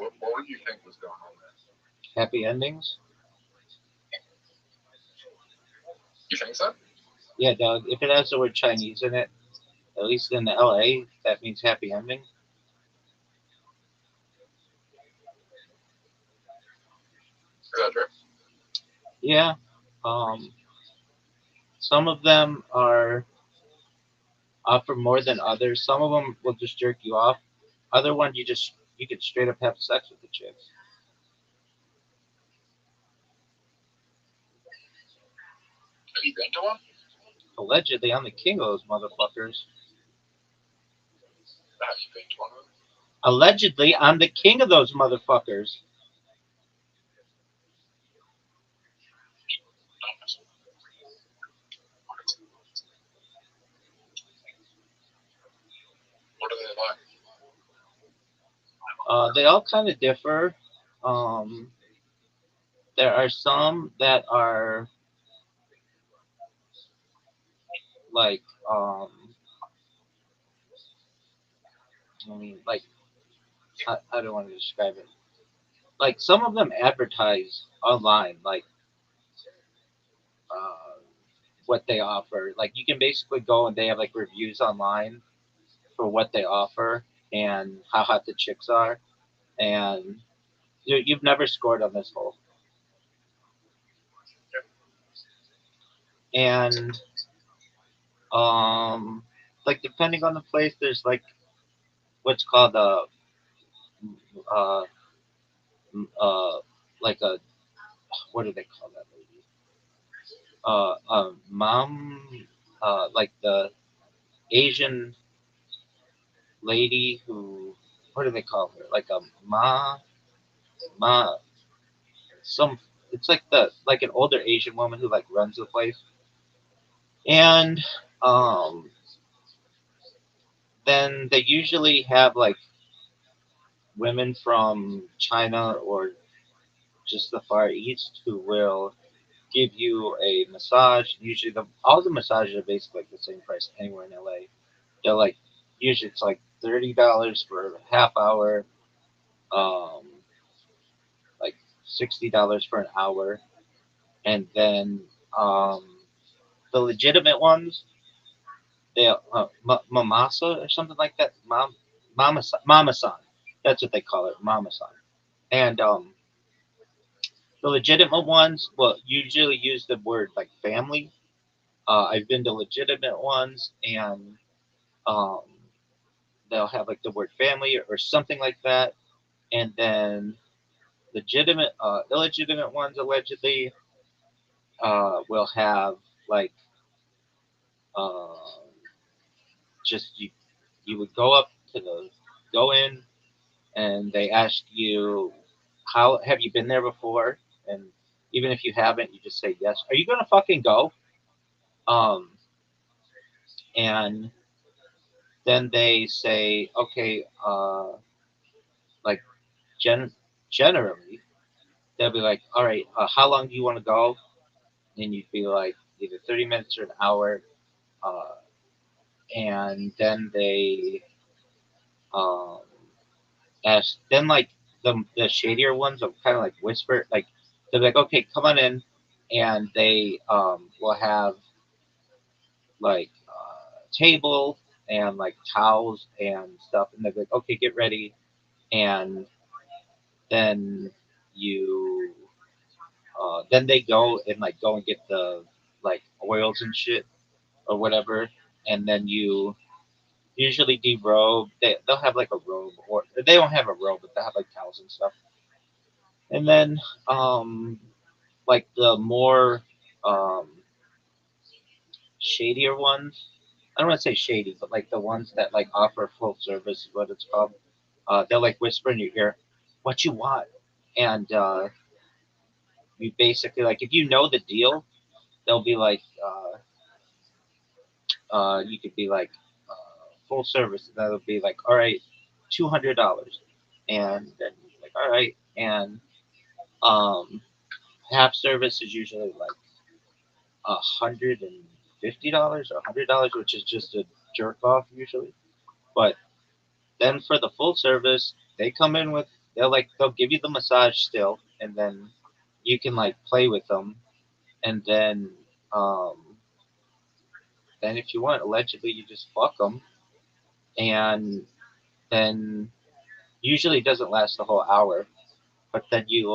what would you think was going on there? Happy endings? You think so? Yeah, Doug. If it has the word Chinese in it, at least in the LA, that means happy ending. Is that true? Yeah. Um, some of them are offer more than others. Some of them will just jerk you off. Other ones you could straight up have sex with the chicks. Have you been to one? Allegedly, I'm the king of those motherfuckers. Have you been to one of them? Allegedly, I'm the king of those motherfuckers. What are they like? They all kind of differ. Um, there are some that are like, um, I mean, like, I don't want to describe it. Like, some of them advertise online, like, uh, what they offer. Like, you can basically go and they have, like, reviews online for what they offer and how hot the chicks are. And you've never scored on this hole. And, um, like, depending on the place, there's, like, what's called uh, uh, like a what do they call that lady? Mom, like the Asian lady who, what do they call her? Like a ma, some. It's like like an older Asian woman who like runs the place, and um, then they usually have like women from China or just the Far East who will give you a massage. Usually, all the massages are basically like the same price anywhere in LA. They're like usually it's like $30 for a half hour, um, like $60 for an hour, and then um, the legitimate ones, they mamasa or something like that, mama san. That's what they call it, mama san. And the legitimate ones will usually use the word like family. I've been to legitimate ones, and um, they'll have like the word family or something like that, and then illegitimate ones allegedly will have like uh, just you would go in and they ask you how have you been there before, and even if you haven't, you just say yes. Are you gonna fucking go? Um, and then they say okay, like gen- generally they'll be like, all right, how long do you want to go? And you'd be like either 30 minutes or an hour, uh, and then they um, ask. Then like the shadier ones will kind of like whisper, like they're like, okay, come on in, and they will have like table and like towels and stuff, and they're like, okay, get ready, and then you then they go and get the like oils and shit or whatever, and then you usually derobe. They'll have like a robe, or they don't have a robe, but they'll have like towels and stuff. And then um, like the more um, shadier ones. I don't want to say shady, but like the ones that like offer full service is what it's called. They'll like whisper in your ear, "What you want?" And you basically like if you know the deal, they'll be like, you could be like full service, and that'll be like, all right, $200, and then like, all right, and um, half service is usually like $150 or $100, which is just a jerk off usually. But then for the full service, they come in with they'll give you the massage still, and then you can like play with them, and um, then if you want, allegedly you just fuck them, and then usually it doesn't last the whole hour, but then you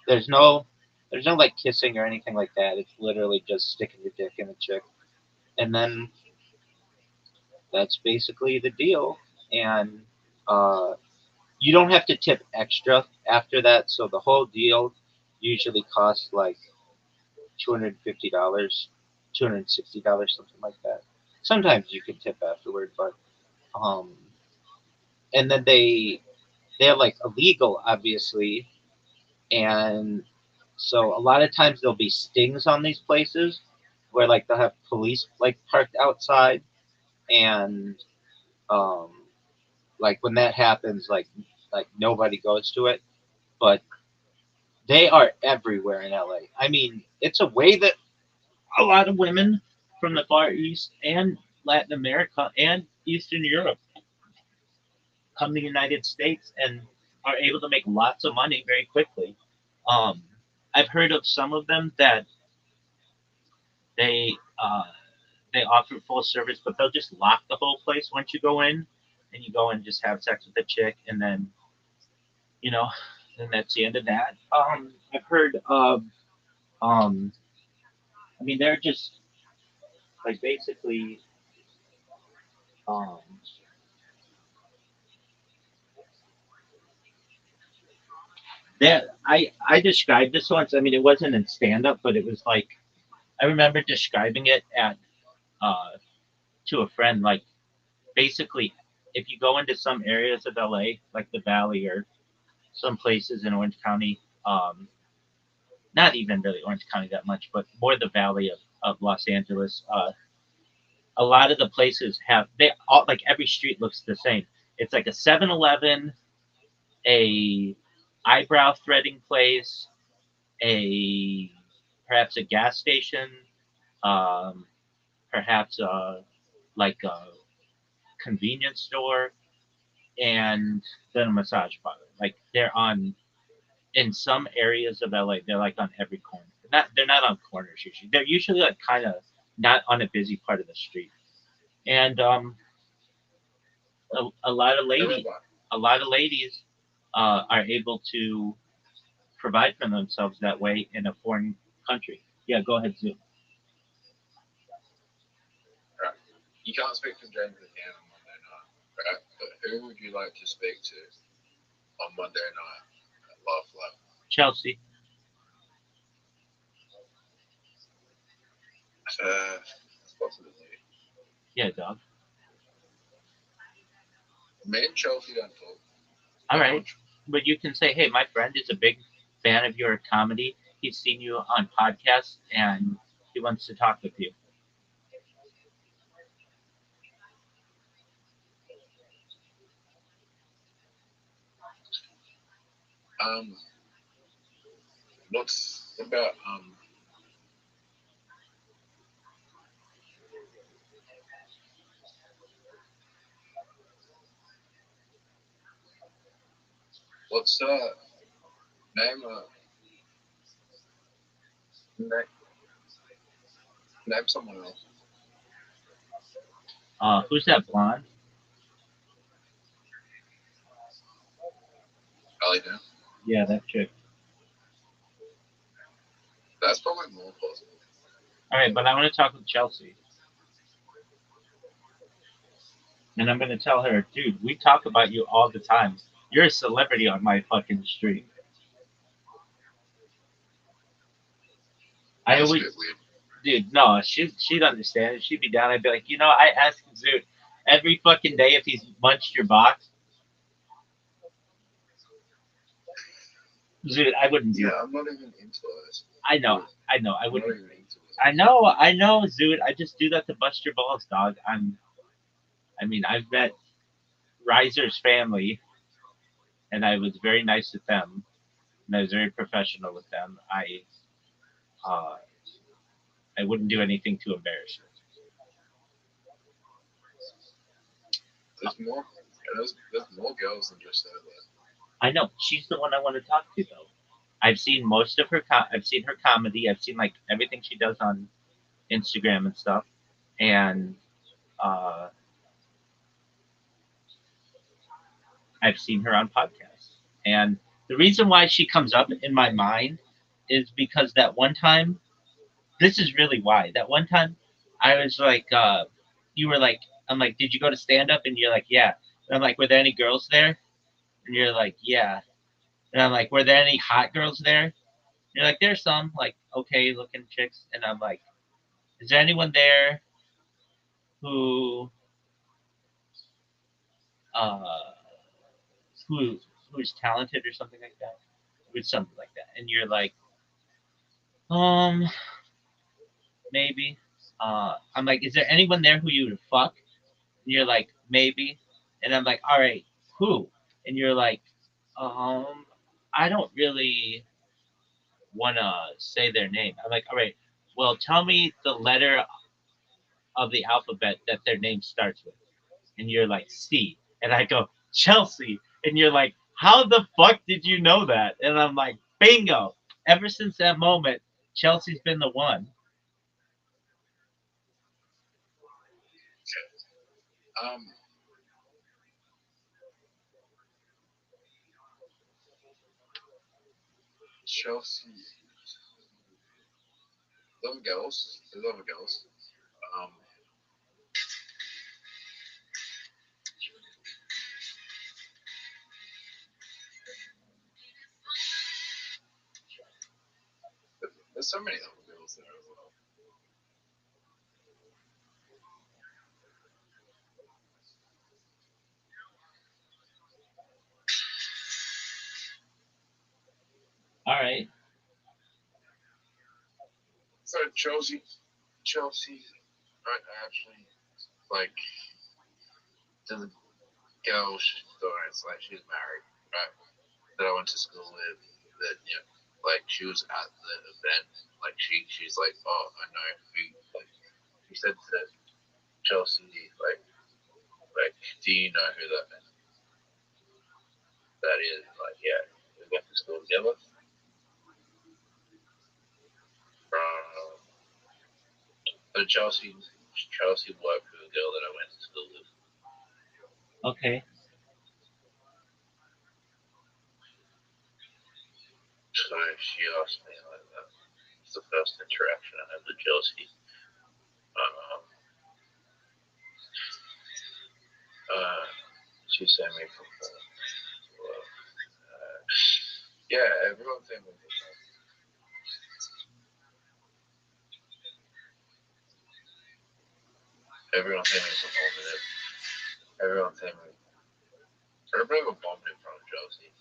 there's no there's no like kissing or anything like that. It's literally just sticking your dick in a chick, and then that's basically the deal. And uh, you don't have to tip extra after that. So the whole deal usually costs like $250, $260, something like that. Sometimes you can tip afterward, but um, and then they're like illegal, obviously, and so a lot of times there'll be stings on these places where like they'll have police like parked outside, and um, like when that happens, like nobody goes to it, but they are everywhere in LA. I mean, it's a way that a lot of women from the Far East and Latin America and Eastern Europe come to the United States and are able to make lots of money very quickly. Um, I've heard of some of them that they uh, they offer full service, but they'll just lock the whole place once you go in, and you go and just have sex with the chick, and then you know, then that's the end of that. I've heard of um, I mean, they're just like basically um, that I described this once. I mean, it wasn't in stand up, but it was like I remember describing it at uh, to a friend. Like basically, if you go into some areas of LA, like the Valley or some places in Orange County, not even really Orange County that much, but more the Valley of Los Angeles. A lot of the places have they all like every street looks the same. It's like a 7-Eleven, a eyebrow threading place, a perhaps a gas station, um, perhaps like a convenience store, and then a massage parlor. Like they're on in some areas of LA, they're like on every corner. They're not on corners usually. They're usually like kind of not on a busy part of the street. And a lot of ladies are able to provide for themselves that way in a foreign country. Yeah, go ahead, Sue. Right. You can't speak to James again on Monday night, right? But who would you like to speak to on Monday night at Love Lab. Chelsea. Possibility. Yeah, dog. Me and Chelsea don't talk. All right. But you can say, hey, my friend is a big fan of your comedy. He's seen you on podcasts and he wants to talk with you. Um, what's about what's name name name someone else. Who's that blonde? Ellie Dan. Yeah, that chick. That's probably more possible. All right, but I want to talk with Chelsea. And I'm going to tell her, dude, we talk about you all the time. You're a celebrity on my fucking street. I That's a always, bit weird. dude, no, she'd understand. She'd be down. I'd be like, I ask Zoot every fucking day if he's munched your box. Zoot, I wouldn't do Yeah, it. I'm not even into this. I know, I I'm not wouldn't. even into this. I know, Zoot. I just do that to bust your balls, dog. I've met Riser's family, and I was very nice with them, and I was very professional with them. Uh, I wouldn't do anything to embarrass her. There's more girls than just her there. I know she's the one I want to talk to, though. I've seen most of her. I've seen her comedy. I've seen like everything she does on Instagram and stuff, and uh, I've seen her on podcasts. And the reason why she comes up in my mind is because that one time. This is really why. That one time, I was like, you were like, I'm like, did you go to stand up? And you're like, yeah. And I'm like, were there any girls there? And you're like, yeah. And I'm like, were there any hot girls there? And you're like, there's some like okay looking chicks. And I'm like, is there anyone there who uh who who's talented or something like that? With something like that. And you're like, um, maybe. I'm like, is there anyone there who you would fuck? And you're like, maybe. And I'm like, all right, who? And you're like, um, I don't really want to say their name. I'm like, all right, well, tell me the letter of the alphabet that their name starts with. And you're like, C. And I go, Chelsea. And you're like, how the fuck did you know that? And I'm like, bingo. Ever since that moment, Chelsea's been the one. Um, Chelsea. There's other girls. There's other girls. Um, there's so many other girls there as well. All right. So Chelsea, right? Actually, like, there's a girl. It's like she's married, right? That I went to school with. That like she was at the event. Like she's like, oh, I know who. Like she said to Chelsea, like, do you know who that is? Like, yeah, we went to school together. So Chelsea worked with a girl that I went to school with. Okay. So she asked me like that. It's the first interaction I had with Chelsea. Um, she sent me for work. Yeah, everyone's saying it. Everyone's saying it's performative. Everyone's saying it. Everybody was bombed in front of Chelsea.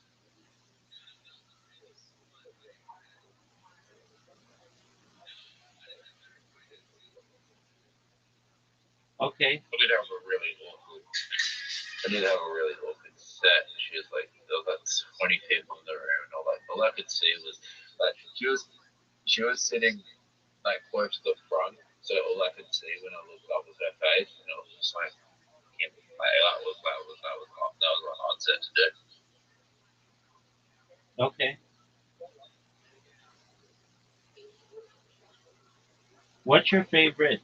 Okay. I did have a really awkward. I did have a really awkward set. She was like, there was like 20 people in the room, and all I could see was like she was sitting like close to the front, so all I could see when I looked up was her face, and it was just like, that was a hard set to do. Okay. What's your favorite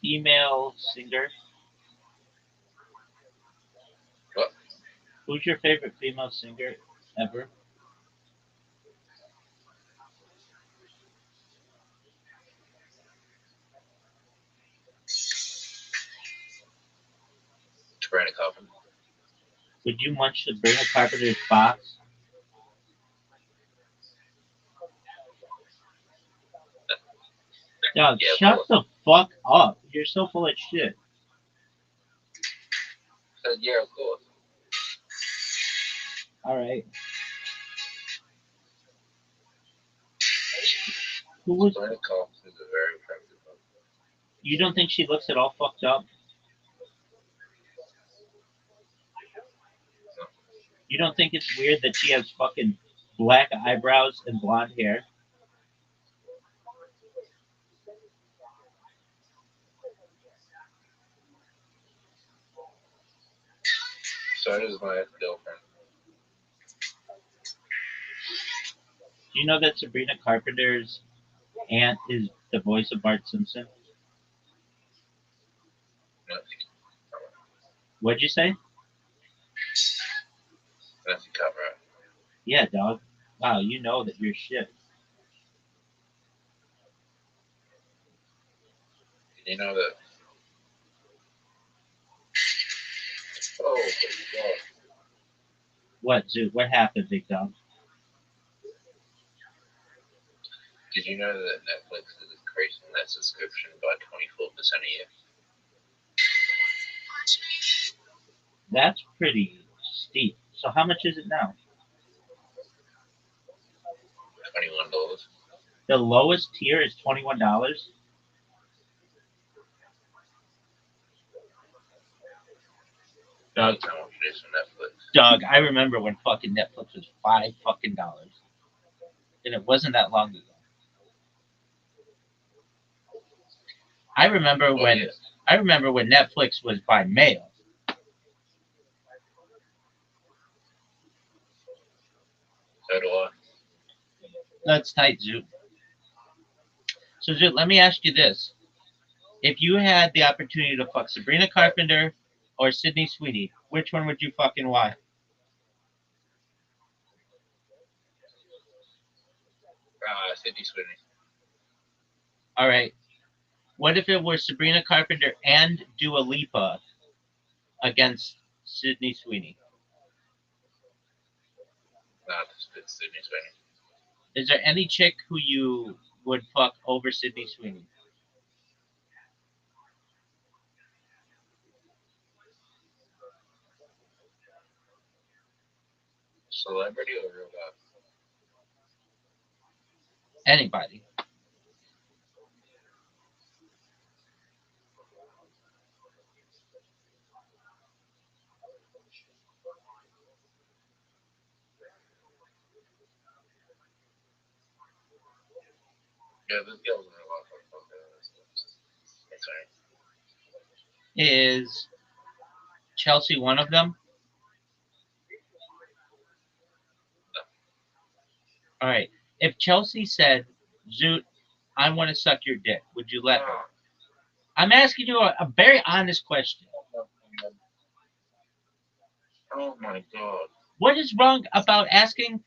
female singer? What? Who's your favorite female singer ever? Sabrina Carpenter. Would you munch Sabrina Carpenter's box? Dog, Yeah, shut the fuck up. You're so full of shit. said, yeah, of course. Alright. Who was Sabrina Carpenter is a very attractive woman. you don't think she looks at all fucked up? You don't think it's weird that she has fucking black eyebrows and blonde hair? So does my ex-girlfriend. Do you know that Sabrina Carpenter's aunt is the voice of Bart Simpson? What'd you say? That's a cover up. Yeah, dog. Wow, you know that you're shit. You know that. Oh my god. What, Zoo? What happened, big dog? Did you know that Netflix is increasing their subscription by 24% a year? That's pretty steep. So how much is it now? $21. The lowest tier is $21. Dog, That's how much it is for Netflix. Doug, I remember when fucking Netflix was $5 fucking dollars, and it wasn't that long ago. I remember when yes. I remember when Netflix was by mail. So do I. That's tight, Zoot. So, Zoot, let me ask you this: if you had the opportunity to fuck Sabrina Carpenter or Sydney Sweeney, which one would you fuck and why? Sydney Sweeney. All right. What if it were Sabrina Carpenter and Dua Lipa against Sydney Sweeney? It's Sydney Sweeney. Is there any chick who you would fuck over Sydney Sweeney? Celebrity or real guy? Anybody. Yeah, this girl's in real life. That's right. Is Chelsea one of them? All right. If Chelsea said, Zoot, I want to suck your dick, would you let her? I'm asking you a very honest question. Oh my god. What is wrong about asking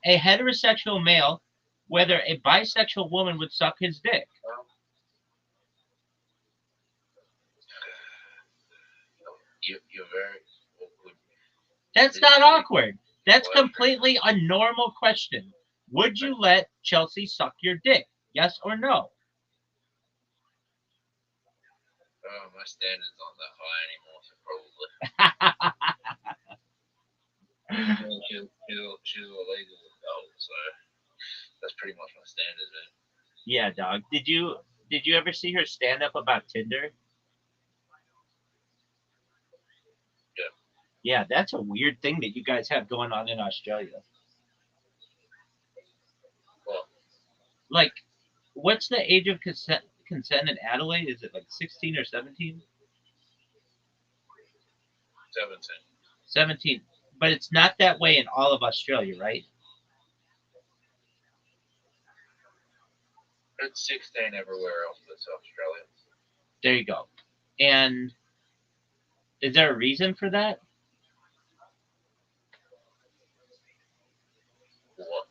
a heterosexual male whether a bisexual woman would suck his dick? You're very awkward. That's not awkward. That's Well, completely a normal question. Would you let Chelsea suck your dick? Yes or no? my standards aren't that high anymore, so probably. She's a legal adult, so that's pretty much my standards, man. Yeah, dog. Did you ever see her stand up about Tinder? Yeah. Yeah, that's a weird thing that you guys have going on in Australia. Well, Like, what's the age of consent in Adelaide? Is it like 16 or 17? 17. 17. But it's not that way in all of Australia, right? It's 16 everywhere else but Australia. There you go. And is there a reason for that? What?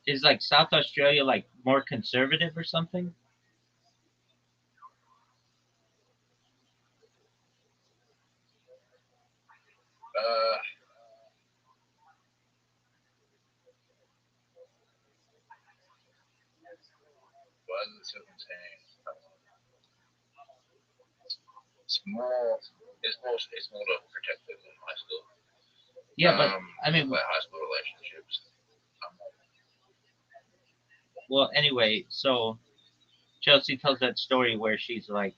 Is like South Australia like more conservative or something? Uh, why is it 17? It's more. It's more to protect them in high school. Yeah, but I mean, like high school relationships. well, anyway, so Chelsea tells that story where she's like,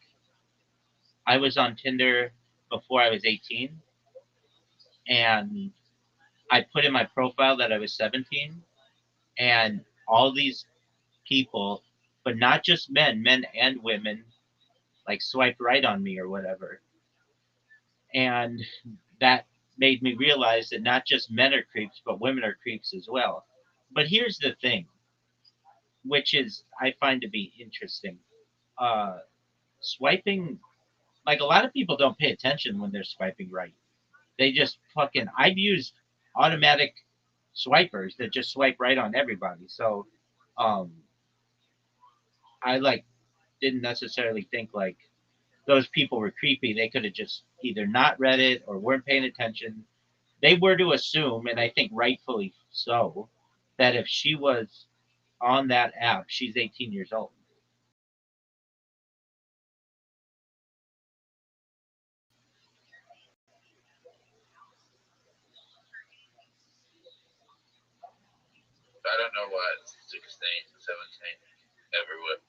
I was on Tinder before I was 18, and I put in my profile that I was 17, and all these people, but not just men and women, like swiped right on me or whatever. And that made me realize that not just men are creeps, but women are creeps as well. But here's the thing, which is I find to be interesting. Uh, Swiping, like a lot of people don't pay attention when they're swiping right. They just fucking. I've used automatic swipers that just swipe right on everybody. So, um, I like didn't necessarily think like those people were creepy. They could have just either not read it or weren't paying attention. They were to assume, and I think rightfully so, that if she was on that app, she's 18 years old. I don't know why it's 16 to 17 everywhere.